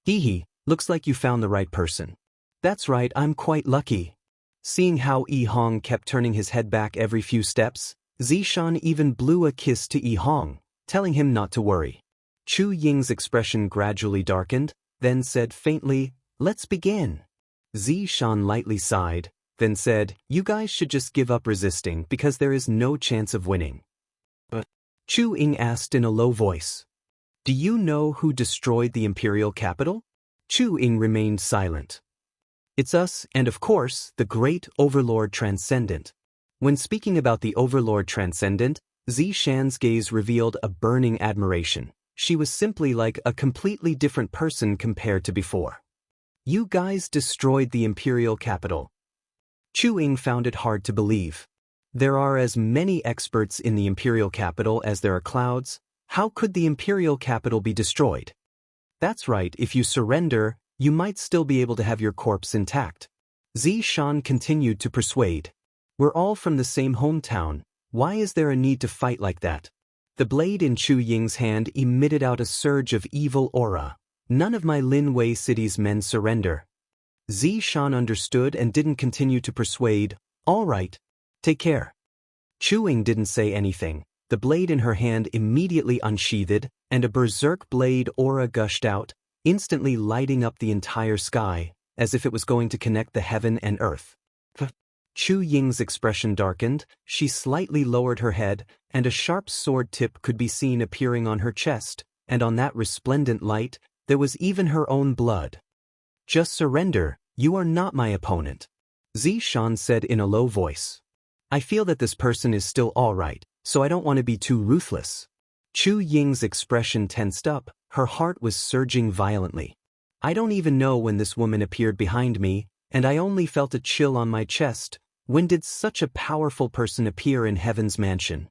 Hee, looks like you found the right person. That's right, I'm quite lucky. Seeing how Yi Hong kept turning his head back every few steps, Zishan even blew a kiss to Yi Hong, telling him not to worry. Chu Ying's expression gradually darkened, then said faintly, Let's begin. Zishan lightly sighed, then said, You guys should just give up resisting because there is no chance of winning. But Chu Ying asked in a low voice. Do you know who destroyed the Imperial capital? Chu Ying remained silent. It's us, and of course, the great Overlord Transcendent. When speaking about the Overlord Transcendent, Zishan's gaze revealed a burning admiration. She was simply like a completely different person compared to before. You guys destroyed the Imperial capital. Chu Ying found it hard to believe. There are as many experts in the Imperial capital as there are clouds. How could the Imperial capital be destroyed? That's right, if you surrender, you might still be able to have your corpse intact. Zishan continued to persuade. We're all from the same hometown. Why is there a need to fight like that? The blade in Chu Ying's hand emitted out a surge of evil aura. None of my Linwei City's men surrender. Zishan understood and didn't continue to persuade. All right. Take care. Chu Ying didn't say anything. The blade in her hand immediately unsheathed, and a berserk blade aura gushed out, instantly lighting up the entire sky, as if it was going to connect the heaven and earth. Chu Ying's expression darkened, she slightly lowered her head, and a sharp sword tip could be seen appearing on her chest, and on that resplendent light, there was even her own blood. Just surrender, you are not my opponent, Zishan said in a low voice. I feel that this person is still alright, so I don't want to be too ruthless. Chu Ying's expression tensed up, her heart was surging violently. I don't even know when this woman appeared behind me, and I only felt a chill on my chest. When did such a powerful person appear in Heaven's mansion?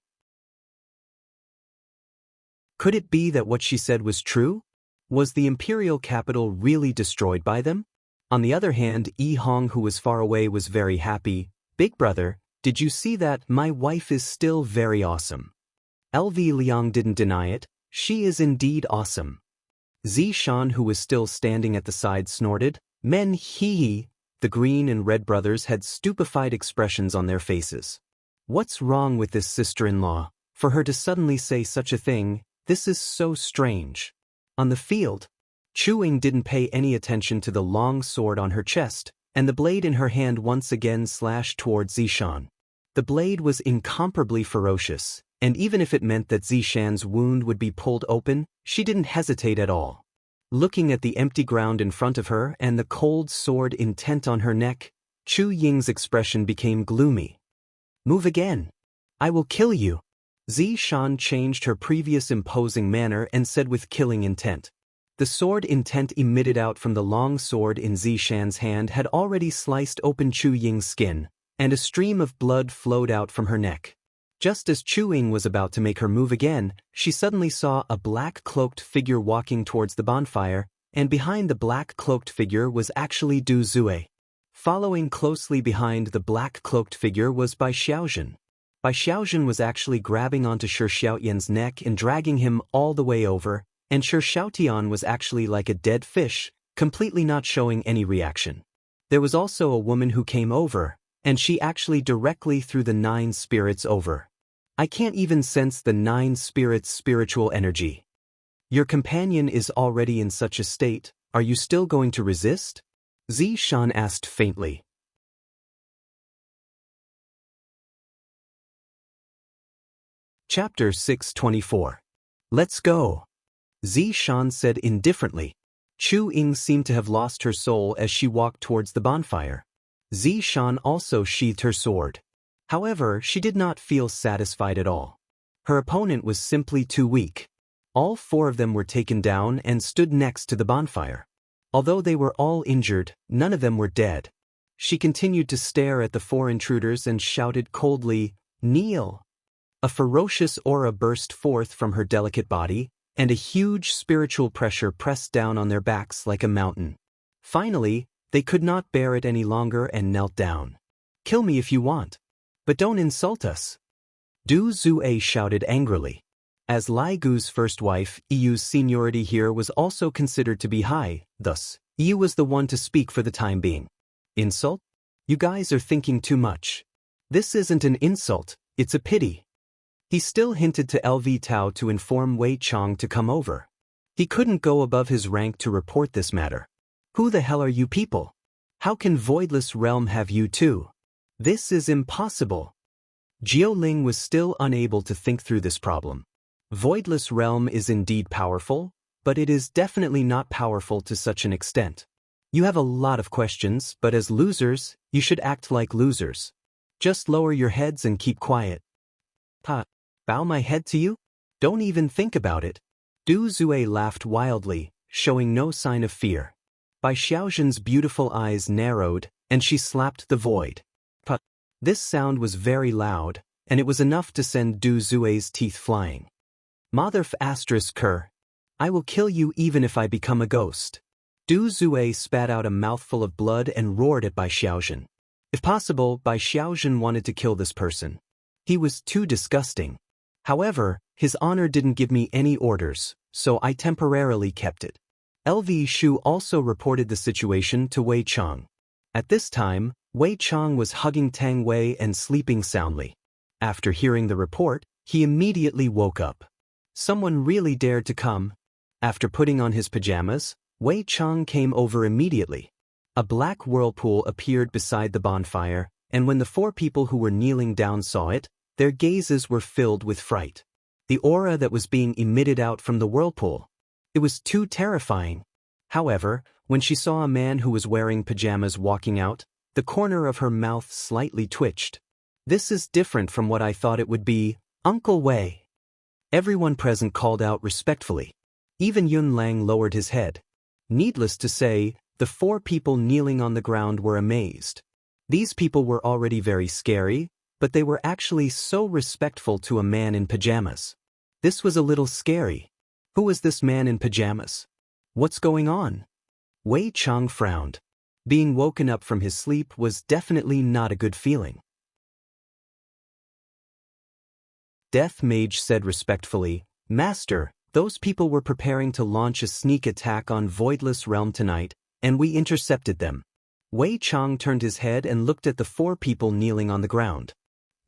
Could it be that what she said was true? Was the imperial capital really destroyed by them? On the other hand, Yi Hong, who was far away, was very happy. Big brother, did you see that? My wife is still very awesome. LV Liang didn't deny it. She is indeed awesome. Zishan, who was still standing at the side, snorted. Men hee. The green and red brothers had stupefied expressions on their faces. What's wrong with this sister-in-law? For her to suddenly say such a thing, this is so strange. On the field, Chu Ying didn't pay any attention to the long sword on her chest, and the blade in her hand once again slashed towards Zishan. The blade was incomparably ferocious, and even if it meant that Zishan's wound would be pulled open, she didn't hesitate at all. Looking at the empty ground in front of her and the cold sword intent on her neck, Chu Ying's expression became gloomy. Move again. I will kill you. Zishan changed her previous imposing manner and said with killing intent. The sword intent emitted out from the long sword in Zishan's hand had already sliced open Chu Ying's skin, and a stream of blood flowed out from her neck. Just as Chu Ying was about to make her move again, she suddenly saw a black-cloaked figure walking towards the bonfire, and behind the black-cloaked figure was actually Du Zue. Following closely behind the black-cloaked figure was Bai Xiaozhen. Bai Xiaozhen was actually grabbing onto Shi Xiaotian's neck and dragging him all the way over, and Shi Xiaotian was actually like a dead fish, completely not showing any reaction. There was also a woman who came over, and she actually directly threw the 9 spirits over. I can't even sense the 9 spirits' spiritual energy. Your companion is already in such a state, are you still going to resist? Zishan asked faintly. Chapter 624. Let's go. Zishan said indifferently. Chu Ying seemed to have lost her soul as she walked towards the bonfire. Zishan also sheathed her sword. However, she did not feel satisfied at all. Her opponent was simply too weak. All 4 of them were taken down and stood next to the bonfire. Although they were all injured, none of them were dead. She continued to stare at the 4 intruders and shouted coldly, "Kneel!" A ferocious aura burst forth from her delicate body, and a huge spiritual pressure pressed down on their backs like a mountain. Finally, they could not bear it any longer and knelt down. Kill me if you want, but don't insult us. Du Zue shouted angrily. As Lai Gu's first wife, Yu's seniority here was also considered to be high, thus, Yu was the one to speak for the time being. Insult? You guys are thinking too much. This isn't an insult, it's a pity. He still hinted to LV Tao to inform Wei Chong to come over. He couldn't go above his rank to report this matter. Who the hell are you people? How can Voidless Realm have you too? This is impossible. Jiuling was still unable to think through this problem. Voidless Realm is indeed powerful, but it is definitely not powerful to such an extent. You have a lot of questions, but as losers, you should act like losers. Just lower your heads and keep quiet. Ha! Bow my head to you? Don't even think about it. Du Zue laughed wildly, showing no sign of fear. Bai Xiaozhen's beautiful eyes narrowed, and she slapped the void. But this sound was very loud, and it was enough to send Du Zue's teeth flying. Motherf **Ker. I will kill you even if I become a ghost. Du Zue spat out a mouthful of blood and roared at Bai Xiaozhen. If possible, Bai Xiaozhen wanted to kill this person. He was too disgusting. However, his honor didn't give me any orders, so I temporarily kept it. LV Shu also reported the situation to Wei Chong. At this time, Wei Chong was hugging Tang Wei and sleeping soundly. After hearing the report, he immediately woke up. Someone really dared to come. After putting on his pajamas, Wei Chong came over immediately. A black whirlpool appeared beside the bonfire, and when the four people who were kneeling down saw it, their gazes were filled with fright. The aura that was being emitted out from the whirlpool. It was too terrifying. However, when she saw a man who was wearing pajamas walking out, the corner of her mouth slightly twitched. "This is different from what I thought it would be, Uncle Wei." Everyone present called out respectfully. Even Yun Lang lowered his head. Needless to say, the four people kneeling on the ground were amazed. These people were already very scary, but they were actually so respectful to a man in pajamas. This was a little scary. Who was this man in pajamas? What's going on? Wei Chang frowned. Being woken up from his sleep was definitely not a good feeling. Death Mage said respectfully, "Master, those people were preparing to launch a sneak attack on Voidless Realm tonight, and we intercepted them." Wei Chang turned his head and looked at the four people kneeling on the ground.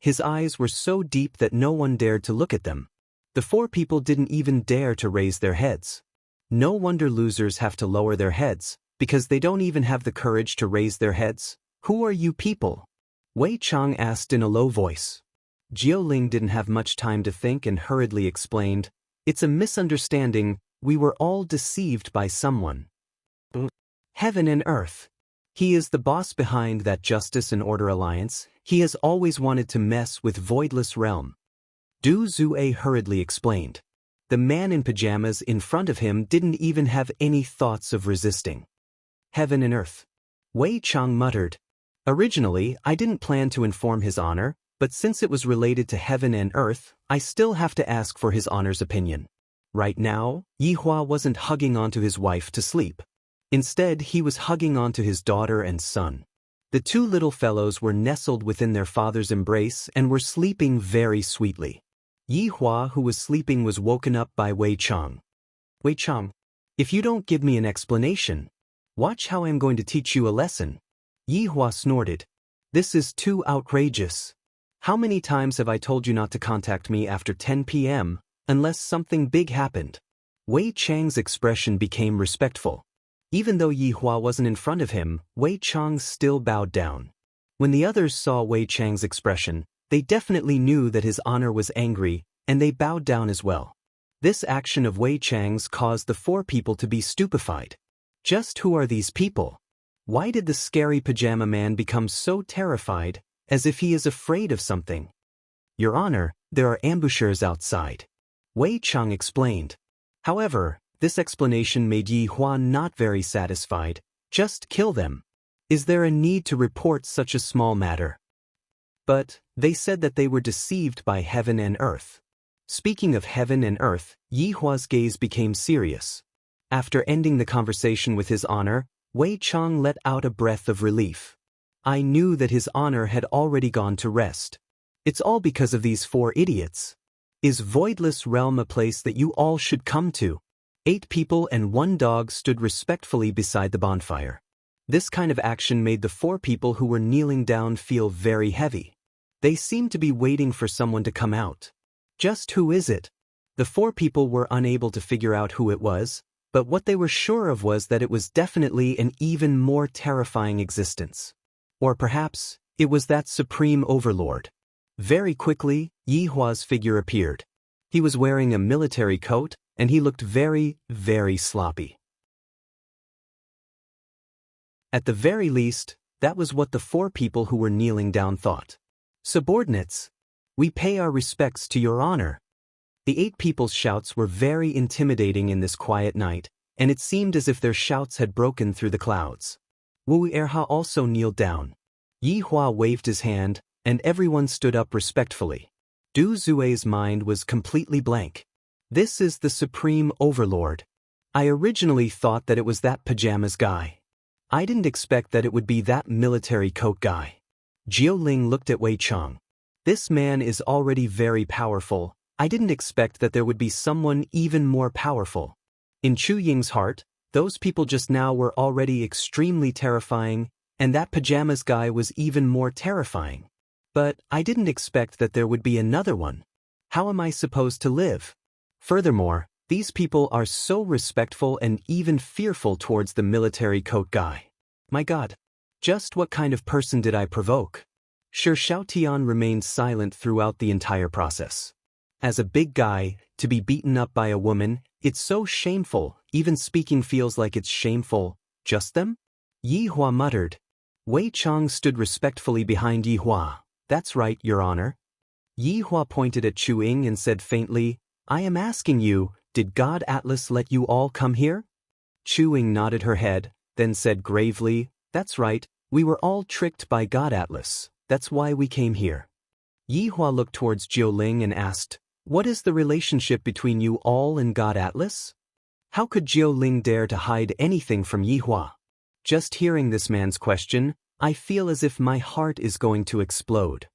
His eyes were so deep that no one dared to look at them. The four people didn't even dare to raise their heads. No wonder losers have to lower their heads, because they don't even have the courage to raise their heads. "Who are you people?" Wei Chang asked in a low voice. Jiao Ling didn't have much time to think and hurriedly explained, "It's a misunderstanding, we were all deceived by someone. Heaven and Earth. He is the boss behind that Justice and Order Alliance. He has always wanted to mess with Voidless Realm." Du Zue hurriedly explained. The man in pajamas in front of him didn't even have any thoughts of resisting. "Heaven and Earth." Wei Chang muttered. "Originally, I didn't plan to inform His Honor, but since it was related to Heaven and Earth, I still have to ask for His Honor's opinion." Right now, Yihua wasn't hugging onto his wife to sleep. Instead, he was hugging onto his daughter and son. The two little fellows were nestled within their father's embrace and were sleeping very sweetly. Yihua, who was sleeping, was woken up by Wei Chang. "Wei Chang, if you don't give me an explanation, watch how I'm going to teach you a lesson." Yihua snorted. "This is too outrageous. How many times have I told you not to contact me after 10 p.m., unless something big happened?" Wei Chang's expression became respectful. Even though Yihua wasn't in front of him, Wei Chang still bowed down. When the others saw Wei Chang's expression, they definitely knew that His Honor was angry, and they bowed down as well. This action of Wei Chang's caused the four people to be stupefied. Just who are these people? Why did the scary pajama man become so terrified, as if he is afraid of something? "Your Honor, there are ambushers outside," Wei Chang explained. However, this explanation made Yihua not very satisfied. "Just kill them. Is there a need to report such a small matter?" But they said that they were deceived by Heaven and Earth. Speaking of Heaven and Earth, Yihua's gaze became serious. After ending the conversation with His Honor, Wei Chang let out a breath of relief. "I knew that His Honor had already gone to rest. It's all because of these four idiots. Is Voidless Realm a place that you all should come to?" 8 people and 1 dog stood respectfully beside the bonfire. This kind of action made the 4 people who were kneeling down feel very heavy. They seemed to be waiting for someone to come out. Just who is it? The 4 people were unable to figure out who it was, but what they were sure of was that it was definitely an even more terrifying existence. Or perhaps, it was that Supreme Overlord. Very quickly, Yihua's figure appeared. He was wearing a military coat, and he looked very, very sloppy. At the very least, that was what the 4 people who were kneeling down thought. "Subordinates, we pay our respects to your honor." The 8 people's shouts were very intimidating in this quiet night, and it seemed as if their shouts had broken through the clouds. Wu Erha also kneeled down. Yihua waved his hand, and everyone stood up respectfully. Du Zue's mind was completely blank. This is the Supreme Overlord. I originally thought that it was that pajamas guy. I didn't expect that it would be that military coat guy. Jiao Ling looked at Wei Chang. This man is already very powerful. I didn't expect that there would be someone even more powerful. In Chu Ying's heart, those people just now were already extremely terrifying, and that pajamas guy was even more terrifying. But I didn't expect that there would be another one. How am I supposed to live? Furthermore, these people are so respectful and even fearful towards the military coat guy. My God, just what kind of person did I provoke? Sure, Xiaotian remained silent throughout the entire process. As a big guy, to be beaten up by a woman, it's so shameful, even speaking feels like it's shameful. Just them? Yi Hua muttered. Wei Chang stood respectfully behind Yi Hua. That's right, Your Honor. Yi Hua pointed at Chu Ying and said faintly, I am asking you, did God Atlas let you all come here? Chu Ying nodded her head, then said gravely, That's right, we were all tricked by God Atlas, that's why we came here. Yi Hua looked towards Jiu Ling and asked, What is the relationship between you all and God Atlas? How could Jiu Ling dare to hide anything from Yi Hua? Just hearing this man's question, I feel as if my heart is going to explode.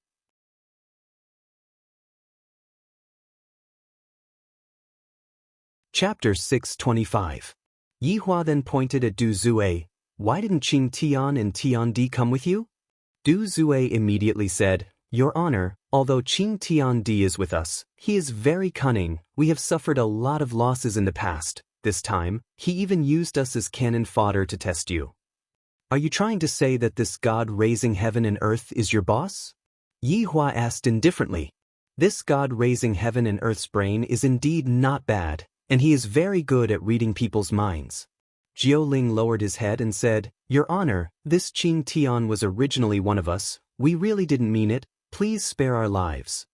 Chapter 625. Yi Hua then pointed at Du Zue. Why didn't Qing Tian and Tian Di come with you? Du Zue immediately said, Your Honor, although Qing Tian Di is with us, he is very cunning. We have suffered a lot of losses in the past. This time, he even used us as cannon fodder to test you. Are you trying to say that this God raising heaven and earth is your boss? Yi Hua asked indifferently. This God raising heaven and earth's brain is indeed not bad, and he is very good at reading people's minds. Jiu Ling lowered his head and said, Your Honor, this Qing Tian was originally one of us. We really didn't mean it. Please spare our lives.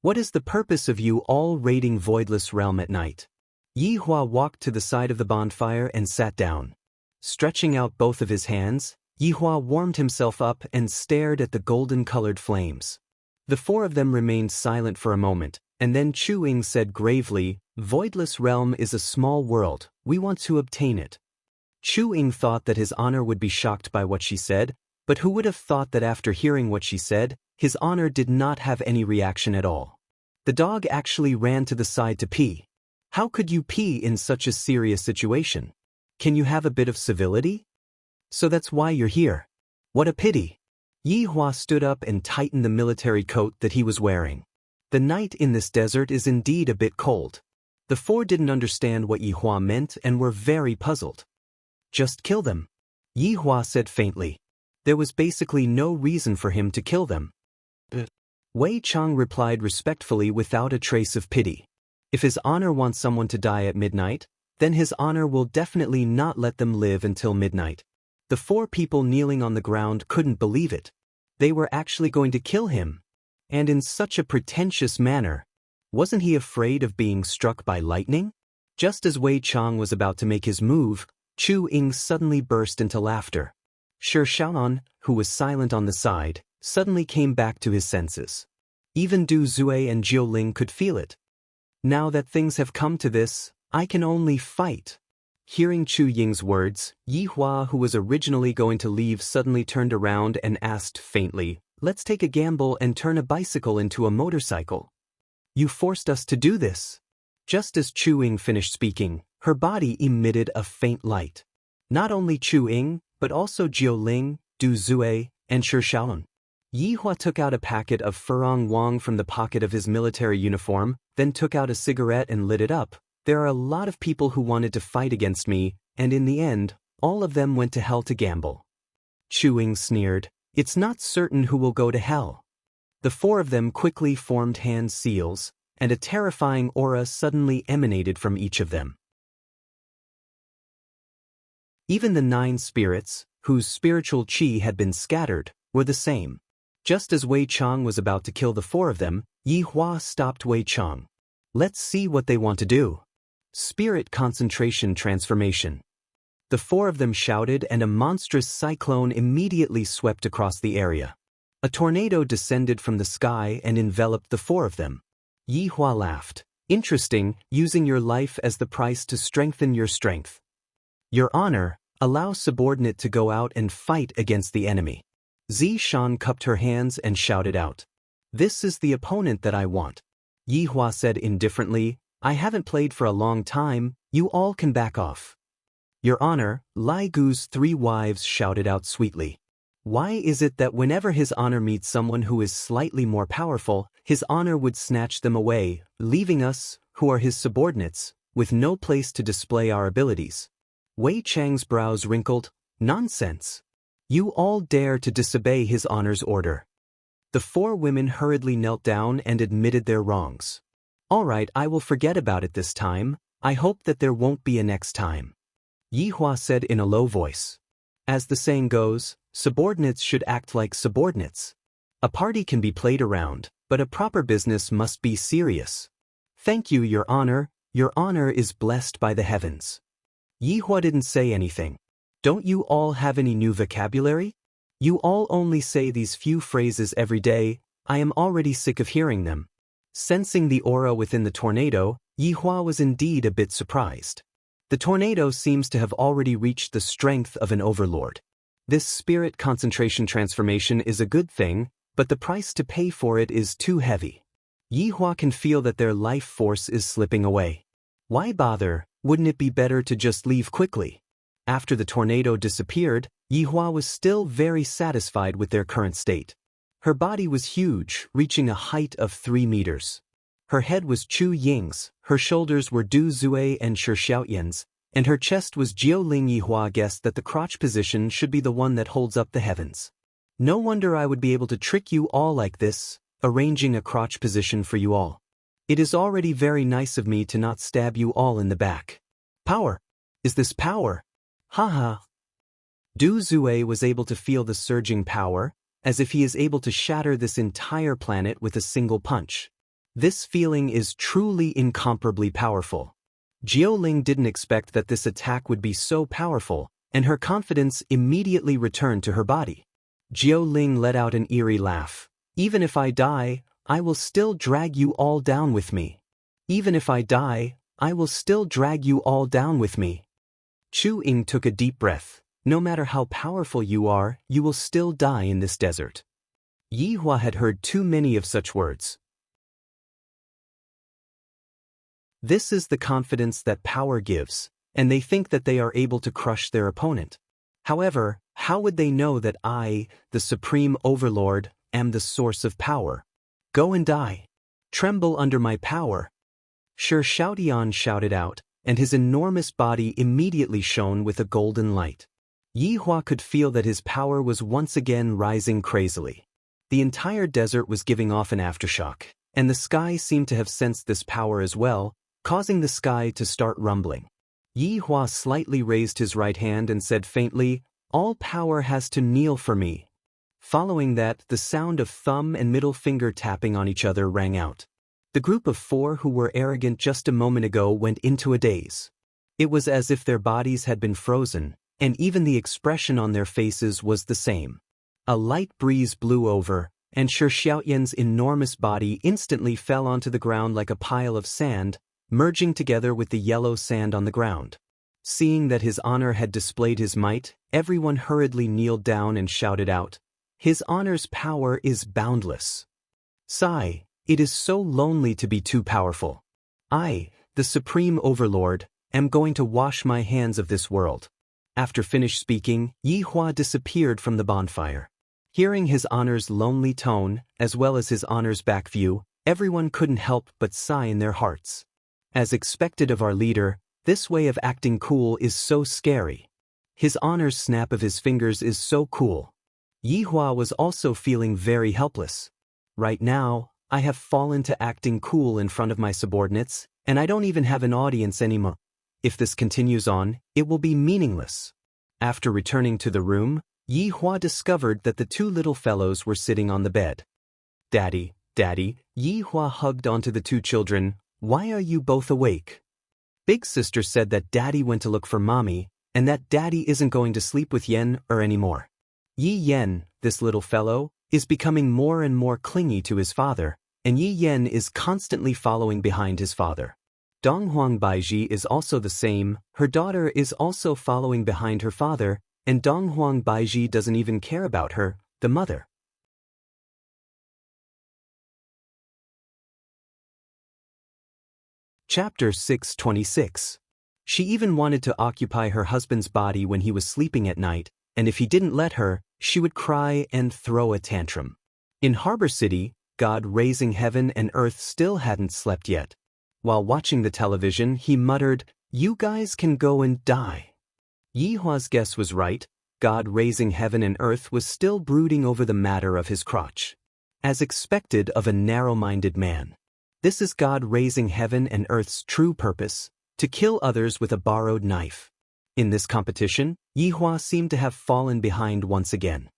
What is the purpose of you all raiding Voidless Realm at night? Yi Hua walked to the side of the bonfire and sat down. Stretching out both of his hands, Yi Hua warmed himself up and stared at the golden-colored flames. The four of them remained silent for a moment, and then Chu Ying said gravely, Voidless Realm is a small world. We want to obtain it. Chu Ying thought that His Honor would be shocked by what she said, but who would have thought that after hearing what she said, His Honor did not have any reaction at all. The dog actually ran to the side to pee. How could you pee in such a serious situation? Can you have a bit of civility? So that's why you're here. What a pity. Yi Hua stood up and tightened the military coat that he was wearing. The night in this desert is indeed a bit cold. The four didn't understand what Yi Hua meant and were very puzzled. Just kill them. Yi Hua said faintly. There was basically no reason for him to kill them. Wei Chang replied respectfully without a trace of pity. If His Honor wants someone to die at midnight, then His Honor will definitely not let them live until midnight. The four people kneeling on the ground couldn't believe it. They were actually going to kill him. And in such a pretentious manner. Wasn't he afraid of being struck by lightning? Just as Wei Chang was about to make his move, Chu Ying suddenly burst into laughter. Shi Xiaonan, who was silent on the side, suddenly came back to his senses. Even Du Zue and Jiu Ling could feel it. Now that things have come to this, I can only fight. Hearing Chu Ying's words, Yi Hua, who was originally going to leave, suddenly turned around and asked faintly, Let's take a gamble and turn a bicycle into a motorcycle. You forced us to do this. Just as Chu Ying finished speaking, her body emitted a faint light. Not only Chu Ying, but also Jiu Ling, Du Zue, and Shi Xiaonan. Yi Hua took out a packet of Furong Wang from the pocket of his military uniform, then took out a cigarette and lit it up. There are a lot of people who wanted to fight against me, and in the end, all of them went to hell to gamble. Chu Ying sneered, It's not certain who will go to hell. The four of them quickly formed hand seals, and a terrifying aura suddenly emanated from each of them. Even the 9 spirits, whose spiritual qi had been scattered, were the same. Just as Wei Chang was about to kill the four of them, Yi Hua stopped Wei Chang. Let's see what they want to do. Spirit concentration transformation. The four of them shouted and a monstrous cyclone immediately swept across the area. A tornado descended from the sky and enveloped the four of them. Yi Hua laughed. Interesting, using your life as the price to strengthen your strength. Your Honor, allow subordinate to go out and fight against the enemy. Zi Shan cupped her hands and shouted out. This is the opponent that I want. Yi Hua said indifferently, I haven't played for a long time, you all can back off. Your Honor, Lai Gu's 3 wives shouted out sweetly. Why is it that whenever His Honor meets someone who is slightly more powerful, His Honor would snatch them away, leaving us, who are His subordinates, with no place to display our abilities? Wei Chang's brows wrinkled. Nonsense. You all dare to disobey His Honor's order. The four women hurriedly knelt down and admitted their wrongs. All right, I will forget about it this time. I hope that there won't be a next time. Yi Hua said in a low voice. As the saying goes, subordinates should act like subordinates. A party can be played around, but a proper business must be serious. Thank you, Your Honor. Your honor is blessed by the heavens. Yi Hua didn't say anything. Don't you all have any new vocabulary? You all only say these few phrases every day. I am already sick of hearing them. Sensing the aura within the tornado, Yi Hua was indeed a bit surprised. The tornado seems to have already reached the strength of an overlord. This spirit concentration transformation is a good thing, but the price to pay for it is too heavy. Yi Hua can feel that their life force is slipping away. Why bother? Wouldn't it be better to just leave quickly? After the tornado disappeared, Yi Hua was still very satisfied with their current state. Her body was huge, reaching a height of 3 meters. Her head was Chu Ying's, her shoulders were Du Zui and Shi Xiaoyan's, and her chest was Jiu Ling. Yi Hua guessed that the crotch position should be the one that holds up the heavens. No wonder I would be able to trick you all like this, arranging a crotch position for you all. It is already very nice of me to not stab you all in the back. Power! Is this power? Haha. Du Zui was able to feel the surging power, as if he is able to shatter this entire planet with a single punch. This feeling is truly incomparably powerful. Jiu Ling didn't expect that this attack would be so powerful, and her confidence immediately returned to her body. Jiu Ling let out an eerie laugh. Even if I die, I will still drag you all down with me. Even if I die, I will still drag you all down with me. Chu Ying took a deep breath. No matter how powerful you are, you will still die in this desert. Yi Hua had heard too many of such words. This is the confidence that power gives, and they think that they are able to crush their opponent. However, how would they know that I, the Supreme Overlord, am the source of power? Go and die. Tremble under my power. Shi Xiaoyan shouted out, and his enormous body immediately shone with a golden light. Yi Hua could feel that his power was once again rising crazily. The entire desert was giving off an aftershock, and the sky seemed to have sensed this power as well, causing the sky to start rumbling. Yi Hua slightly raised his right hand and said faintly, "All power has to kneel for me." Following that, the sound of thumb and middle finger tapping on each other rang out. The group of four who were arrogant just a moment ago went into a daze. It was as if their bodies had been frozen, and even the expression on their faces was the same. A light breeze blew over, and Shi Xiaoyan's enormous body instantly fell onto the ground like a pile of sand, merging together with the yellow sand on the ground. Seeing that his honor had displayed his might, everyone hurriedly kneeled down and shouted out, "His honor's power is boundless. Sigh, it is so lonely to be too powerful. I, the Supreme Overlord, am going to wash my hands of this world." After finished speaking, Yi Hua disappeared from the bonfire. Hearing his honor's lonely tone, as well as his honor's back view, everyone couldn't help but sigh in their hearts. As expected of our leader, this way of acting cool is so scary. His honor's snap of his fingers is so cool. Yi Hua was also feeling very helpless. Right now, I have fallen to acting cool in front of my subordinates, and I don't even have an audience anymore. If this continues on, it will be meaningless. After returning to the room, Yi Hua discovered that the two little fellows were sitting on the bed. "Daddy, Daddy," Yi Hua hugged onto the two children. "Why are you both awake?" Big sister said that Daddy went to look for Mommy, and that Daddy isn't going to sleep with Yen anymore. Yi Yen, this little fellow, is becoming more and more clingy to his father, and Yi Yen is constantly following behind his father. Donghuang Baiji is also the same. Her daughter is also following behind her father, and Donghuang Baiji doesn't even care about her, the mother. Chapter 626. She even wanted to occupy her husband's body when he was sleeping at night, and if he didn't let her, she would cry and throw a tantrum. In Harbor City, God raising heaven and earth still hadn't slept yet. While watching the television, he muttered, "You guys can go and die." Yi Hua's guess was right. God raising heaven and earth was still brooding over the matter of his crotch. As expected of a narrow-minded man. This is God raising heaven and earth's true purpose, to kill others with a borrowed knife. In this competition, Yihua seemed to have fallen behind once again.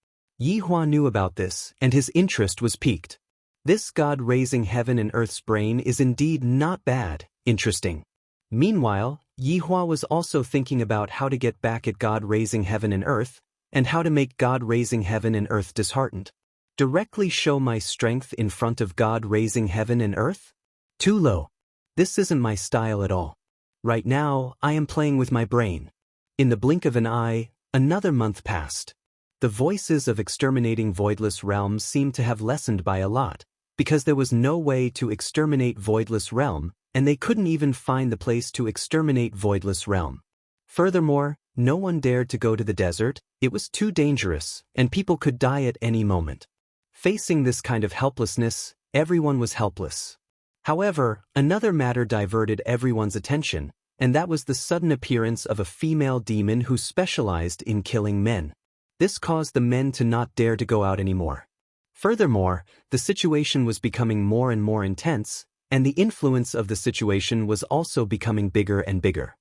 Yihua knew about this, and his interest was piqued. This God raising heaven and earth's brain is indeed not bad, interesting. Meanwhile, Yihua was also thinking about how to get back at God raising heaven and earth, and how to make God raising heaven and earth disheartened. Directly show my strength in front of God raising heaven and earth? Too low. This isn't my style at all. Right now, I am playing with my brain. In the blink of an eye, another month passed. The voices of exterminating voidless realms seemed to have lessened by a lot, because there was no way to exterminate voidless realm, and they couldn't even find the place to exterminate voidless realm. Furthermore, no one dared to go to the desert, it was too dangerous, and people could die at any moment. Facing this kind of helplessness, everyone was helpless. However, another matter diverted everyone's attention, and that was the sudden appearance of a female demon who specialized in killing men. This caused the men to not dare to go out anymore. Furthermore, the situation was becoming more and more intense, and the influence of the situation was also becoming bigger and bigger.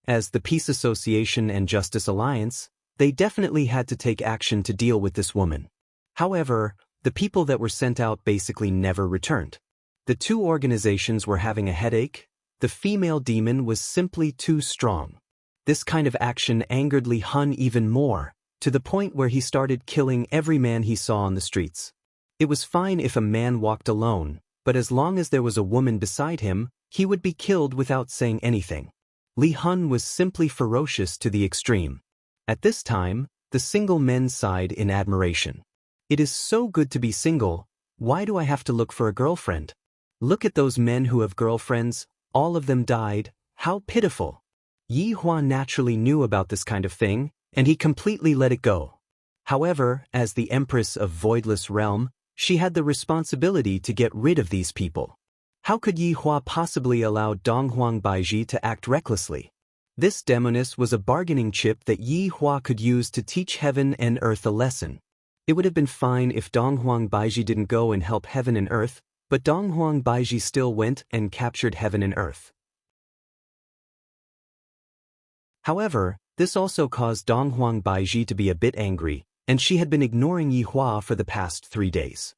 As the Peace Association and Justice Alliance, they definitely had to take action to deal with this woman. However, the people that were sent out basically never returned. The two organizations were having a headache. The female demon was simply too strong. This kind of action angered Li Hun even more, to the point where he started killing every man he saw on the streets. It was fine if a man walked alone, but as long as there was a woman beside him, he would be killed without saying anything. Li Hun was simply ferocious to the extreme. At this time, the single men sighed in admiration. It is so good to be single, why do I have to look for a girlfriend? Look at those men who have girlfriends, all of them died, how pitiful. Yihua naturally knew about this kind of thing, and he completely let it go. However, as the Empress of Voidless Realm, she had the responsibility to get rid of these people. How could Yihua possibly allow Donghuang Baiji to act recklessly? This demoness was a bargaining chip that Yihua could use to teach heaven and earth a lesson. It would have been fine if Donghuang Baiji didn't go and help heaven and earth, but Donghuang Baiji still went and captured heaven and earth. However, this also caused Donghuang Baiji to be a bit angry, and she had been ignoring Yihua for the past 3 days.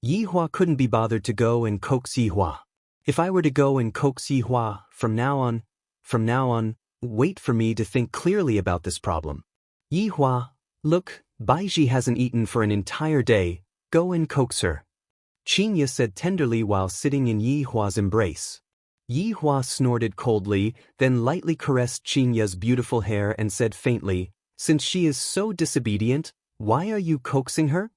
Yihua couldn't be bothered to go and coax Yihua. If I were to go and coax Yihua, from now on, wait for me to think clearly about this problem. Yihua, look, Baiji hasn't eaten for an entire day, go and coax her. Qinya said tenderly while sitting in Yihua's embrace. Yihua snorted coldly, then lightly caressed Qinya's beautiful hair and said faintly, since she is so disobedient, why are you coaxing her?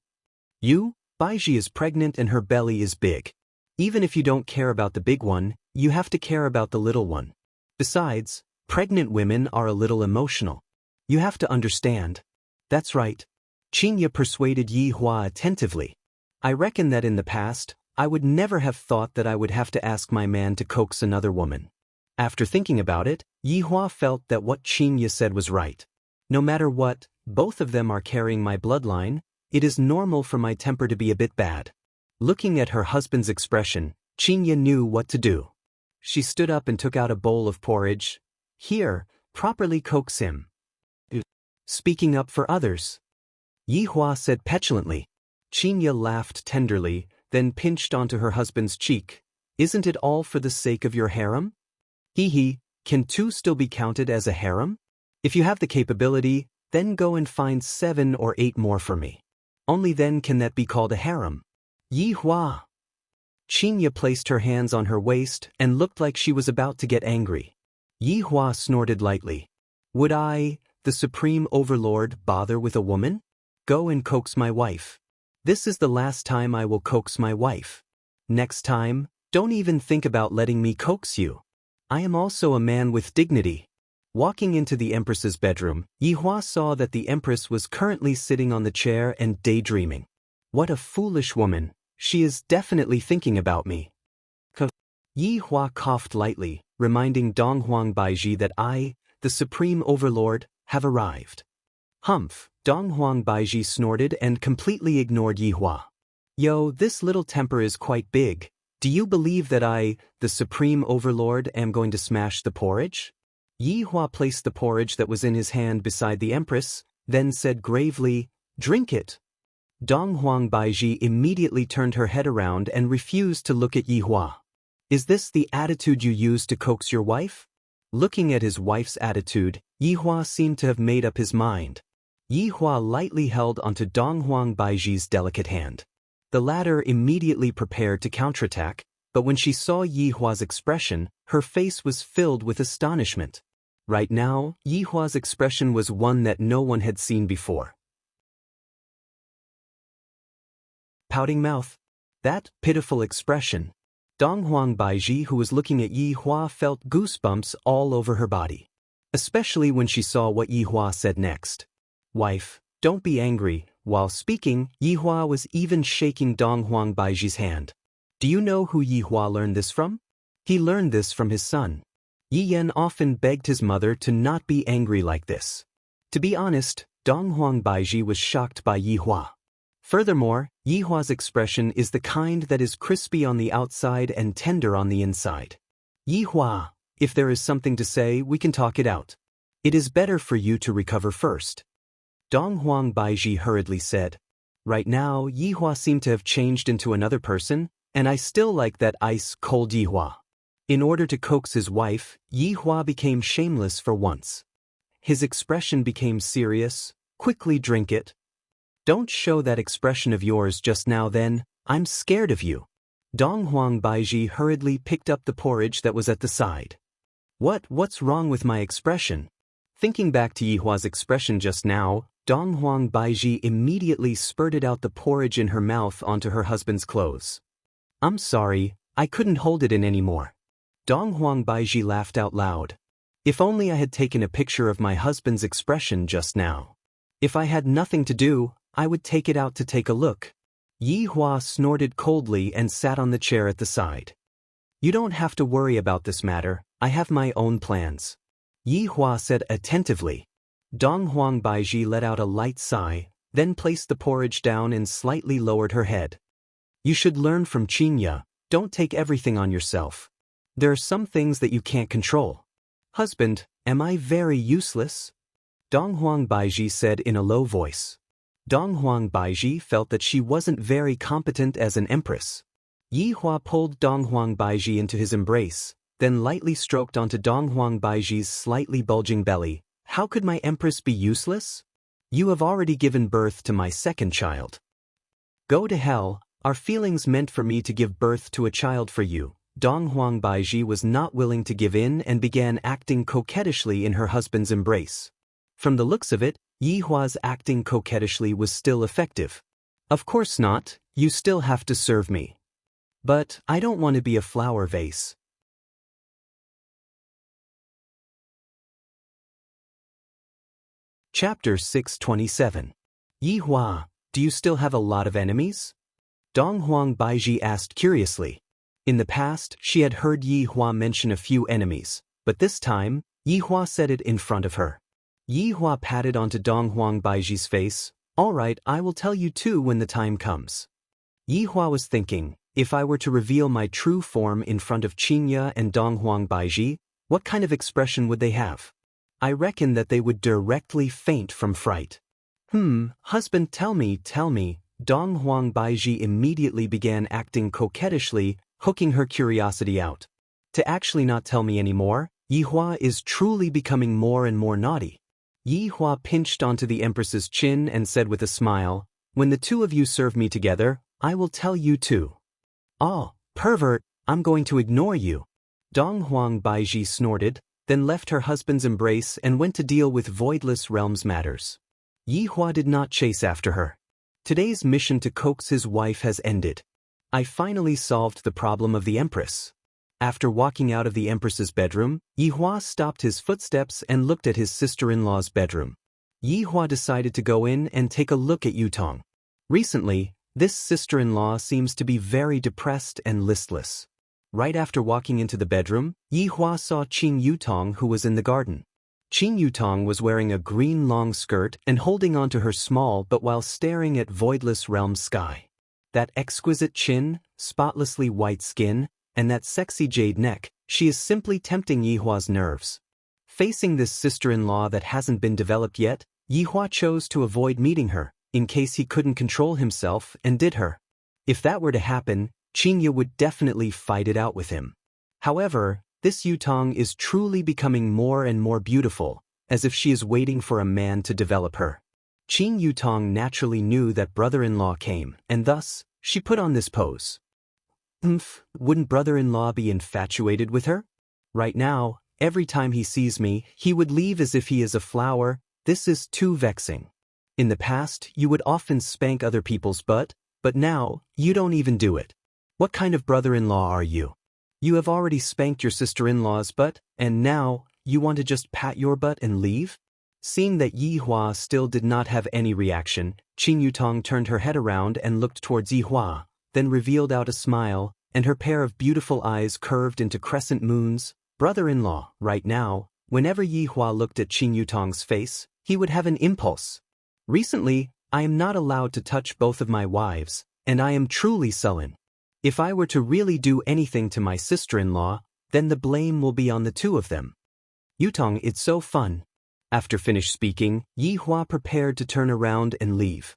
You, Baiji is pregnant and her belly is big. Even if you don't care about the big one, you have to care about the little one. Besides, pregnant women are a little emotional. You have to understand. That's right. Qinya persuaded Yihua attentively. I reckon that in the past, I would never have thought that I would have to ask my man to coax another woman. After thinking about it, Yihua felt that what Qinya said was right. No matter what, both of them are carrying my bloodline, it is normal for my temper to be a bit bad. Looking at her husband's expression, Qinya knew what to do. She stood up and took out a bowl of porridge. Here, properly coax him. Speaking up for others. Yihua said petulantly. Qinya laughed tenderly, then pinched onto her husband's cheek. Isn't it all for the sake of your harem? Hee, can 2 still be counted as a harem? If you have the capability, then go and find 7 or 8 more for me. Only then can that be called a harem. Yihua. Qinya placed her hands on her waist and looked like she was about to get angry. Yihua snorted lightly. Would I, the Supreme Overlord, bother with a woman? Go and coax my wife. This is the last time I will coax my wife. Next time, don't even think about letting me coax you. I am also a man with dignity. Walking into the Empress's bedroom, Yihua saw that the Empress was currently sitting on the chair and daydreaming. What a foolish woman, she is definitely thinking about me. Yihua coughed lightly, reminding Donghuang Baiji that I, the Supreme Overlord, have arrived. Humph, Donghuang Baiji snorted and completely ignored Yihua. Yo, this little temper is quite big. Do you believe that I, the supreme overlord, am going to smash the porridge? Yi Hua placed the porridge that was in his hand beside the empress, then said gravely, "Drink it." Dong Huang Baiji immediately turned her head around and refused to look at Yi Hua. Is this the attitude you use to coax your wife? Looking at his wife's attitude, Yi Hua seemed to have made up his mind. Yi Hua lightly held onto Dong Huang Baiji's delicate hand. The latter immediately prepared to counterattack, but when she saw Yi Hua's expression, her face was filled with astonishment. Right now, Yi Hua's expression was one that no one had seen before. Pouting mouth. That pitiful expression. Dong Huang Baiji, who was looking at Yi Hua, felt goosebumps all over her body. Especially when she saw what Yi Hua said next. "Wife, don't be angry." While speaking, Yi Hua was even shaking Dong Huang Baiji's hand. Do you know who Yi Hua learned this from? He learned this from his son. Yi Yan often begged his mother to not be angry like this. To be honest, Dong Huang Baiji was shocked by Yi Hua. Furthermore, Yi Hua's expression is the kind that is crispy on the outside and tender on the inside. Yi Hua, if there is something to say, we can talk it out. It is better for you to recover first. Dong Huang Baiji hurriedly said. Right now, Yi Hua seemed to have changed into another person, and I still like that ice-cold Yi Hua. In order to coax his wife, Yi Hua became shameless for once. His expression became serious. Quickly drink it. Don't show that expression of yours just now then, I'm scared of you. Dong Huang Baiji hurriedly picked up the porridge that was at the side. What's wrong with my expression? Thinking back to Yi Hua's expression just now, Dong Huang Baiji immediately spurted out the porridge in her mouth onto her husband's clothes. I'm sorry, I couldn't hold it in anymore. Dong Huang Baiji laughed out loud. If only I had taken a picture of my husband's expression just now. If I had nothing to do, I would take it out to take a look. Yi Hua snorted coldly and sat on the chair at the side. You don't have to worry about this matter, I have my own plans. Yi Hua said attentively. Dong Huang Baiji let out a light sigh, then placed the porridge down and slightly lowered her head. You should learn from Qinya, don't take everything on yourself. There are some things that you can't control. Husband, am I very useless? Dong Huang Baiji said in a low voice. Dong Huang Baiji felt that she wasn't very competent as an empress. Yi Hua pulled Dong Huang Baiji into his embrace, then lightly stroked onto Dong Huang Baiji's slightly bulging belly. How could my empress be useless? You have already given birth to my second child. Go to hell, are feelings meant for me to give birth to a child for you? Dong Huang Baiji was not willing to give in and began acting coquettishly in her husband's embrace. From the looks of it, Yi Hua's acting coquettishly was still effective. Of course not, you still have to serve me. But I don't want to be a flower vase. Chapter 627. Yi Hua, do you still have a lot of enemies? Dong Huang Baiji asked curiously. In the past, she had heard Yi Hua mention a few enemies, but this time, Yi Hua said it in front of her. Yi Hua patted onto Dong Huang Baiji's face. All right, I will tell you too when the time comes. Yi Hua was thinking, if I were to reveal my true form in front of Qinya and Dong Huang Baiji, what kind of expression would they have? I reckon that they would directly faint from fright. Husband, tell me. Dong Huang Baiji immediately began acting coquettishly, hooking her curiosity out. To actually not tell me anymore, Yi Hua is truly becoming more and more naughty. Yi Hua pinched onto the empress's chin and said with a smile, when the two of you serve me together, I will tell you too. Oh, pervert, I'm going to ignore you. Dong Huang Baiji snorted, then left her husband's embrace and went to deal with Voidless Realms matters. Yi Hua did not chase after her. Today's mission to coax his wife has ended. I finally solved the problem of the empress. After walking out of the empress's bedroom, Yi Hua stopped his footsteps and looked at his sister-in-law's bedroom. Yi Hua decided to go in and take a look at Yutong. Recently, this sister-in-law seems to be very depressed and listless. Right after walking into the bedroom, Yi Hua saw Qing Yutong, who was in the garden. Qing Yutong was wearing a green long skirt and holding onto her small but while staring at Voidless Realms sky. That exquisite chin, spotlessly white skin, and that sexy jade neck, she is simply tempting Yihua's nerves. Facing this sister-in-law that hasn't been developed yet, Yihua chose to avoid meeting her, in case he couldn't control himself and did her. If that were to happen, Qingye would definitely fight it out with him. However, this Yutong is truly becoming more and more beautiful, as if she is waiting for a man to develop her. Qing Yutong naturally knew that brother-in-law came, and thus, she put on this pose. Wouldn't brother-in-law be infatuated with her? Right now, every time he sees me, he would leave as if he is a flower. This is too vexing. In the past, you would often spank other people's butt, but now, you don't even do it. What kind of brother-in-law are you? You have already spanked your sister-in-law's butt, and now, you want to just pat your butt and leave? Seeing that Yihua still did not have any reaction, Qing Yutong turned her head around and looked towards Yihua, then revealed out a smile, and her pair of beautiful eyes curved into crescent moons. Brother-in-law, right now, whenever Yihua looked at Qing Yutong's face, he would have an impulse. Recently, I am not allowed to touch both of my wives, and I am truly sullen. If I were to really do anything to my sister-in-law, then the blame will be on the two of them. Yutong, it's so fun. After finished speaking, Yihua prepared to turn around and leave.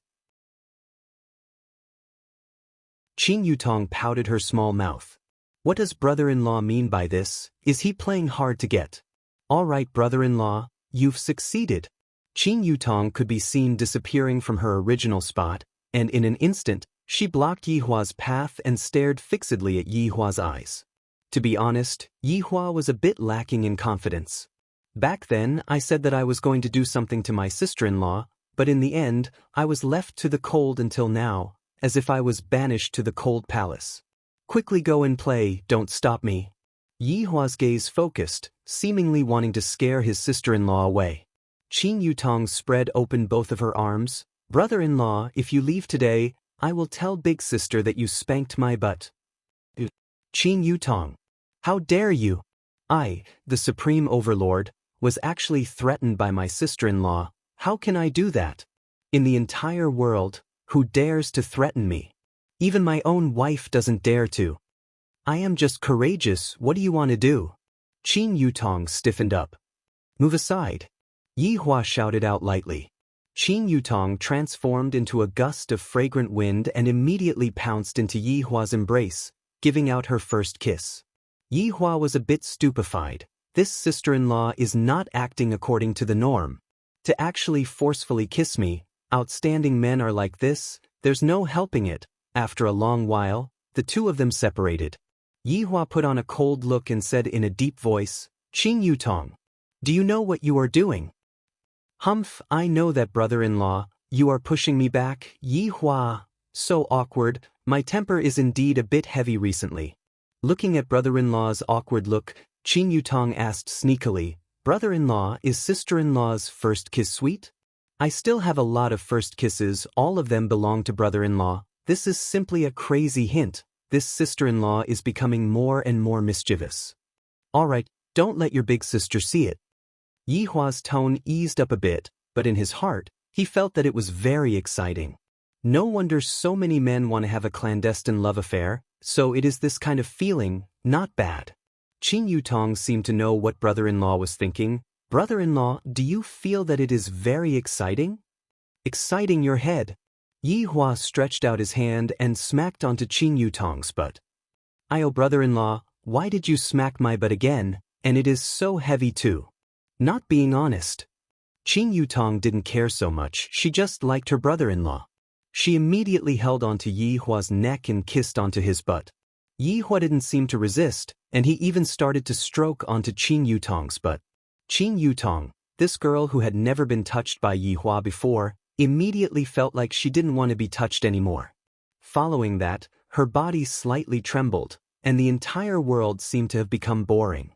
Qing Yutong pouted her small mouth. What does brother-in-law mean by this? Is he playing hard to get? All right, brother-in-law, you've succeeded. Qing Yutong could be seen disappearing from her original spot, and in an instant, she blocked Yihua's path and stared fixedly at Yihua's eyes. To be honest, Yihua was a bit lacking in confidence. Back then, I said that I was going to do something to my sister-in-law, but in the end, I was left to the cold until now, as if I was banished to the cold palace. Quickly go and play, don't stop me. Yihua's gaze focused, seemingly wanting to scare his sister-in-law away. Qing Yutong spread open both of her arms. Brother-in-law, if you leave today, I will tell big sister that you spanked my butt. Qing Yutong. How dare you? I, the supreme overlord, was actually threatened by my sister-in-law. How can I do that? In the entire world, who dares to threaten me? Even my own wife doesn't dare to. I am just courageous, what do you want to do? Qing Yutong stiffened up. Move aside. Yihua shouted out lightly. Qing Yutong transformed into a gust of fragrant wind and immediately pounced into Yihua's embrace, giving out her first kiss. Yihua was a bit stupefied. This sister-in-law is not acting according to the norm. To actually forcefully kiss me, outstanding men are like this, there's no helping it. After a long while, the two of them separated. Yihua put on a cold look and said in a deep voice, Qing Yutong, do you know what you are doing? Humph, I know that, brother-in-law, you are pushing me back. Yihua, so awkward, my temper is indeed a bit heavy recently. Looking at brother-in-law's awkward look, Qing Yutong asked sneakily, brother-in-law, is sister-in-law's first kiss sweet? I still have a lot of first kisses, all of them belong to brother-in-law. This is simply a crazy hint. This sister-in-law is becoming more and more mischievous. All right, don't let your big sister see it. Yihua's tone eased up a bit, but in his heart, he felt that it was very exciting. No wonder so many men want to have a clandestine love affair, so it is this kind of feeling, not bad. Qing Yutong seemed to know what brother-in-law was thinking. Brother-in-law, do you feel that it is very exciting? Exciting your head. Yihua stretched out his hand and smacked onto Qing Yutong's butt. Oh, brother-in-law, why did you smack my butt again, and it is so heavy too? Not being honest. Qing Yutong didn't care so much, she just liked her brother-in-law. She immediately held onto Yihua's neck and kissed onto his butt. Yihua didn't seem to resist, and he even started to stroke onto Qing Yutong's butt. Qing Yutong, this girl who had never been touched by Yihua before, immediately felt like she didn't want to be touched anymore. Following that, her body slightly trembled, and the entire world seemed to have become boring.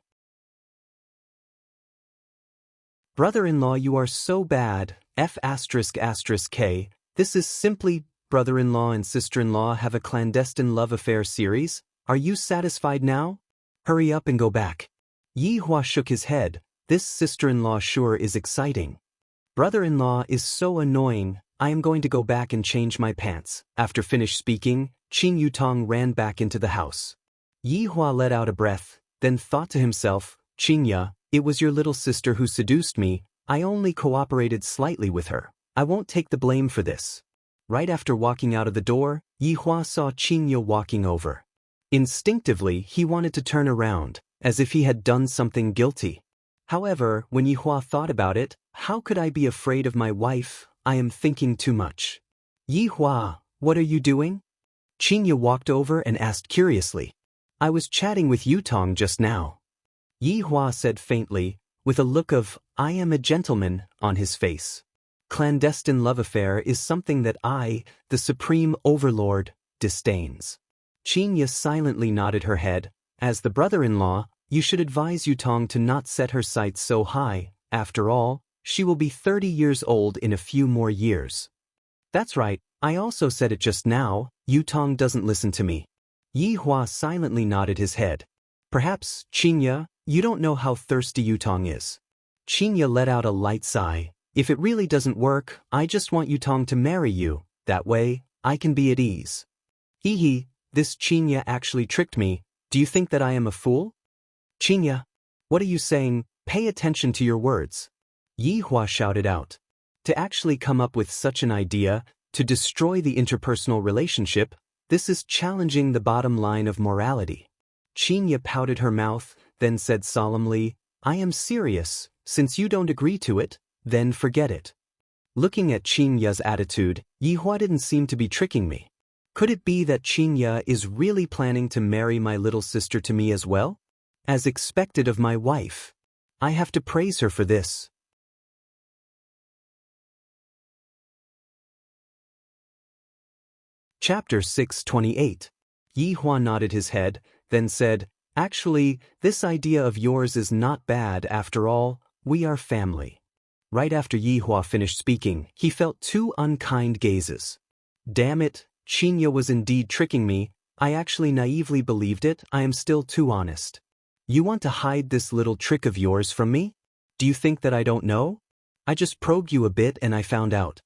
Brother-in-law, you are so bad, F***K, this is simply, brother-in-law and sister-in-law have a clandestine love affair series? Are you satisfied now? Hurry up and go back. Yihua shook his head, this sister-in-law sure is exciting. Brother-in-law is so annoying, I am going to go back and change my pants. After finished speaking, Qin Yutong ran back into the house. Yi Hua let out a breath, then thought to himself, Qingya, it was your little sister who seduced me, I only cooperated slightly with her. I won't take the blame for this. Right after walking out of the door, Yi Hua saw Qingya walking over. Instinctively, he wanted to turn around, as if he had done something guilty. However, when Yi Hua thought about it, how could I be afraid of my wife? I am thinking too much. Yi Hua, what are you doing? Qingya walked over and asked curiously. I was chatting with Yutong just now. Yi Hua said faintly, with a look of, I am a gentleman, on his face. Clandestine love affair is something that I, the supreme overlord, disdains. Qingya silently nodded her head. As the brother-in-law, you should advise Yutong to not set her sights so high. After all, she will be 30 years old in a few more years. That's right, I also said it just now, Yutong doesn't listen to me. Yi Hua silently nodded his head. Perhaps, Qingya, you don't know how thirsty Yutong is. Qingya let out a light sigh. If it really doesn't work, I just want Yutong to marry you. That way, I can be at ease. Hee, this Qingya actually tricked me. Do you think that I am a fool? Qingya, what are you saying? Pay attention to your words. Yi Hua shouted out. To actually come up with such an idea, to destroy the interpersonal relationship, this is challenging the bottom line of morality. Qingya pouted her mouth, then said solemnly, I am serious. Since you don't agree to it, then forget it. Looking at Qingya's attitude, Yi Hua didn't seem to be tricking me. Could it be that Qingya is really planning to marry my little sister to me as well? As expected of my wife. I have to praise her for this. Chapter 628. Yi Hua nodded his head, then said, Actually, this idea of yours is not bad after all, we are family. Right after Yi Hua finished speaking, he felt two unkind gazes. Damn it, Qingya was indeed tricking me, I actually naively believed it, I am still too honest. You want to hide this little trick of yours from me? Do you think that I don't know? I just probed you a bit and I found out.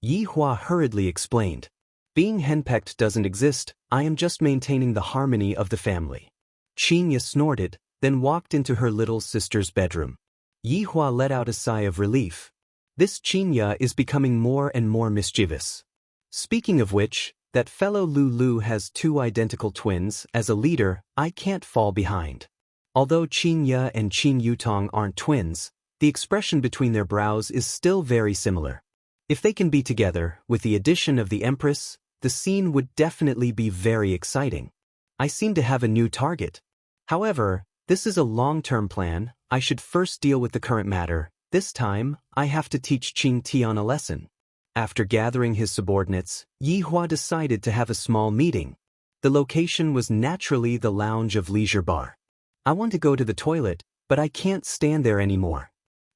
Yi Hua hurriedly explained. Being henpecked doesn't exist, I am just maintaining the harmony of the family. Qingya snorted, then walked into her little sister's bedroom. Yi Hua let out a sigh of relief. This Qingya is becoming more and more mischievous. Speaking of which, that fellow Lulu has two identical twins. As a leader, I can't fall behind. Although Qingya and Qin Yutong aren't twins, the expression between their brows is still very similar. If they can be together, with the addition of the Empress, the scene would definitely be very exciting. I seem to have a new target. However, this is a long-term plan, I should first deal with the current matter. This time, I have to teach Qing Tian a lesson. After gathering his subordinates, Yi Hua decided to have a small meeting. The location was naturally the lounge of Leisure Bar. I want to go to the toilet, but I can't stand there anymore.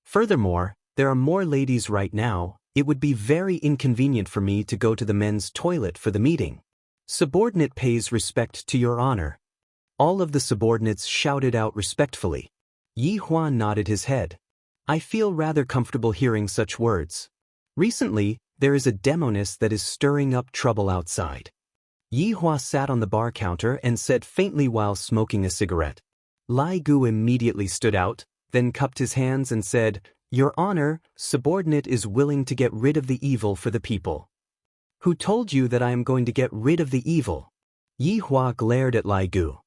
Furthermore, there are more ladies right now, it would be very inconvenient for me to go to the men's toilet for the meeting. Subordinate pays respect to your honor. All of the subordinates shouted out respectfully. Yi Hua nodded his head. I feel rather comfortable hearing such words. Recently, there is a demoness that is stirring up trouble outside. Yi Hua sat on the bar counter and said faintly while smoking a cigarette. Lai Gu immediately stood out, then cupped his hands and said, Your Honor, subordinate is willing to get rid of the evil for the people. Who told you that I am going to get rid of the evil? Yi Hua glared at Lai Gu.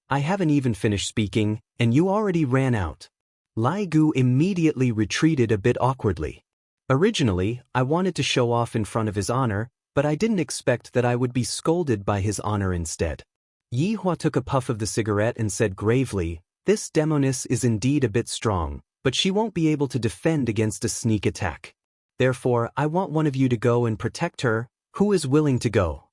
I haven't even finished speaking, and you already ran out. Lai Gu immediately retreated a bit awkwardly. Originally, I wanted to show off in front of his honor, but I didn't expect that I would be scolded by his honor instead. Yi Hua took a puff of the cigarette and said gravely, This demoness is indeed a bit strong, but she won't be able to defend against a sneak attack. Therefore, I want one of you to go and protect her. Who is willing to go?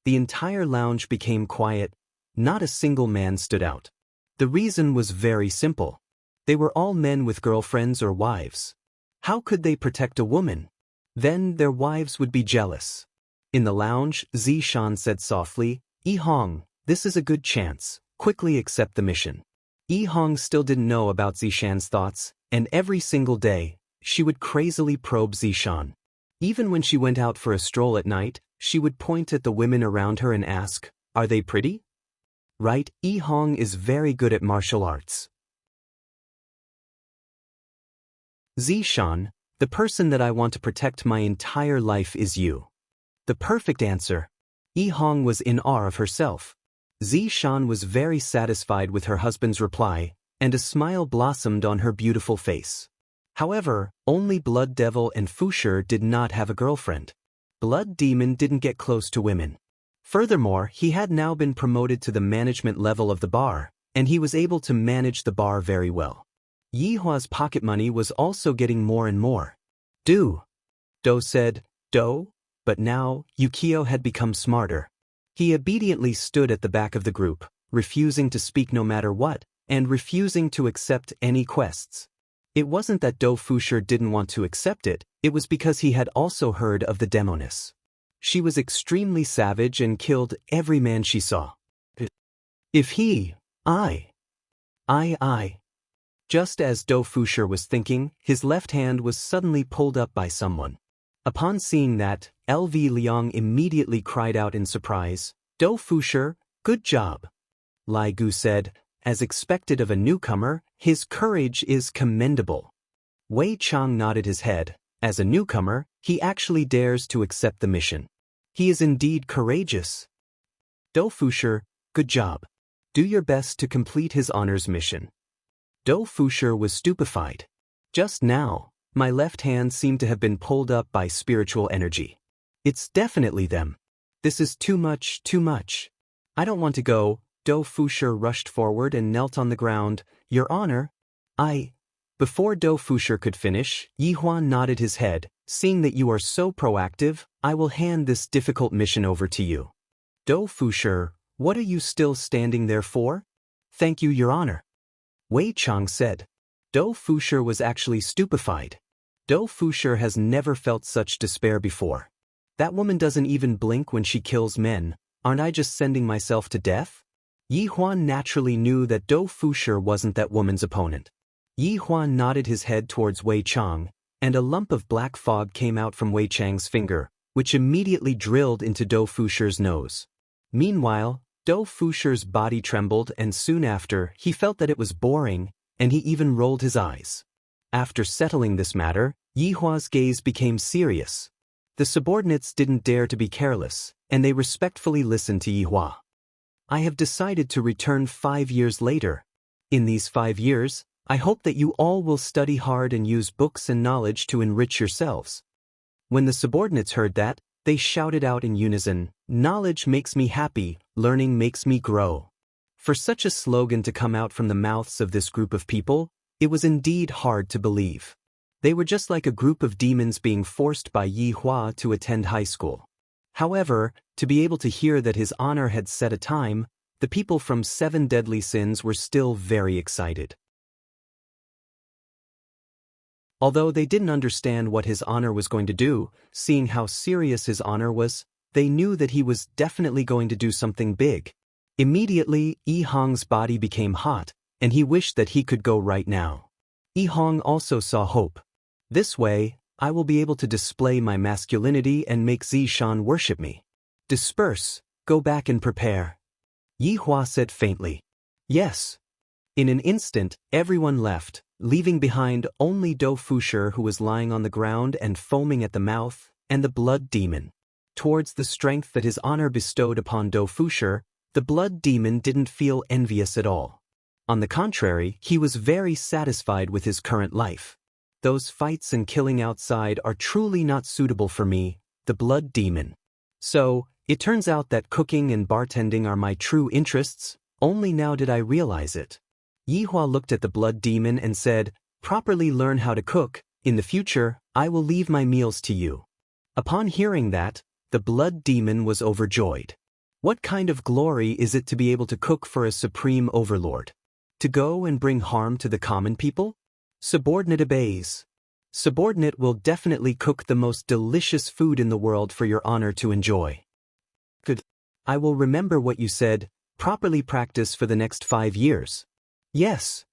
The entire lounge became quiet. Not a single man stood out. The reason was very simple. They were all men with girlfriends or wives. How could they protect a woman? Then their wives would be jealous. In the lounge, Zishan said softly, Yi Hong, this is a good chance. Quickly accept the mission. Yi Hong still didn't know about Zishan's thoughts, and every single day, she would crazily probe Zishan. Even when she went out for a stroll at night, she would point at the women around her and ask, "Are they pretty?" Right, Yi Hong is very good at martial arts. Zishan, the person that I want to protect my entire life is you. The perfect answer. Yi Hong was in awe of herself. Zishan was very satisfied with her husband's reply, and a smile blossomed on her beautiful face. However, only Blood Devil and Fusher did not have a girlfriend. Blood Demon didn't get close to women. Furthermore, he had now been promoted to the management level of the bar, and he was able to manage the bar very well. Yi Hua's pocket money was also getting more and more. Do said, "Do," but now, Yukio had become smarter. He obediently stood at the back of the group, refusing to speak no matter what, and refusing to accept any quests. It wasn't that Do Fusher didn't want to accept it, it was because he had also heard of the demoness. She was extremely savage and killed every man she saw. If he, I. Just as Do Fusher was thinking, his left hand was suddenly pulled up by someone. Upon seeing that, LV Liang immediately cried out in surprise, "Do Fusher, good job." Lai Gu said, "As expected of a newcomer, his courage is commendable." Wei Chang nodded his head. As a newcomer, he actually dares to accept the mission. He is indeed courageous. Do Fusher, good job. Do your best to complete his honors mission. Do Fusher was stupefied. Just now, my left hand seemed to have been pulled up by spiritual energy. It's definitely them. This is too much, too much. I don't want to go. Do Fusher rushed forward and knelt on the ground. "Your Honor, Before Do Fusher could finish, Yi Huan nodded his head. "Seeing that you are so proactive, I will hand this difficult mission over to you." "Do Fusher, what are you still standing there for?" "Thank you, Your Honor." Wei Chang said. Do Fusher was actually stupefied. Do Fusher has never felt such despair before. That woman doesn't even blink when she kills men. Aren't I just sending myself to death? Yi Huan naturally knew that Do Fusher wasn't that woman's opponent. Yi Huan nodded his head towards Wei Chang, and a lump of black fog came out from Wei Chang's finger, which immediately drilled into Do Fusher's nose. Meanwhile, Do Fusher's body trembled, and soon after, he felt that it was boring, and he even rolled his eyes. After settling this matter, Yi Hua's gaze became serious. The subordinates didn't dare to be careless, and they respectfully listened to Yi Hua. "I have decided to return 5 years later. In these 5 years, I hope that you all will study hard and use books and knowledge to enrich yourselves." When the subordinates heard that, they shouted out in unison, "Knowledge makes me happy, learning makes me grow." For such a slogan to come out from the mouths of this group of people, it was indeed hard to believe. They were just like a group of demons being forced by Yi Hua to attend high school. However, to be able to hear that his honor had set a time, the people from 7 Deadly Sins were still very excited. Although they didn't understand what his honor was going to do, seeing how serious his honor was, they knew that he was definitely going to do something big. Immediately, Yi Hong's body became hot, and he wished that he could go right now. Yi Hong also saw hope. This way, I will be able to display my masculinity and make Zishan worship me. Disperse, go back and prepare. Yi Hua said faintly. Yes. In an instant, everyone left, leaving behind only Do Fusher, who was lying on the ground and foaming at the mouth, and the blood demon. Towards the strength that his honor bestowed upon Do Fusher, the blood demon didn't feel envious at all. On the contrary, he was very satisfied with his current life. Those fights and killing outside are truly not suitable for me, the blood demon. So, it turns out that cooking and bartending are my true interests, only now did I realize it. Yi Hua looked at the blood demon and said, "Properly learn how to cook, in the future, I will leave my meals to you." Upon hearing that, the blood demon was overjoyed. What kind of glory is it to be able to cook for a supreme overlord? To go and bring harm to the common people? Subordinate obeys. Subordinate will definitely cook the most delicious food in the world for your honor to enjoy. Good. I will remember what you said, properly practice for the next 5 years. Yes.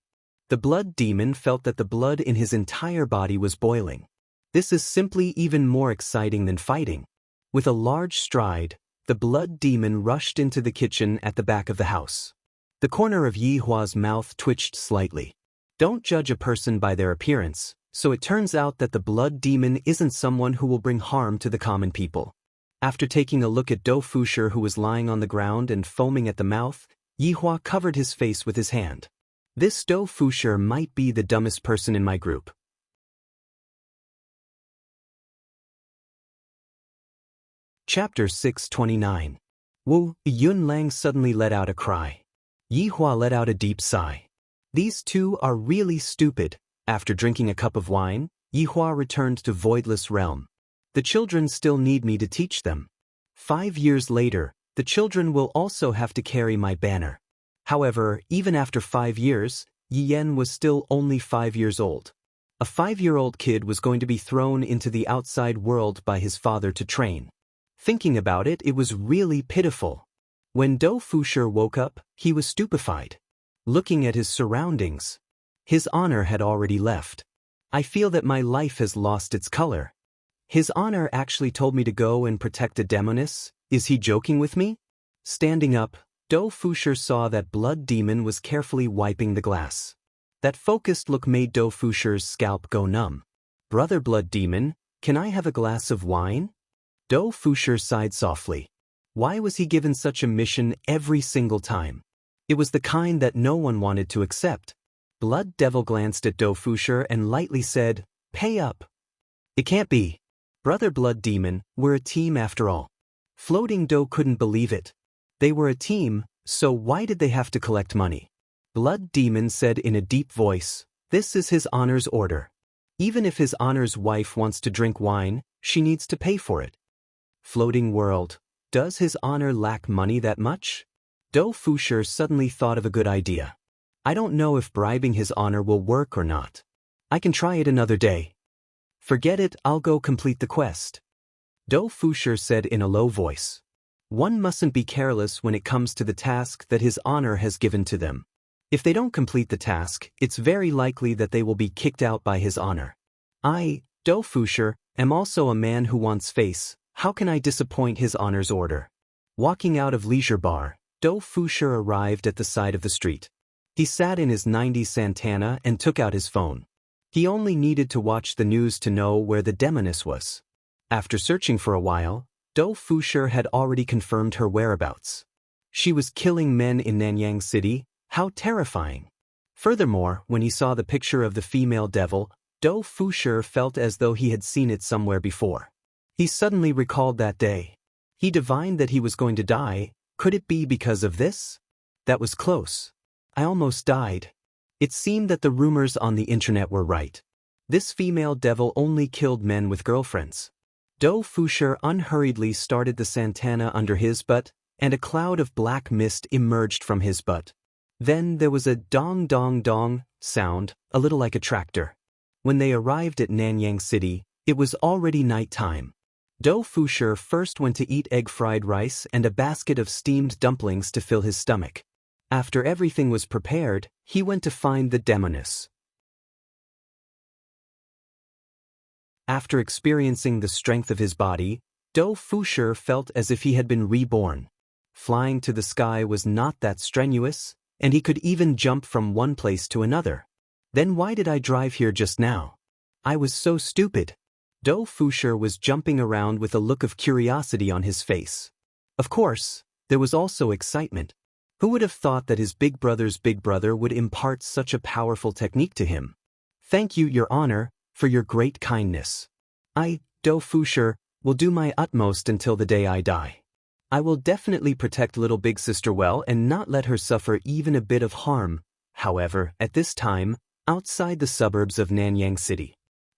The blood demon felt that the blood in his entire body was boiling. This is simply even more exciting than fighting. With a large stride, the blood demon rushed into the kitchen at the back of the house. The corner of Yi Hua's mouth twitched slightly. Don't judge a person by their appearance, so it turns out that the blood demon isn't someone who will bring harm to the common people. After taking a look at Dou Fusher, who was lying on the ground and foaming at the mouth, Yi Hua covered his face with his hand. This Dou Fusher might be the dumbest person in my group. Chapter 629. Wu Yunlang suddenly let out a cry. Yi Hua let out a deep sigh. These two are really stupid. After drinking a cup of wine, Yi Hua returned to Voidless Realm. The children still need me to teach them. 5 years later, the children will also have to carry my banner. However, even after 5 years, Yi Yan was still only 5 years old. A 5-year-old kid was going to be thrown into the outside world by his father to train. Thinking about it, it was really pitiful. When Dou Fusher woke up, he was stupefied. Looking at his surroundings, his honor had already left. I feel that my life has lost its color. His honor actually told me to go and protect a demoness. Is he joking with me? Standing up, Dou Fusher saw that blood demon was carefully wiping the glass. That focused look made Dou Fusher's scalp go numb. Brother blood demon, can I have a glass of wine? Dou Fusher sighed softly. Why was he given such a mission every single time? It was the kind that no one wanted to accept. Blood Devil glanced at Dou Fusher and lightly said, "Pay up." It can't be. Brother Blood Demon, we're a team after all. Floating Dou couldn't believe it. They were a team, so why did they have to collect money? Blood Demon said in a deep voice, "This is his honor's order. Even if his honor's wife wants to drink wine, she needs to pay for it." Floating World, does his honor lack money that much? Dou Fusher suddenly thought of a good idea. I don't know if bribing his honor will work or not. I can try it another day. Forget it, I'll go complete the quest. Dou Fusher said in a low voice. One mustn't be careless when it comes to the task that his honor has given to them. If they don't complete the task, it's very likely that they will be kicked out by his honor. I, Dou Fusher, am also a man who wants face. How can I disappoint his honor's order? Walking out of Leisure Bar, Dou Fusher arrived at the side of the street. He sat in his 90s Santana and took out his phone. He only needed to watch the news to know where the demoness was. After searching for a while, Dou Fusher had already confirmed her whereabouts. She was killing men in Nanyang City. How terrifying. Furthermore, when he saw the picture of the female devil, Dou Fusher felt as though he had seen it somewhere before. He suddenly recalled that day. He divined that he was going to die. Could it be because of this? That was close. I almost died. It seemed that the rumors on the internet were right. This female devil only killed men with girlfriends. Dou Fusher unhurriedly started the Santana under his butt, and a cloud of black mist emerged from his butt. Then there was a dong dong dong sound, a little like a tractor. When they arrived at Nanyang City, it was already night time. Dou Fusher first went to eat egg fried rice and a basket of steamed dumplings to fill his stomach. After everything was prepared, he went to find the demoness. After experiencing the strength of his body, Dou Fusher felt as if he had been reborn. Flying to the sky was not that strenuous, and he could even jump from one place to another. Then why did I drive here just now? I was so stupid. Dou Fusher was jumping around with a look of curiosity on his face. Of course, there was also excitement. Who would have thought that his big brother's big brother would impart such a powerful technique to him? Thank you, Your Honor, for your great kindness. I, Dou Fusher, will do my utmost until the day I die. I will definitely protect little big sister well and not let her suffer even a bit of harm. However, at this time, outside the suburbs of Nanyang City,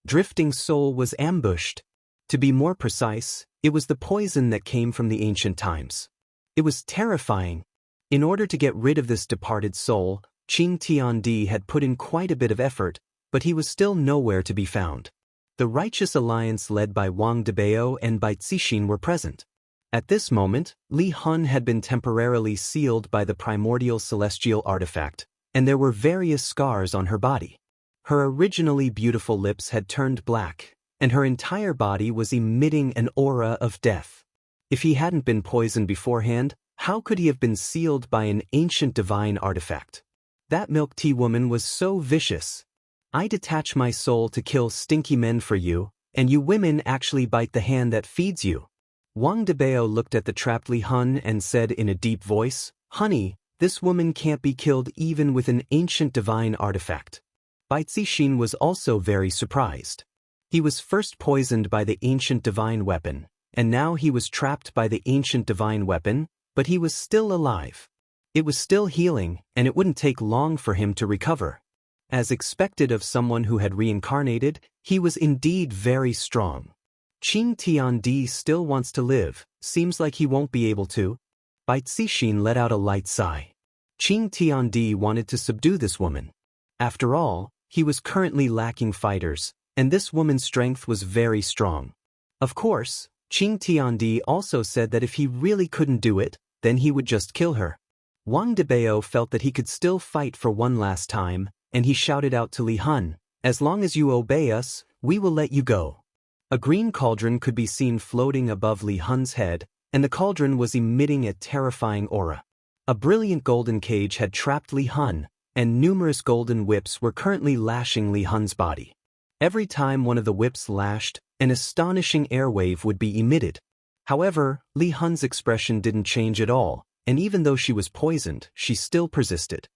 Drifting Soul was ambushed. To be more precise, it was the poison that came from the ancient times. It was terrifying. In order to get rid of this departed soul, Qing Tiandi had put in quite a bit of effort, but he was still nowhere to be found. The Righteous Alliance led by Wang Debao and Bai Zixin were present. At this moment, Li Hun had been temporarily sealed by the primordial celestial artifact, and there were various scars on her body. Her originally beautiful lips had turned black, and her entire body was emitting an aura of death. If he hadn't been poisoned beforehand, how could he have been sealed by an ancient divine artifact? That milk tea woman was so vicious. I detach my soul to kill stinky men for you, and you women actually bite the hand that feeds you. Wang Debao looked at the trapped Li Hun and said in a deep voice, "Honey, this woman can't be killed even with an ancient divine artifact." Bai Zixin was also very surprised. He was first poisoned by the ancient divine weapon, and now he was trapped by the ancient divine weapon, but he was still alive. It was still healing, and it wouldn't take long for him to recover. As expected of someone who had reincarnated, he was indeed very strong. Qing Tiandi still wants to live, seems like he won't be able to. Bai Zixin let out a light sigh. Qing Tiandi wanted to subdue this woman. After all, he was currently lacking fighters, and this woman's strength was very strong. Of course, Qing Tiandi also said that if he really couldn't do it, then he would just kill her. Wang Debao felt that he could still fight for one last time, and he shouted out to Li Hun, "As long as you obey us, we will let you go." A green cauldron could be seen floating above Li Hun's head, and the cauldron was emitting a terrifying aura. A brilliant golden cage had trapped Li Hun, and numerous golden whips were currently lashing Li Hun's body. Every time one of the whips lashed, an astonishing airwave would be emitted. However, Li Hun's expression didn't change at all, and even though she was poisoned, she still persisted.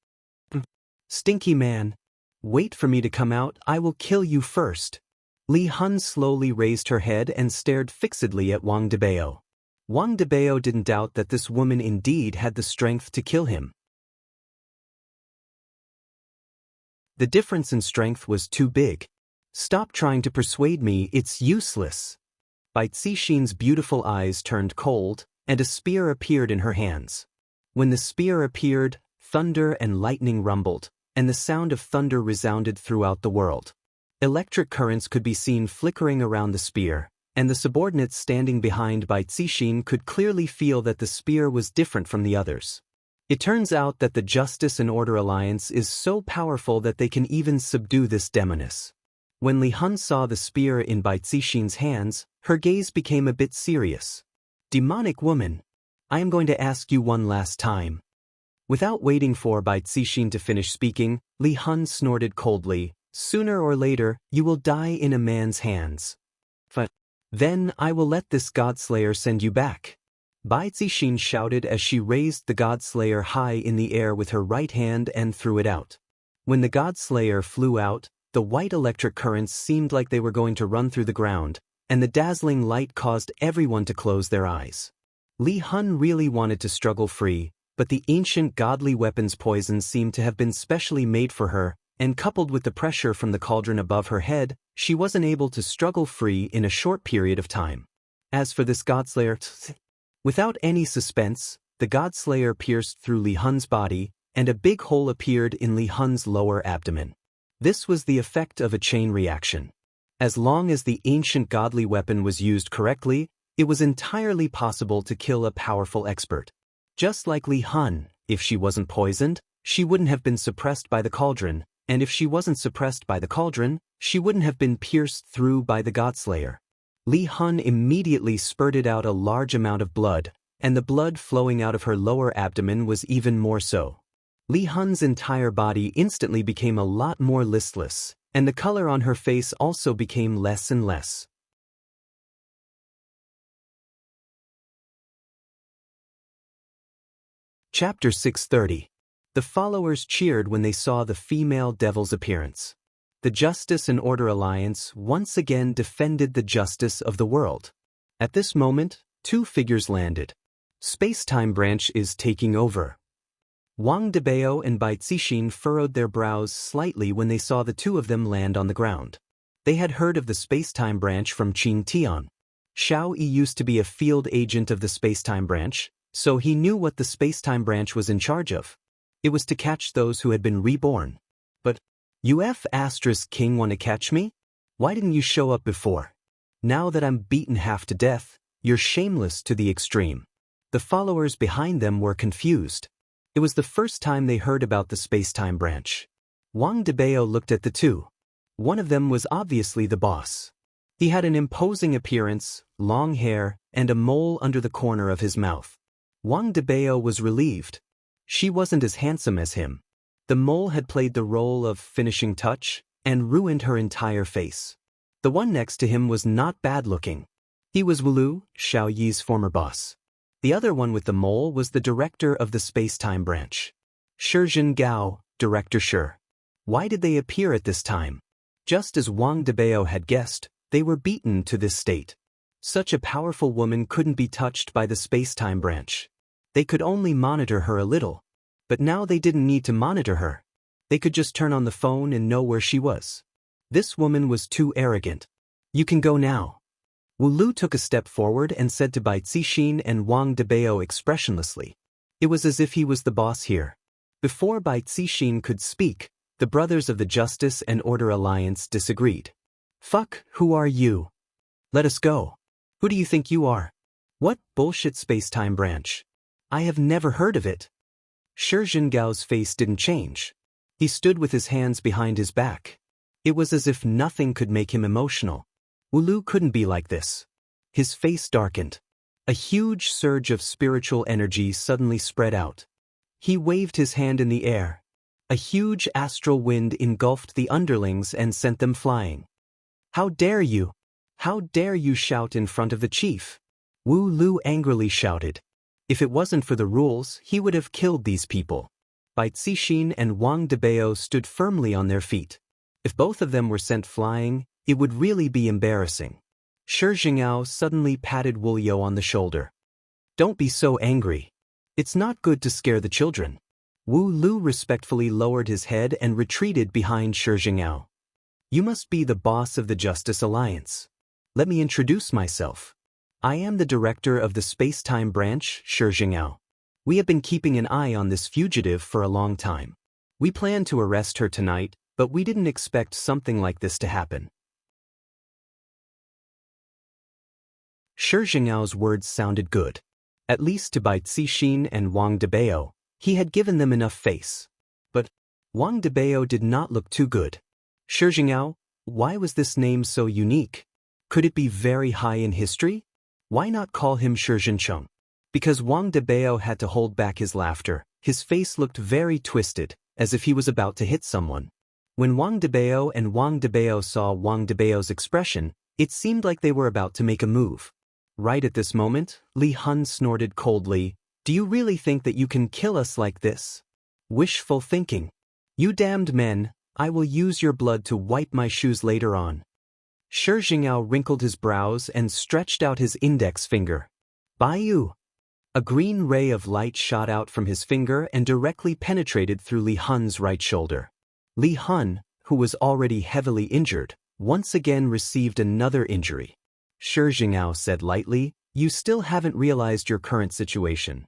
"Stinky man. Wait for me to come out, I will kill you first." Li Hun slowly raised her head and stared fixedly at Wang Debao. Wang Debao didn't doubt that this woman indeed had the strength to kill him. The difference in strength was too big. "Stop trying to persuade me, it's useless." Bai Zixin's beautiful eyes turned cold, and a spear appeared in her hands. When the spear appeared, thunder and lightning rumbled, and the sound of thunder resounded throughout the world. Electric currents could be seen flickering around the spear, and the subordinates standing behind Bai Zixin could clearly feel that the spear was different from the others. It turns out that the Justice and Order Alliance is so powerful that they can even subdue this demoness. When Li Hun saw the spear in Bai Zixin's hands, her gaze became a bit serious. "Demonic woman, I am going to ask you one last time." Without waiting for Bai Zixin to finish speaking, Li Hun snorted coldly, "Sooner or later, you will die in a man's hands. Then I will let this Godslayer send you back." Bai Zixin shouted as she raised the Godslayer high in the air with her right hand and threw it out. When the Godslayer flew out, the white electric currents seemed like they were going to run through the ground, and the dazzling light caused everyone to close their eyes. Li Hun really wanted to struggle free, but the ancient godly weapon's poison seemed to have been specially made for her, and coupled with the pressure from the cauldron above her head, she wasn't able to struggle free in a short period of time. As for this Godslayer, without any suspense, the Godslayer pierced through Li Hun's body, and a big hole appeared in Li Hun's lower abdomen. This was the effect of a chain reaction. As long as the ancient godly weapon was used correctly, it was entirely possible to kill a powerful expert. Just like Li Hun, if she wasn't poisoned, she wouldn't have been suppressed by the cauldron, and if she wasn't suppressed by the cauldron, she wouldn't have been pierced through by the Godslayer. Li Hun immediately spurted out a large amount of blood, and the blood flowing out of her lower abdomen was even more so. Li Hun's entire body instantly became a lot more listless, and the color on her face also became less and less. Chapter 630. The followers cheered when they saw the female devil's appearance. The Justice and Order Alliance once again defended the justice of the world. At this moment, two figures landed. Space-time branch is taking over. Wang Debao and Bai Zixin furrowed their brows slightly when they saw the two of them land on the ground. They had heard of the space-time branch from Qing Tian. Xiao Yi used to be a field agent of the space-time branch, so he knew what the space-time branch was in charge of. It was to catch those who had been reborn. But, "You King want to catch me? Why didn't you show up before? Now that I'm beaten half to death, you're shameless to the extreme." The followers behind them were confused. It was the first time they heard about the space-time branch. Wang Debao looked at the two. One of them was obviously the boss. He had an imposing appearance, long hair, and a mole under the corner of his mouth. Wang Debao was relieved. She wasn't as handsome as him. The mole had played the role of finishing touch and ruined her entire face. The one next to him was not bad-looking. He was Wulu, Xiao Yi's former boss. The other one with the mole was the director of the space-time branch. Shizhen Gao, Director Shi. Why did they appear at this time? Just as Wang Debao had guessed, they were beaten to this state. Such a powerful woman couldn't be touched by the space-time branch. They could only monitor her a little. But now they didn't need to monitor her. They could just turn on the phone and know where she was. This woman was too arrogant. You can go now. Wu Lu took a step forward and said to Bai Cixin and Wang Debao expressionlessly. It was as if he was the boss here. Before Bai Cixin could speak, the brothers of the Justice and Order Alliance disagreed. Fuck, who are you? Let us go. Who do you think you are? What bullshit space-time branch? I have never heard of it. Shizhen Gao's face didn't change. He stood with his hands behind his back. It was as if nothing could make him emotional. Wu Lu couldn't be like this. His face darkened. A huge surge of spiritual energy suddenly spread out. He waved his hand in the air. A huge astral wind engulfed the underlings and sent them flying. How dare you? How dare you shout in front of the chief? Wu Lu angrily shouted. If it wasn't for the rules, he would have killed these people. Bai Cixin and Wang Debao stood firmly on their feet. If both of them were sent flying, it would really be embarrassing. Shi Jingao suddenly patted Wu Yo on the shoulder. Don't be so angry. It's not good to scare the children. Wu Lu respectfully lowered his head and retreated behind Shi Jingao. You must be the boss of the Justice Alliance. Let me introduce myself. I am the director of the space-time branch, Shi Jingao. We have been keeping an eye on this fugitive for a long time. We planned to arrest her tonight, but we didn't expect something like this to happen. Shi Jingao's words sounded good. At least to Bai Cixin and Wang Debao, he had given them enough face. But Wang Debao did not look too good. Shi Jingao, why was this name so unique? Could it be very high in history? Why not call him Shi Jincheng? Because Wang Debao had to hold back his laughter, his face looked very twisted, as if he was about to hit someone. When Wang Debao saw Wang Debao's expression, it seemed like they were about to make a move. Right at this moment, Li Hun snorted coldly, Do you really think that you can kill us like this? Wishful thinking. You damned men, I will use your blood to wipe my shoes later on. Shi Jingao wrinkled his brows and stretched out his index finger. Baiyu! A green ray of light shot out from his finger and directly penetrated through Li Hun's right shoulder. Li Hun, who was already heavily injured, once again received another injury. Shi Jingao said lightly, You still haven't realized your current situation.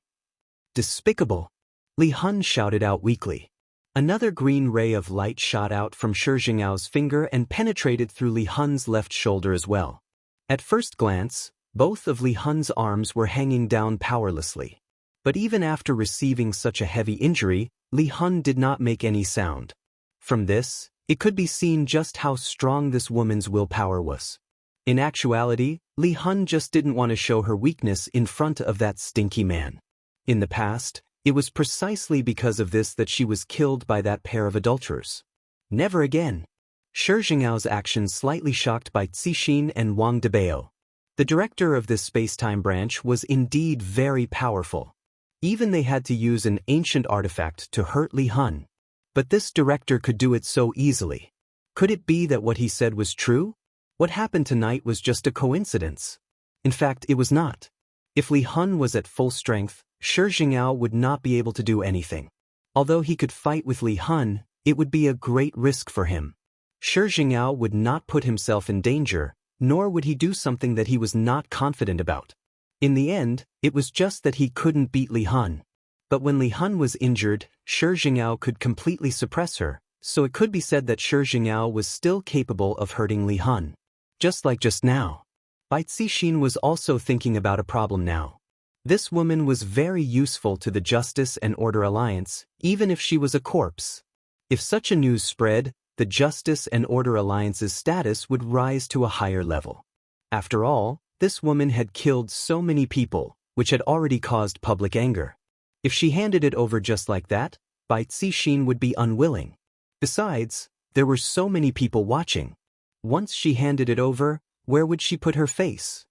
Despicable! Li Hun shouted out weakly. Another green ray of light shot out from Shi Jingao's finger and penetrated through Li Hun's left shoulder as well. At first glance, both of Li Hun's arms were hanging down powerlessly. But even after receiving such a heavy injury, Li Hun did not make any sound. From this, it could be seen just how strong this woman's willpower was. In actuality, Li Hun just didn't want to show her weakness in front of that stinky man. In the past, it was precisely because of this that she was killed by that pair of adulterers. Never again. Shi Jingao's actions slightly shocked Bai Cixin and Wang Debao. The director of this space-time branch was indeed very powerful. Even they had to use an ancient artifact to hurt Li Hun. But this director could do it so easily. Could it be that what he said was true? What happened tonight was just a coincidence. In fact, it was not. If Li Hun was at full strength, Shi Jingao would not be able to do anything. Although he could fight with Li Hun, it would be a great risk for him. Shi Jingao would not put himself in danger, nor would he do something that he was not confident about. In the end, it was just that he couldn't beat Li Hun. But when Li Hun was injured, Shi Jingao could completely suppress her, so it could be said that Shi Jingao was still capable of hurting Li Hun. Just like just now. Bai Cixin was also thinking about a problem now. This woman was very useful to the Justice and Order Alliance, even if she was a corpse. If such a news spread, the Justice and Order Alliance's status would rise to a higher level. After all, this woman had killed so many people, which had already caused public anger. If she handed it over just like that, Bai Cixin would be unwilling. Besides, there were so many people watching. Once she handed it over, where would she put her face?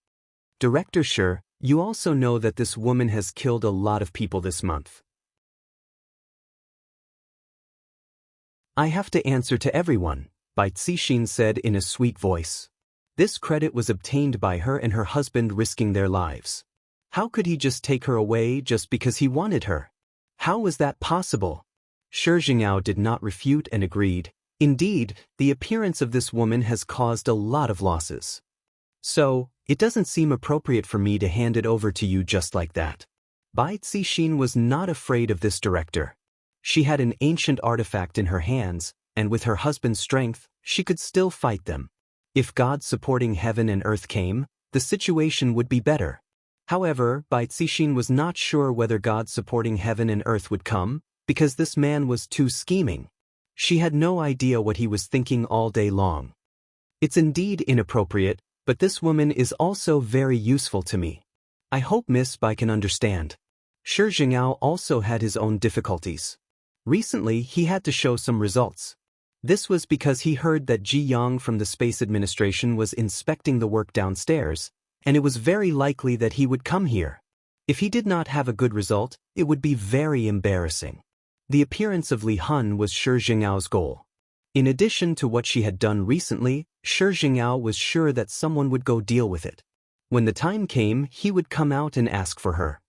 Director Shi, you also know that this woman has killed a lot of people this month. I have to answer to everyone, Bai Cixin said in a sweet voice. This credit was obtained by her and her husband risking their lives. How could he just take her away just because he wanted her? How was that possible? Shi Jingyao did not refute and agreed. Indeed, the appearance of this woman has caused a lot of losses. So, it doesn't seem appropriate for me to hand it over to you just like that. Bai Cixin was not afraid of this director. She had an ancient artifact in her hands, and with her husband's strength, she could still fight them. If God supporting heaven and earth came, the situation would be better. However, Bai Cixin was not sure whether God supporting heaven and earth would come, because this man was too scheming. She had no idea what he was thinking all day long. It's indeed inappropriate, but this woman is also very useful to me. I hope Miss Bai can understand. Shi Jingyao also had his own difficulties. Recently, he had to show some results. This was because he heard that Ji Yang from the Space Administration was inspecting the work downstairs, and it was very likely that he would come here. If he did not have a good result, it would be very embarrassing. The appearance of Li Hun was Shi Jingyao's goal. In addition to what she had done recently, Shi Jingyao was sure that someone would go deal with it. When the time came, he would come out and ask for her.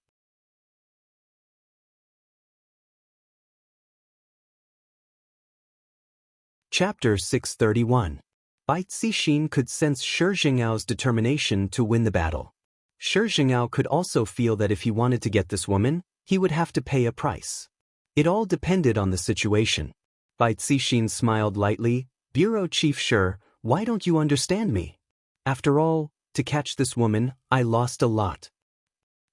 Chapter 631. Bai Cixin could sense Shi Jingyao's determination to win the battle. Shi Jingyao could also feel that if he wanted to get this woman, he would have to pay a price. It all depended on the situation. Bai Cixin smiled lightly. Bureau Chief Shi, why don't you understand me? After all, to catch this woman, I lost a lot.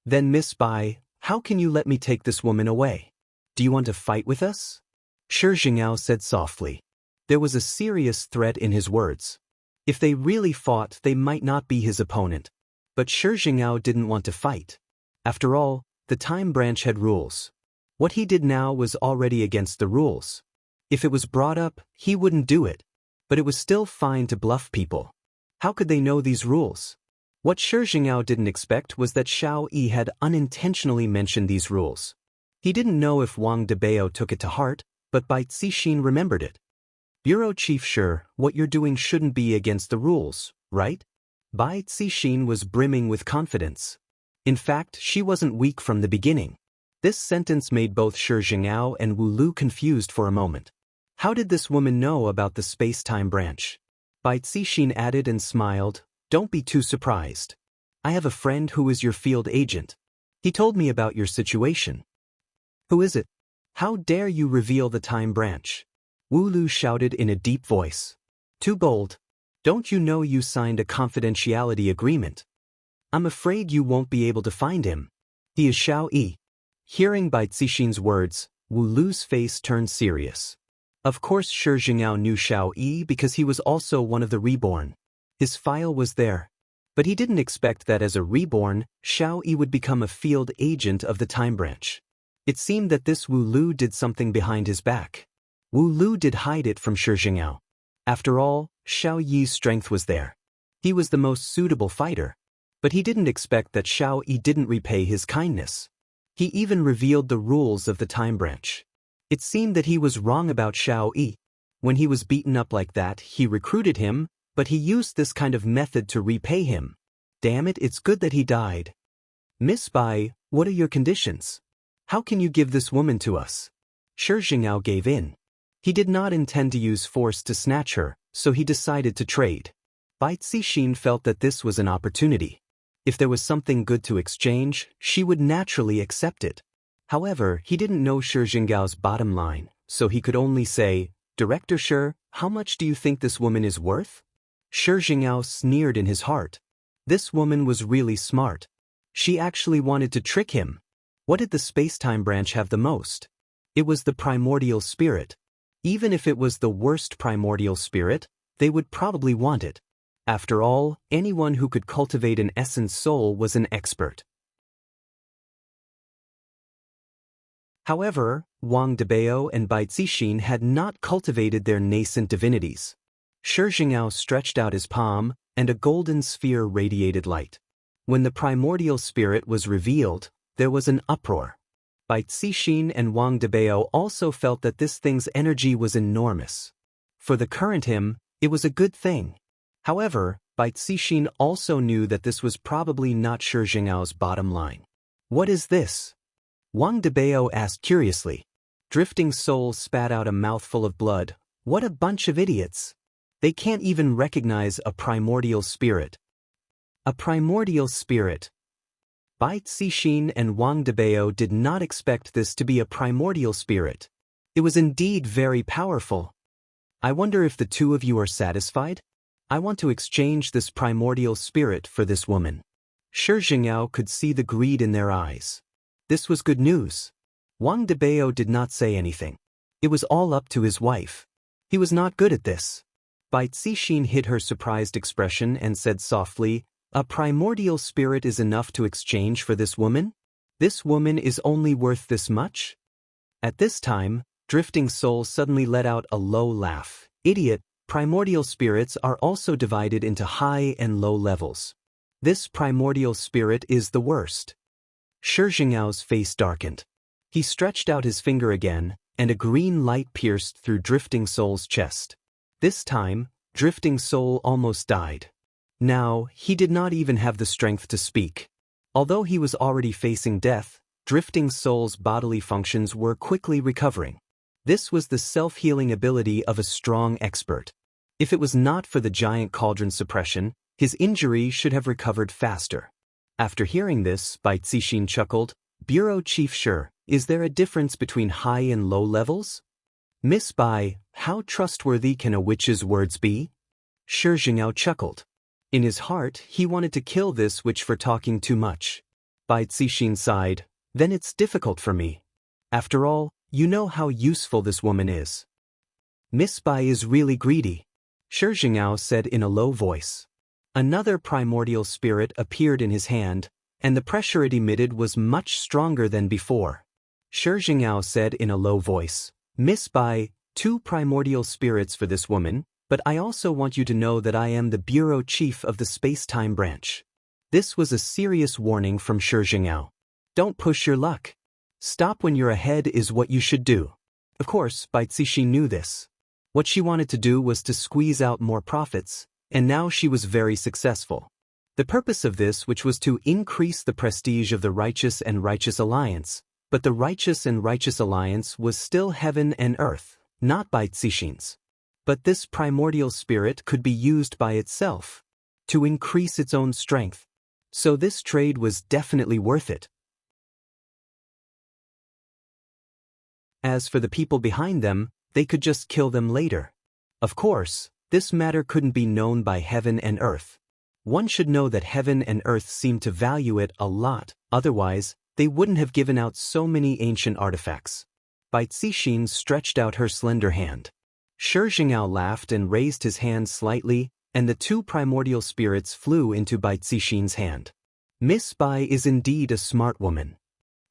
Then Miss Bai, how can you let me take this woman away? Do you want to fight with us? Shi Jingyao said softly. There was a serious threat in his words. If they really fought, they might not be his opponent. But Shi Jingyao didn't want to fight. After all, the time branch had rules. What he did now was already against the rules. If it was brought up, he wouldn't do it. But it was still fine to bluff people. How could they know these rules? What Shi Jingyao didn't expect was that Xiao Yi had unintentionally mentioned these rules. He didn't know if Wang Debao took it to heart, but Bai Cixin remembered it. Bureau Chief Shi, what you're doing shouldn't be against the rules, right? Bai Cixin was brimming with confidence. In fact, she wasn't weak from the beginning. This sentence made both Shi Jingyao and Wu Lu confused for a moment. How did this woman know about the space-time branch? Bai Cixin added and smiled, don't be too surprised. I have a friend who is your field agent. He told me about your situation. Who is it? How dare you reveal the time branch? Wu Lu shouted in a deep voice. Too bold. Don't you know you signed a confidentiality agreement? I'm afraid you won't be able to find him. He is Xiao Yi. Hearing Bai Cixin's words, Wu Lu's face turned serious. Of course Shi Jingyao knew Xiao Yi because he was also one of the reborn. His file was there. But he didn't expect that as a reborn, Xiao Yi would become a field agent of the time branch. It seemed that this Wu Lu did something behind his back. Wu Lu did hide it from Shi Jingyao. After all, Xiao Yi's strength was there. He was the most suitable fighter. But he didn't expect that Xiao Yi didn't repay his kindness. He even revealed the rules of the time branch. It seemed that he was wrong about Xiao Yi. When he was beaten up like that, he recruited him, but he used this kind of method to repay him. Damn it, it's good that he died. Miss Bai, what are your conditions? How can you give this woman to us? Shi Jingyao gave in. He did not intend to use force to snatch her, so he decided to trade. Bai Cixin felt that this was an opportunity. If there was something good to exchange, she would naturally accept it. However, he didn't know Shi Jingyao's bottom line, so he could only say, Director Shi, how much do you think this woman is worth? Shi Jingyao sneered in his heart. This woman was really smart. She actually wanted to trick him. What did the space-time branch have the most? It was the primordial spirit. Even if it was the worst primordial spirit, they would probably want it. After all, anyone who could cultivate an essence soul was an expert. However, Wang Debao and Bai Zixin had not cultivated their nascent divinities. Shi Jingyao stretched out his palm, and a golden sphere radiated light. When the primordial spirit was revealed, there was an uproar. Bai Zixin and Wang Debao also felt that this thing's energy was enormous. For the current him, it was a good thing. However, Bai Zixin also knew that this was probably not Shi Jingyao's bottom line. What is this? Wang Debao asked curiously. Drifting Soul spat out a mouthful of blood. What a bunch of idiots! They can't even recognize a primordial spirit. A primordial spirit. Bai Zixin and Wang Debao did not expect this to be a primordial spirit. It was indeed very powerful. I wonder if the two of you are satisfied? I want to exchange this primordial spirit for this woman. Shi Jingyao could see the greed in their eyes. This was good news. Wang Debao did not say anything. It was all up to his wife. He was not good at this. Bai Zixin hid her surprised expression and said softly, "A primordial spirit is enough to exchange for this woman? This woman is only worth this much?" At this time, Drifting Soul suddenly let out a low laugh. Idiot, primordial spirits are also divided into high and low levels. This primordial spirit is the worst. Shi Jingyao's face darkened. He stretched out his finger again, and a green light pierced through Drifting Soul's chest. This time, Drifting Soul almost died. Now, he did not even have the strength to speak. Although he was already facing death, Drifting Soul's bodily functions were quickly recovering. This was the self-healing ability of a strong expert. If it was not for the giant cauldron suppression, his injury should have recovered faster. After hearing this, Bai Zixin chuckled, "Bureau Chief Shi, is there a difference between high and low levels?" "Miss Bai, how trustworthy can a witch's words be?" Shi Jingyao chuckled. In his heart, he wanted to kill this witch for talking too much. Bai Zixin sighed, "Then it's difficult for me. After all, you know how useful this woman is." "Miss Bai is really greedy," Shi Jingyao said in a low voice. Another primordial spirit appeared in his hand, and the pressure it emitted was much stronger than before. Shi Jingyao said in a low voice, "Miss Bai, 2 primordial spirits for this woman, but I also want you to know that I am the bureau chief of the space-time branch." This was a serious warning from Shi Jingyao. Don't push your luck. Stop when you're ahead is what you should do. Of course, Bai Zixin knew this. What she wanted to do was to squeeze out more profits, and now she was very successful. The purpose of this, which was to increase the prestige of the Righteous and Righteous Alliance, but the Righteous and Righteous Alliance was still heaven and earth, not Bai Zixin's. But this primordial spirit could be used by itself to increase its own strength. So this trade was definitely worth it. As for the people behind them, they could just kill them later. Of course, this matter couldn't be known by heaven and earth. One should know that heaven and earth seem to value it a lot, otherwise, they wouldn't have given out so many ancient artifacts. Bai Zixin stretched out her slender hand. Shi Jingyao laughed and raised his hand slightly, and the 2 primordial spirits flew into Bai Zixin's hand. "Miss Bai is indeed a smart woman,"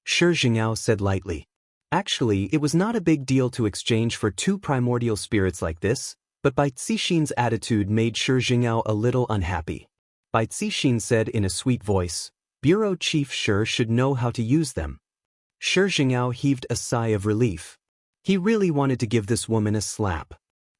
Shi Jingyao said lightly. Actually, it was not a big deal to exchange for 2 primordial spirits like this, but Bai Zixin's attitude made Shi Jingyao a little unhappy. Bai Zixin said in a sweet voice, "Bureau Chief Shi should know how to use them." Shi Jingyao heaved a sigh of relief. He really wanted to give this woman a slap.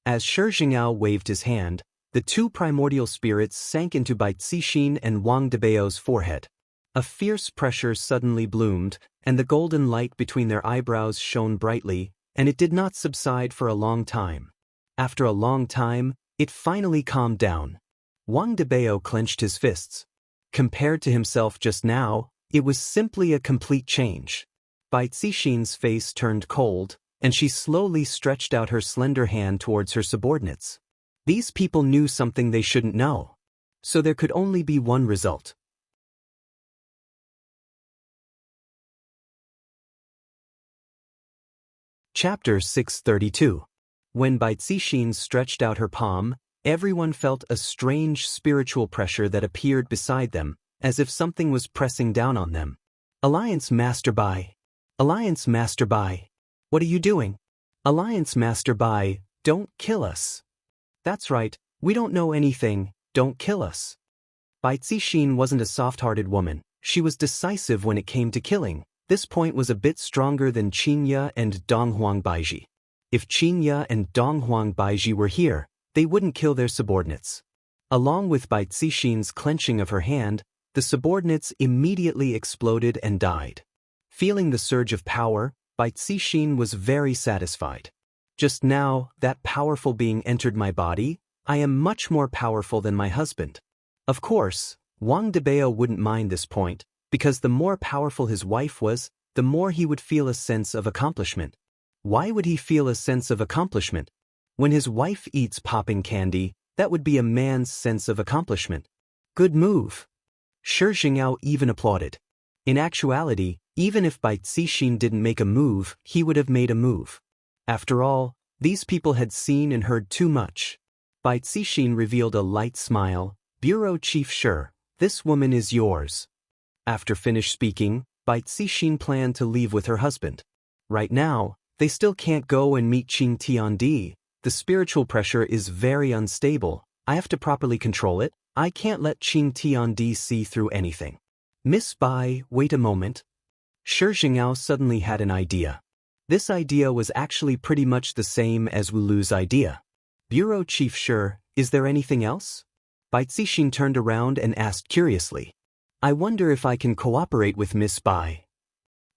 As Shi Jingyao waved his hand, the 2 primordial spirits sank into Bai Zixin and Wang Debao's forehead. A fierce pressure suddenly bloomed, and the golden light between their eyebrows shone brightly, and it did not subside for a long time. After a long time, it finally calmed down. Wang Debao clenched his fists. Compared to himself just now, it was simply a complete change. Bai Zixin's face turned cold, and she slowly stretched out her slender hand towards her subordinates. These people knew something they shouldn't know. So there could only be one result. Chapter 632. When Bai Cixin stretched out her palm, everyone felt a strange spiritual pressure that appeared beside them, as if something was pressing down on them. Alliance Master Bai. Alliance Master Bai. What are you doing? Alliance Master Bai, don't kill us. That's right, we don't know anything, don't kill us. Bai Cixin wasn't a soft-hearted woman, she was decisive when it came to killing. This point was a bit stronger than Qingye and Donghuang Baiji. If Qingye and Donghuang Baiji were here, they wouldn't kill their subordinates. Along with Bai Cixin's clenching of her hand, the subordinates immediately exploded and died. Feeling the surge of power, Bai Cixin was very satisfied. Just now, that powerful being entered my body, I am much more powerful than my husband. Of course, Wang Debao wouldn't mind this point, because the more powerful his wife was, the more he would feel a sense of accomplishment. Why would he feel a sense of accomplishment? When his wife eats popping candy, that would be a man's sense of accomplishment. Good move. Shi Jingao even applauded. In actuality, even if Bai Cixin didn't make a move, he would have made a move. After all, these people had seen and heard too much. Bai Cixin revealed a light smile. Bureau Chief Shi, this woman is yours. After finished speaking, Bai Cixin planned to leave with her husband. Right now, they still can't go and meet Qing Tiandi. The spiritual pressure is very unstable. I have to properly control it. I can't let Qing Tiandi see through anything. Miss Bai, wait a moment. Shi Jingao suddenly had an idea. This idea was actually pretty much the same as Wu Lu's idea. Bureau Chief Shi, is there anything else? Bai Cixin turned around and asked curiously. I wonder if I can cooperate with Miss Bai.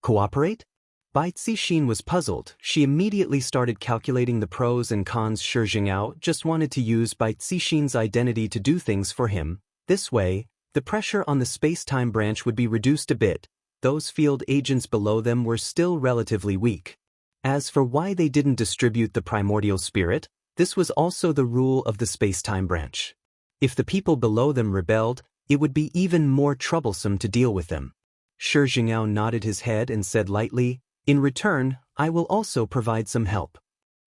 Cooperate? Bai Cixin was puzzled. She immediately started calculating the pros and cons. Shi Jingao just wanted to use Bai Cixin's identity to do things for him. This way, the pressure on the space-time branch would be reduced a bit. Those field agents below them were still relatively weak. As for why they didn't distribute the primordial spirit, this was also the rule of the space-time branch. If the people below them rebelled, it would be even more troublesome to deal with them. Shi Jingao nodded his head and said lightly, in return, I will also provide some help.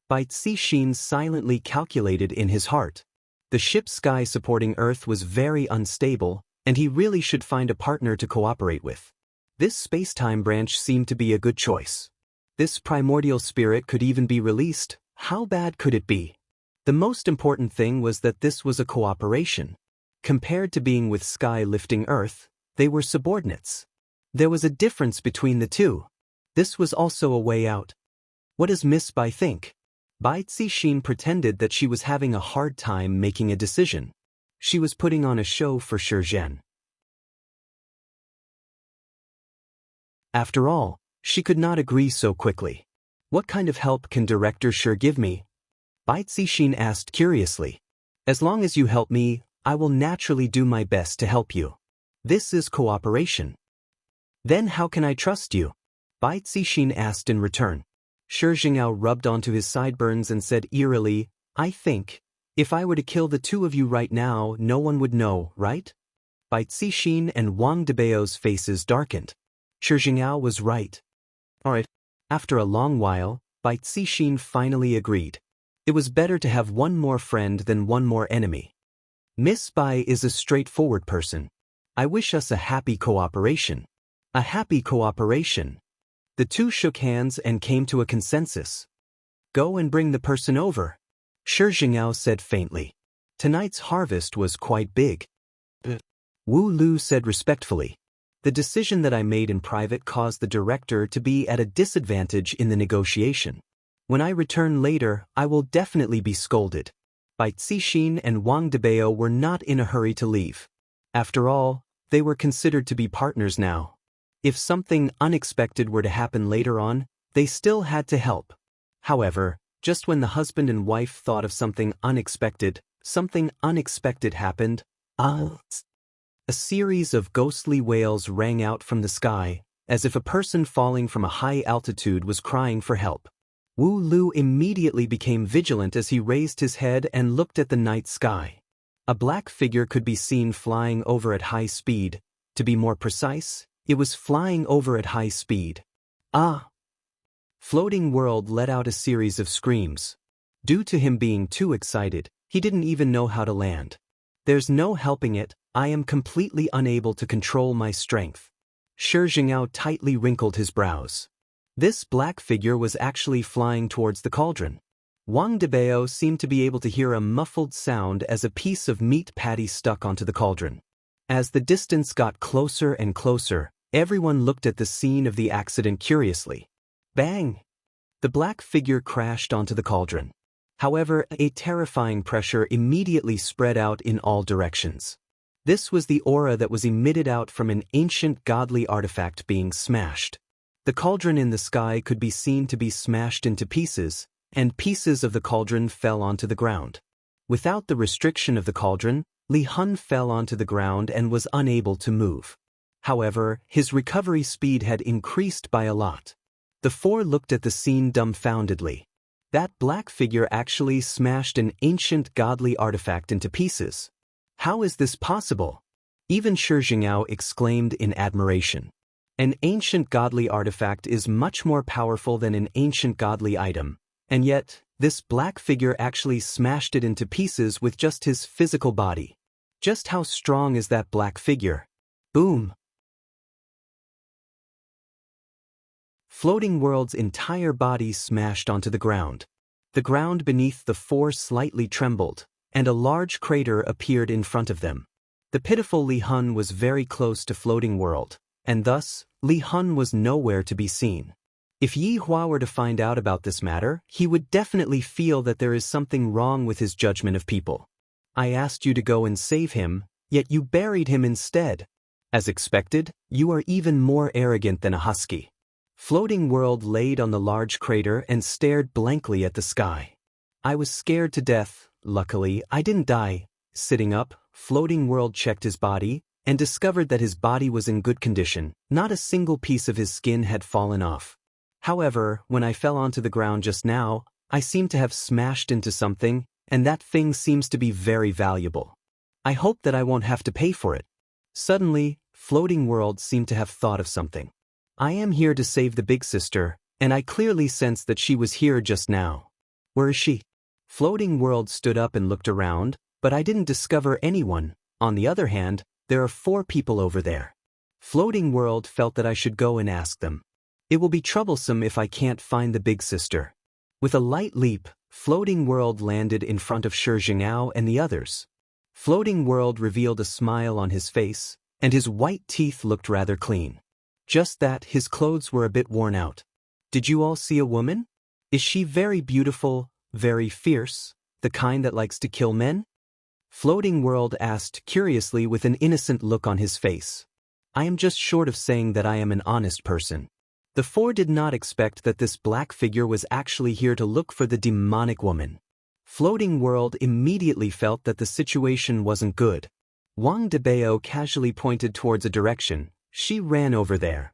Bai Cixin silently calculated in his heart. The ship's sky supporting Earth was very unstable, and he really should find a partner to cooperate with. This space-time branch seemed to be a good choice. This primordial spirit could even be released. How bad could it be? The most important thing was that this was a cooperation. Compared to being with sky lifting Earth, they were subordinates. There was a difference between the two. This was also a way out. What does Miss Bai think? Bai Cixin pretended that she was having a hard time making a decision. She was putting on a show for Shi Zhen. After all, she could not agree so quickly. What kind of help can Director Shi give me? Bai Cixin asked curiously. As long as you help me, I will naturally do my best to help you. This is cooperation. Then how can I trust you? Bai Cixin asked in return. Shi Jingao rubbed onto his sideburns and said eerily, I think, if I were to kill the two of you right now, no one would know, right? Bai Cixin and Wang Debao's faces darkened. Shi Jingao was right. Alright. After a long while, Bai Cixin finally agreed. It was better to have one more friend than one more enemy. Miss Bai is a straightforward person. I wish us a happy cooperation. A happy cooperation. The two shook hands and came to a consensus. Go and bring the person over. Shi Jingao said faintly. Tonight's harvest was quite big. Wu Lu said respectfully. The decision that I made in private caused the director to be at a disadvantage in the negotiation. When I return later, I will definitely be scolded. Bai Cixin and Wang Debao were not in a hurry to leave. After all, they were considered to be partners now. If something unexpected were to happen later on, they still had to help. However, just when the husband and wife thought of something unexpected happened. A series of ghostly wails rang out from the sky, as if a person falling from a high altitude was crying for help. Wu Lu immediately became vigilant as he raised his head and looked at the night sky. A black figure could be seen flying over at high speed. To be more precise, it was flying over at high speed. Ah! Floating World let out a series of screams. Due to him being too excited, he didn't even know how to land. There's no helping it, I am completely unable to control my strength. Shi Jingao tightly wrinkled his brows. This black figure was actually flying towards the cauldron. Wang Debao seemed to be able to hear a muffled sound as a piece of meat patty stuck onto the cauldron. As the distance got closer and closer, everyone looked at the scene of the accident curiously. Bang! The black figure crashed onto the cauldron. However, a terrifying pressure immediately spread out in all directions. This was the aura that was emitted out from an ancient godly artifact being smashed. The cauldron in the sky could be seen to be smashed into pieces, and pieces of the cauldron fell onto the ground. Without the restriction of the cauldron, Li Hun fell onto the ground and was unable to move. However, his recovery speed had increased by a lot. The four looked at the scene dumbfoundedly. That black figure actually smashed an ancient godly artifact into pieces. How is this possible? Even Shi Jingao exclaimed in admiration. An ancient godly artifact is much more powerful than an ancient godly item, and yet, this black figure actually smashed it into pieces with just his physical body. Just how strong is that black figure? Boom! Floating World's entire body smashed onto the ground. The ground beneath the four slightly trembled, and a large crater appeared in front of them. The pitiful Li Hun was very close to Floating World, and thus, Li Hun was nowhere to be seen. If Yi Hua were to find out about this matter, he would definitely feel that there is something wrong with his judgment of people. I asked you to go and save him, yet you buried him instead. As expected, you are even more arrogant than a husky. Floating World laid on the large crater and stared blankly at the sky. I was scared to death, luckily I didn't die. Sitting up, Floating World checked his body, and discovered that his body was in good condition, not a single piece of his skin had fallen off. However, when I fell onto the ground just now, I seemed to have smashed into something, and that thing seems to be very valuable. I hope that I won't have to pay for it. Suddenly, Floating World seemed to have thought of something. I am here to save the big sister, and I clearly sensed that she was here just now. Where is she? Floating World stood up and looked around, but I didn't discover anyone. On the other hand, there are 4 people over there. Floating World felt that I should go and ask them. It will be troublesome if I can't find the big sister. With a light leap, Floating World landed in front of Shi Jingao and the others. Floating World revealed a smile on his face, and his white teeth looked rather clean. Just that his clothes were a bit worn out. Did you all see a woman? Is she very beautiful, very fierce, the kind that likes to kill men? Floating World asked curiously with an innocent look on his face. I am just short of saying that I am an honest person. The 4 did not expect that this black figure was actually here to look for the demonic woman. Floating World immediately felt that the situation wasn't good. Wang Debao casually pointed towards a direction. She ran over there.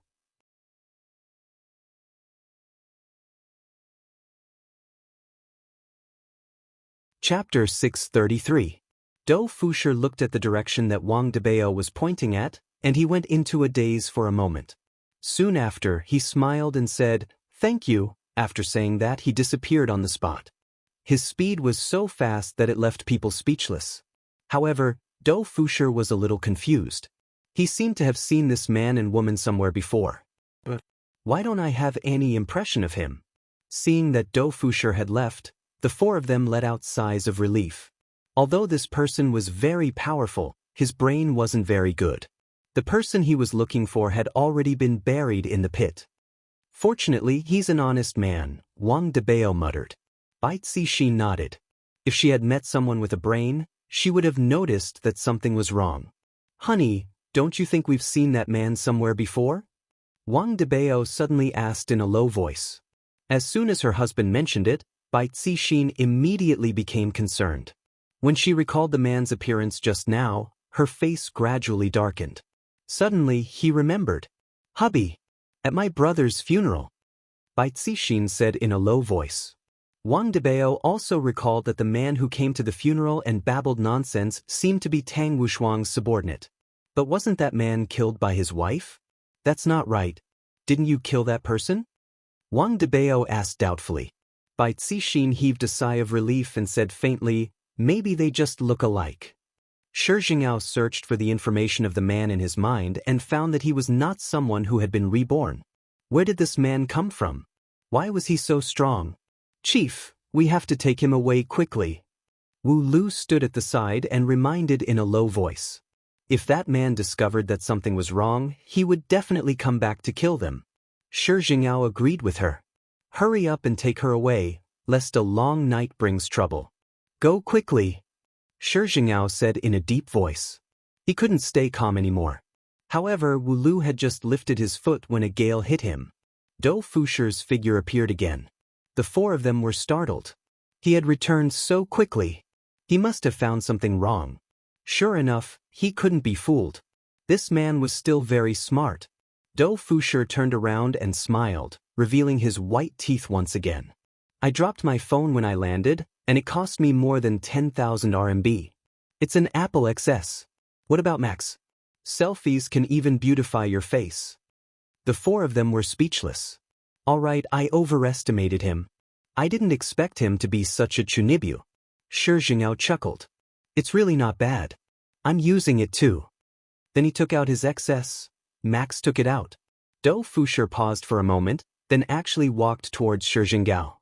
Chapter 633. Dou Fusher looked at the direction that Wang Debao was pointing at, and he went into a daze for a moment. Soon after, he smiled and said, "Thank you." After saying that, he disappeared on the spot. His speed was so fast that it left people speechless. However, Dou Fusher was a little confused. He seemed to have seen this man and woman somewhere before. But why don't I have any impression of him? Seeing that Dou Fusher had left, the 4 of them let out sighs of relief. Although this person was very powerful, his brain wasn't very good. The person he was looking for had already been buried in the pit. Fortunately, he's an honest man, Wang Debao muttered. Bai Cixin nodded. If she had met someone with a brain, she would have noticed that something was wrong. Honey, don't you think we've seen that man somewhere before? Wang Debao suddenly asked in a low voice. As soon as her husband mentioned it, Bai Cixin immediately became concerned. When she recalled the man's appearance just now, her face gradually darkened. Suddenly, he remembered. Hubby, at my brother's funeral. Bai Cixin said in a low voice. Wang Debao also recalled that the man who came to the funeral and babbled nonsense seemed to be Tang Wushuang's subordinate. But wasn't that man killed by his wife? That's not right. Didn't you kill that person? Wang Debao asked doubtfully. Bai Cixin heaved a sigh of relief and said faintly, maybe they just look alike. Shi Jingyao searched for the information of the man in his mind and found that he was not someone who had been reborn. Where did this man come from? Why was he so strong? Chief, we have to take him away quickly. Wu Lu stood at the side and reminded in a low voice. If that man discovered that something was wrong, he would definitely come back to kill them. Shi Jingyao agreed with her. Hurry up and take her away, lest a long night brings trouble. Go quickly, Shi Jingyao said in a deep voice. He couldn't stay calm anymore. However, Wu Lu had just lifted his foot when a gale hit him. Dou Fusher's figure appeared again. The four of them were startled. He had returned so quickly. He must have found something wrong. Sure enough, he couldn't be fooled. This man was still very smart. Dou Fusher turned around and smiled, revealing his white teeth once again. I dropped my phone when I landed, and it cost me more than 10,000 RMB. It's an Apple XS. What about Max? Selfies can even beautify your face. The four of them were speechless. All right, I overestimated him. I didn't expect him to be such a chunibyu. Shi Jingyao chuckled. It's really not bad. I'm using it too. Then he took out his XS. Max took it out. Dou Fusher paused for a moment, then actually walked towards Shi Jingyao.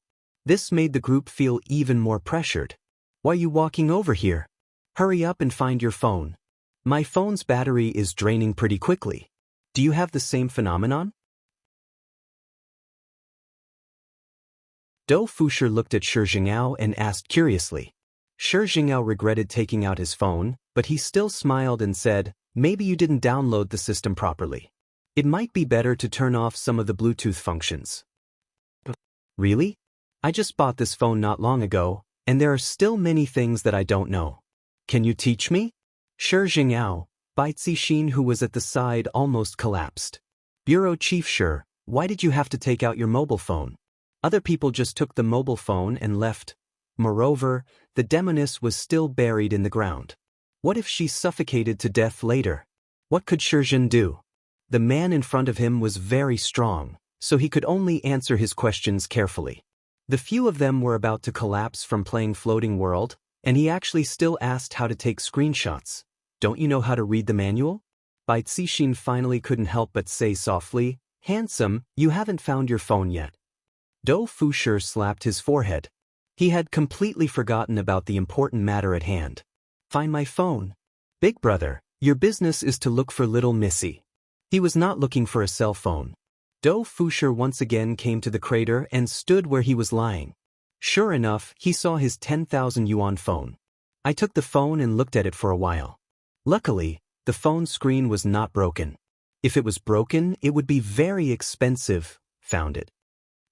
This made the group feel even more pressured. Why are you walking over here? Hurry up and find your phone. My phone's battery is draining pretty quickly. Do you have the same phenomenon? Dou Fusher looked at Shi Jingyao and asked curiously. Shi Jingyao regretted taking out his phone, but he still smiled and said, maybe you didn't download the system properly. It might be better to turn off some of the Bluetooth functions. Really? I just bought this phone not long ago, and there are still many things that I don't know. Can you teach me? Shi Jingyao, Bai Cixin, who was at the side, almost collapsed. Bureau Chief Shi, why did you have to take out your mobile phone? Other people just took the mobile phone and left. Moreover, the demoness was still buried in the ground. What if she suffocated to death later? What could Shi Jin do? The man in front of him was very strong, so he could only answer his questions carefully. The few of them were about to collapse from playing Floating World, and he actually still asked how to take screenshots. Don't you know how to read the manual? Bai Cixin finally couldn't help but say softly, handsome, you haven't found your phone yet. Dou Fusher slapped his forehead. He had completely forgotten about the important matter at hand. Find my phone. Big brother, your business is to look for little Missy. He was not looking for a cell phone. Dou Fusher once again came to the crater and stood where he was lying. Sure enough, he saw his 10,000 yuan phone. I took the phone and looked at it for a while. Luckily, the phone screen was not broken. If it was broken, it would be very expensive. Found it.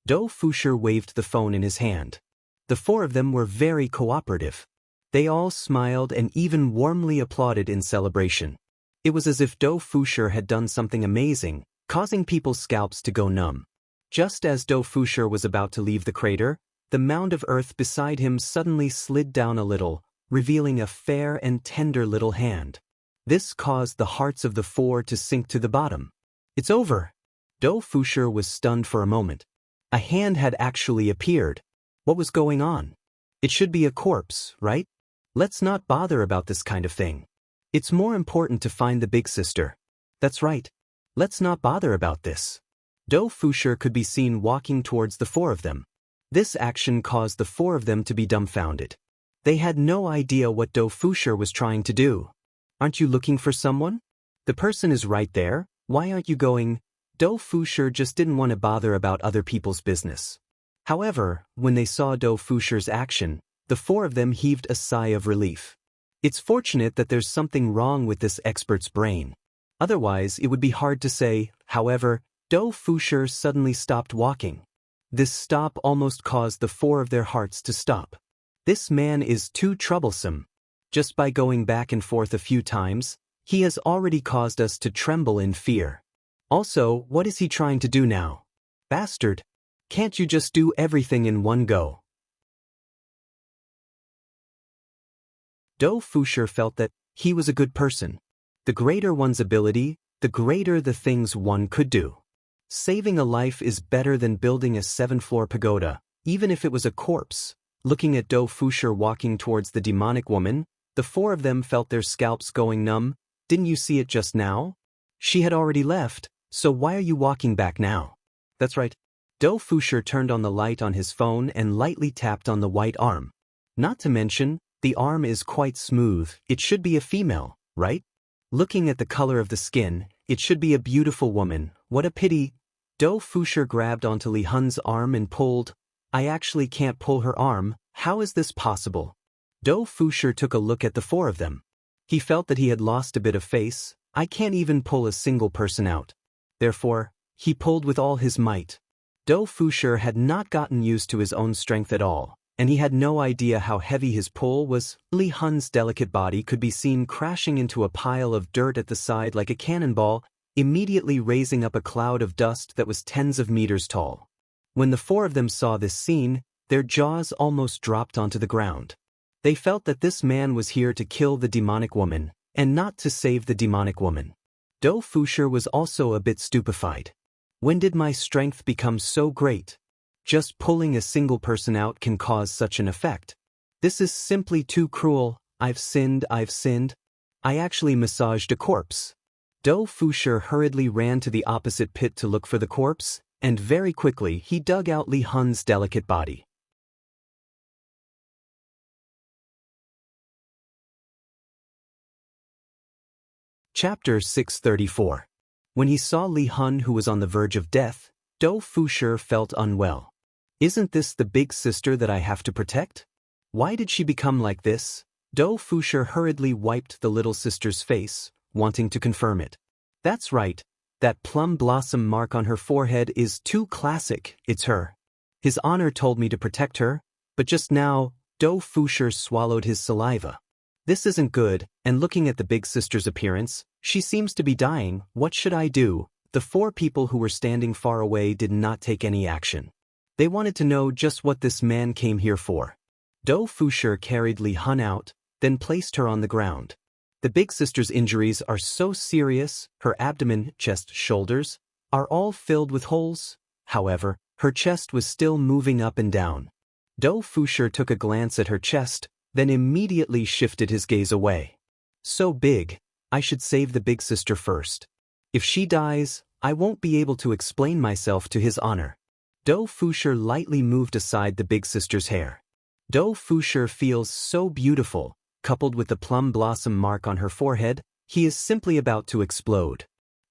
Dou Fusher waved the phone in his hand. The four of them were very cooperative. They all smiled and even warmly applauded in celebration. It was as if Dou Fusher had done something amazing, causing people's scalps to go numb. Just as Dou Fusher was about to leave the crater, the mound of earth beside him suddenly slid down a little, revealing a fair and tender little hand. This caused the hearts of the four to sink to the bottom. It's over. Dou Fusher was stunned for a moment. A hand had actually appeared. What was going on? It should be a corpse, right? Let's not bother about this kind of thing. It's more important to find the big sister. That's right. Let's not bother about this. Dou Fusher could be seen walking towards the four of them. This action caused the four of them to be dumbfounded. They had no idea what Dou Fusher was trying to do. Aren't you looking for someone? The person is right there. Why aren't you going? Dou Fusher just didn't want to bother about other people's business. However, when they saw Dou Fusher's action, the four of them heaved a sigh of relief. It's fortunate that there's something wrong with this expert's brain. Otherwise, it would be hard to say. However, Dou Fusher suddenly stopped walking. This stop almost caused the four of their hearts to stop. This man is too troublesome. Just by going back and forth a few times, he has already caused us to tremble in fear. Also, what is he trying to do now? Bastard! Can't you just do everything in one go? Dou Fusher felt that he was a good person. The greater one's ability, the greater the things one could do. Saving a life is better than building a 7-floor pagoda, even if it was a corpse. Looking at Dou Fusher walking towards the demonic woman, the four of them felt their scalps going numb. Didn't you see it just now? She had already left, so why are you walking back now? That's right. Dou Fusher turned on the light on his phone and lightly tapped on the white arm. Not to mention, the arm is quite smooth. It should be a female, right? Looking at the color of the skin, it should be a beautiful woman. What a pity. Dou Fusher grabbed onto Li Hun's arm and pulled. I actually can't pull her arm. How is this possible? Dou Fusher took a look at the four of them. He felt that he had lost a bit of face. I can't even pull a single person out. Therefore, he pulled with all his might. Dou Fusher had not gotten used to his own strength at all, and he had no idea how heavy his pull was. Li Hun's delicate body could be seen crashing into a pile of dirt at the side like a cannonball, immediately raising up a cloud of dust that was tens of meters tall. When the four of them saw this scene, their jaws almost dropped onto the ground. They felt that this man was here to kill the demonic woman, and not to save the demonic woman. Dou Fusher was also a bit stupefied. When did my strength become so great? Just pulling a single person out can cause such an effect. This is simply too cruel. I've sinned. I actually massaged a corpse. Dou Fusher hurriedly ran to the opposite pit to look for the corpse, and very quickly he dug out Li Hun's delicate body. Chapter 634. When he saw Li Hun who was on the verge of death, Dou Fusher felt unwell. Isn't this the big sister that I have to protect? Why did she become like this? Dou Fusher hurriedly wiped the little sister's face, wanting to confirm it. That's right, that plum blossom mark on her forehead is too classic. It's her. His honor told me to protect her, but just now, Dou Fusher swallowed his saliva. This isn't good, and looking at the big sister's appearance, she seems to be dying. What should I do? The four people who were standing far away did not take any action. They wanted to know just what this man came here for. Dou Fusher carried Li Hun out, then placed her on the ground. The big sister's injuries are so serious, her abdomen, chest, shoulders, are all filled with holes. However, her chest was still moving up and down. Dou Fusher took a glance at her chest, then immediately shifted his gaze away. So big, I should save the big sister first. If she dies, I won't be able to explain myself to his honor. Dou Fusher lightly moved aside the big sister's hair. Dou Fusher feels so beautiful, coupled with the plum blossom mark on her forehead, he is simply about to explode.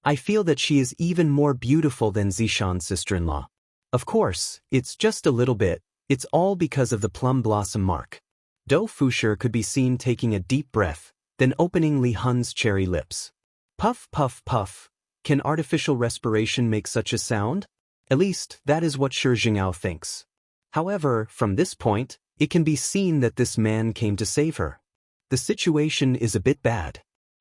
I feel that she is even more beautiful than Zishan's sister-in-law. Of course, it's just a little bit, it's all because of the plum blossom mark. Dou Fusher could be seen taking a deep breath, then opening Li Hun's cherry lips. Puff, puff, puff. Can artificial respiration make such a sound? At least, that is what Shi Jingyao thinks. However, from this point, it can be seen that this man came to save her. The situation is a bit bad.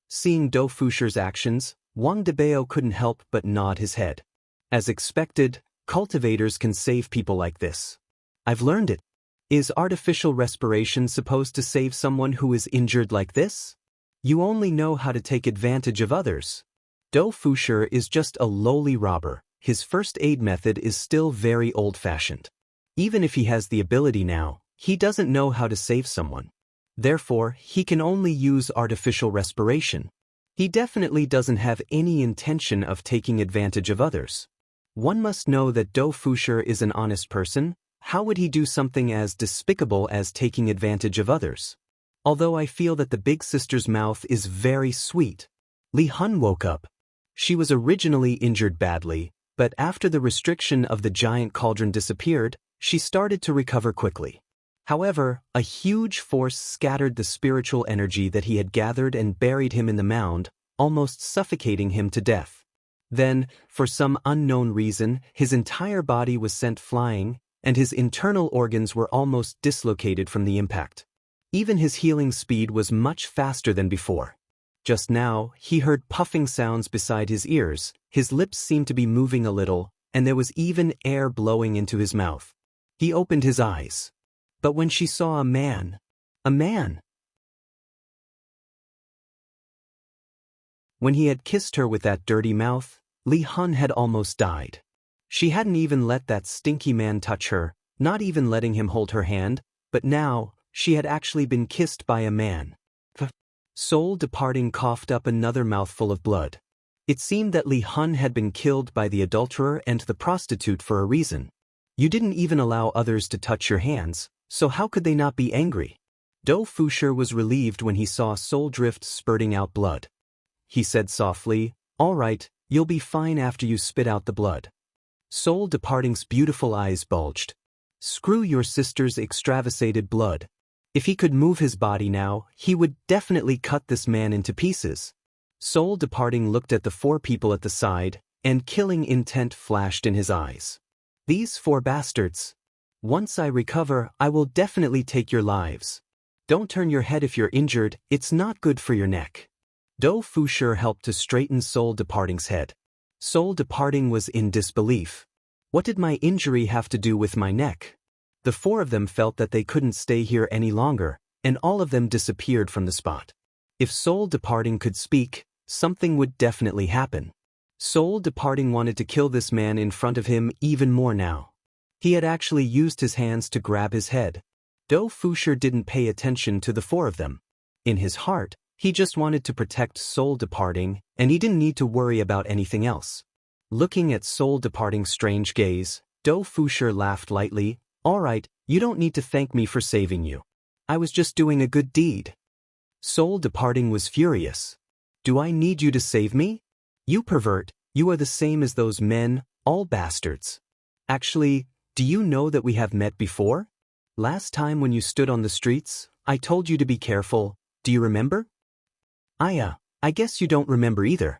Seeing Dou Fusher's actions, Wang Debao couldn't help but nod his head. As expected, cultivators can save people like this. I've learned it. Is artificial respiration supposed to save someone who is injured like this? You only know how to take advantage of others. Dou Fusher is just a lowly robber. His first aid method is still very old-fashioned. Even if he has the ability now, he doesn't know how to save someone. Therefore, he can only use artificial respiration. He definitely doesn't have any intention of taking advantage of others. One must know that Dou Fusher is an honest person. How would he do something as despicable as taking advantage of others? Although I feel that the big sister's mouth is very sweet. Li Hun woke up. She was originally injured badly, but after the restriction of the giant cauldron disappeared, she started to recover quickly. However, a huge force scattered the spiritual energy that he had gathered and buried him in the mound, almost suffocating him to death. Then, for some unknown reason, his entire body was sent flying, and his internal organs were almost dislocated from the impact. Even his healing speed was much faster than before. Just now, he heard puffing sounds beside his ears, his lips seemed to be moving a little, and there was even air blowing into his mouth. He opened his eyes. But when she saw a man. When he had kissed her with that dirty mouth, Li Hun had almost died. She hadn't even let that stinky man touch her, not even letting him hold her hand, but now, she had actually been kissed by a man. Soul Departing coughed up another mouthful of blood. It seemed that Li Hun had been killed by the adulterer and the prostitute for a reason. You didn't even allow others to touch your hands, so how could they not be angry? Do Fusher was relieved when he saw Soul Drift spurting out blood. He said softly, "All right, you'll be fine after you spit out the blood." Soul Departing's beautiful eyes bulged. Screw your sister's extravasated blood. If he could move his body now, he would definitely cut this man into pieces. Soul Departing looked at the four people at the side, and killing intent flashed in his eyes. These four bastards. Once I recover, I will definitely take your lives. Don't turn your head if you're injured, it's not good for your neck. Do Fusher helped to straighten Soul Departing's head. Soul Departing was in disbelief. What did my injury have to do with my neck? The four of them felt that they couldn't stay here any longer, and all of them disappeared from the spot. If Soul Departing could speak, something would definitely happen. Soul Departing wanted to kill this man in front of him even more now. He had actually used his hands to grab his head. Do Fusher didn't pay attention to the four of them. In his heart, he just wanted to protect Soul Departing, and he didn't need to worry about anything else. Looking at Soul Departing's strange gaze, Do Fusher laughed lightly. "All right, you don't need to thank me for saving you. I was just doing a good deed." Soul Departing was furious. "Do I need you to save me? You pervert, you are the same as those men, all bastards. Actually, do you know that we have met before? Last time when you stood on the streets, I told you to be careful, do you remember?" I guess you don't remember either.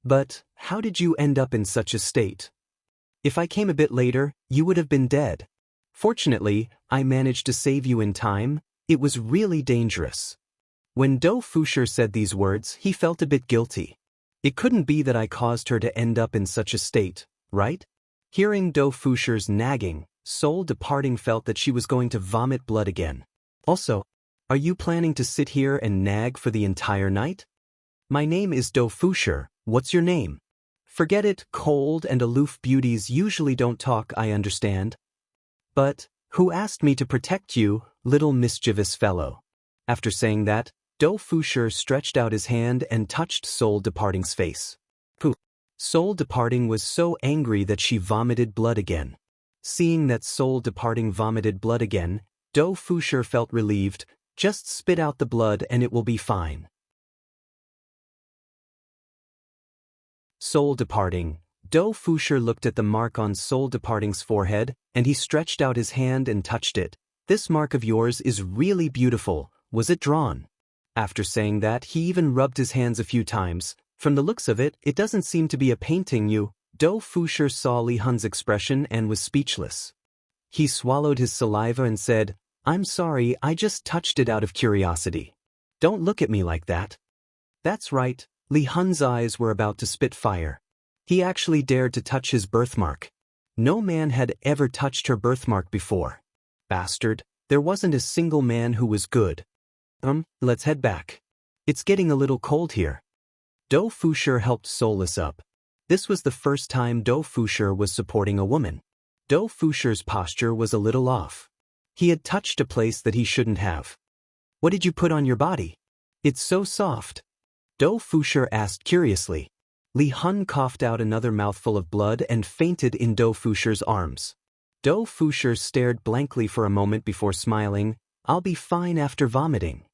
But, how did you end up in such a state? If I came a bit later, you would have been dead. Fortunately, I managed to save you in time. It was really dangerous. When Do Fusher said these words, he felt a bit guilty. It couldn't be that I caused her to end up in such a state, right? Hearing Do Fusher's nagging, Soul Departing felt that she was going to vomit blood again. Also, are you planning to sit here and nag for the entire night? My name is Do Fusher, what's your name? Forget it, cold and aloof beauties usually don't talk, I understand. But, who asked me to protect you, little mischievous fellow? After saying that, Do Fusher stretched out his hand and touched Soul Departing's face. Pooh. Soul Departing was so angry that she vomited blood again. Seeing that Soul Departing vomited blood again, Do Fusher felt relieved. Just spit out the blood and it will be fine. Soul Departing. Do Fusher looked at the mark on Soul Departing's forehead, and he stretched out his hand and touched it. This mark of yours is really beautiful. Was it drawn? After saying that, he even rubbed his hands a few times. From the looks of it, it doesn't seem to be a painting. Do Fusher saw Li Hun's expression and was speechless. He swallowed his saliva and said, "I'm sorry, I just touched it out of curiosity. Don't look at me like that." That's right, Li Hun's eyes were about to spit fire. He actually dared to touch his birthmark. No man had ever touched her birthmark before. Bastard, there wasn't a single man who was good. Let's head back. It's getting a little cold here. Do Fusher helped Soulless up. This was the first time Do Fusher was supporting a woman. Do Fusher's posture was a little off. He had touched a place that he shouldn't have. "What did you put on your body? It's so soft." Do Fusher asked curiously. Li Hun coughed out another mouthful of blood and fainted in Do Fusher's arms. Do Fusher stared blankly for a moment before smiling. "I'll be fine after vomiting."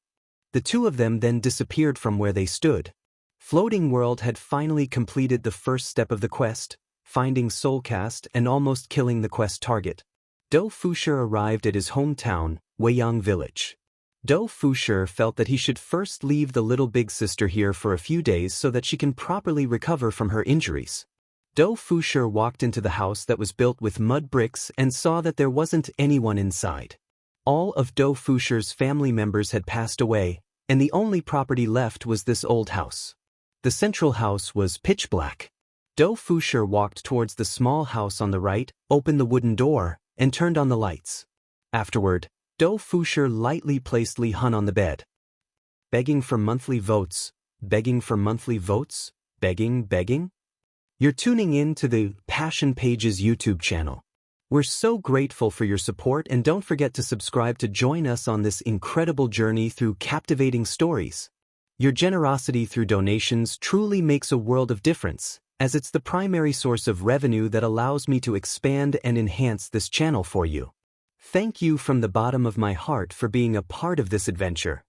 The two of them then disappeared from where they stood. Floating World had finally completed the first step of the quest, finding Soulcast and almost killing the quest target. Do Fusher arrived at his hometown, Weiyang Village. Do Fusher felt that he should first leave the little big sister here for a few days so that she can properly recover from her injuries. Do Fusher walked into the house that was built with mud bricks and saw that there wasn't anyone inside. All of Do Fusher's family members had passed away, and the only property left was this old house. The central house was pitch black. Do Fusher walked towards the small house on the right, opened the wooden door, and turned on the lights. Afterward, Do Fusher lightly placed Li Hun on the bed. Begging for monthly votes, begging for monthly votes, begging. You're tuning in to the Passion Pages YouTube channel. We're so grateful for your support, and don't forget to subscribe to join us on this incredible journey through captivating stories. Your generosity through donations truly makes a world of difference, as it's the primary source of revenue that allows me to expand and enhance this channel for you. Thank you from the bottom of my heart for being a part of this adventure.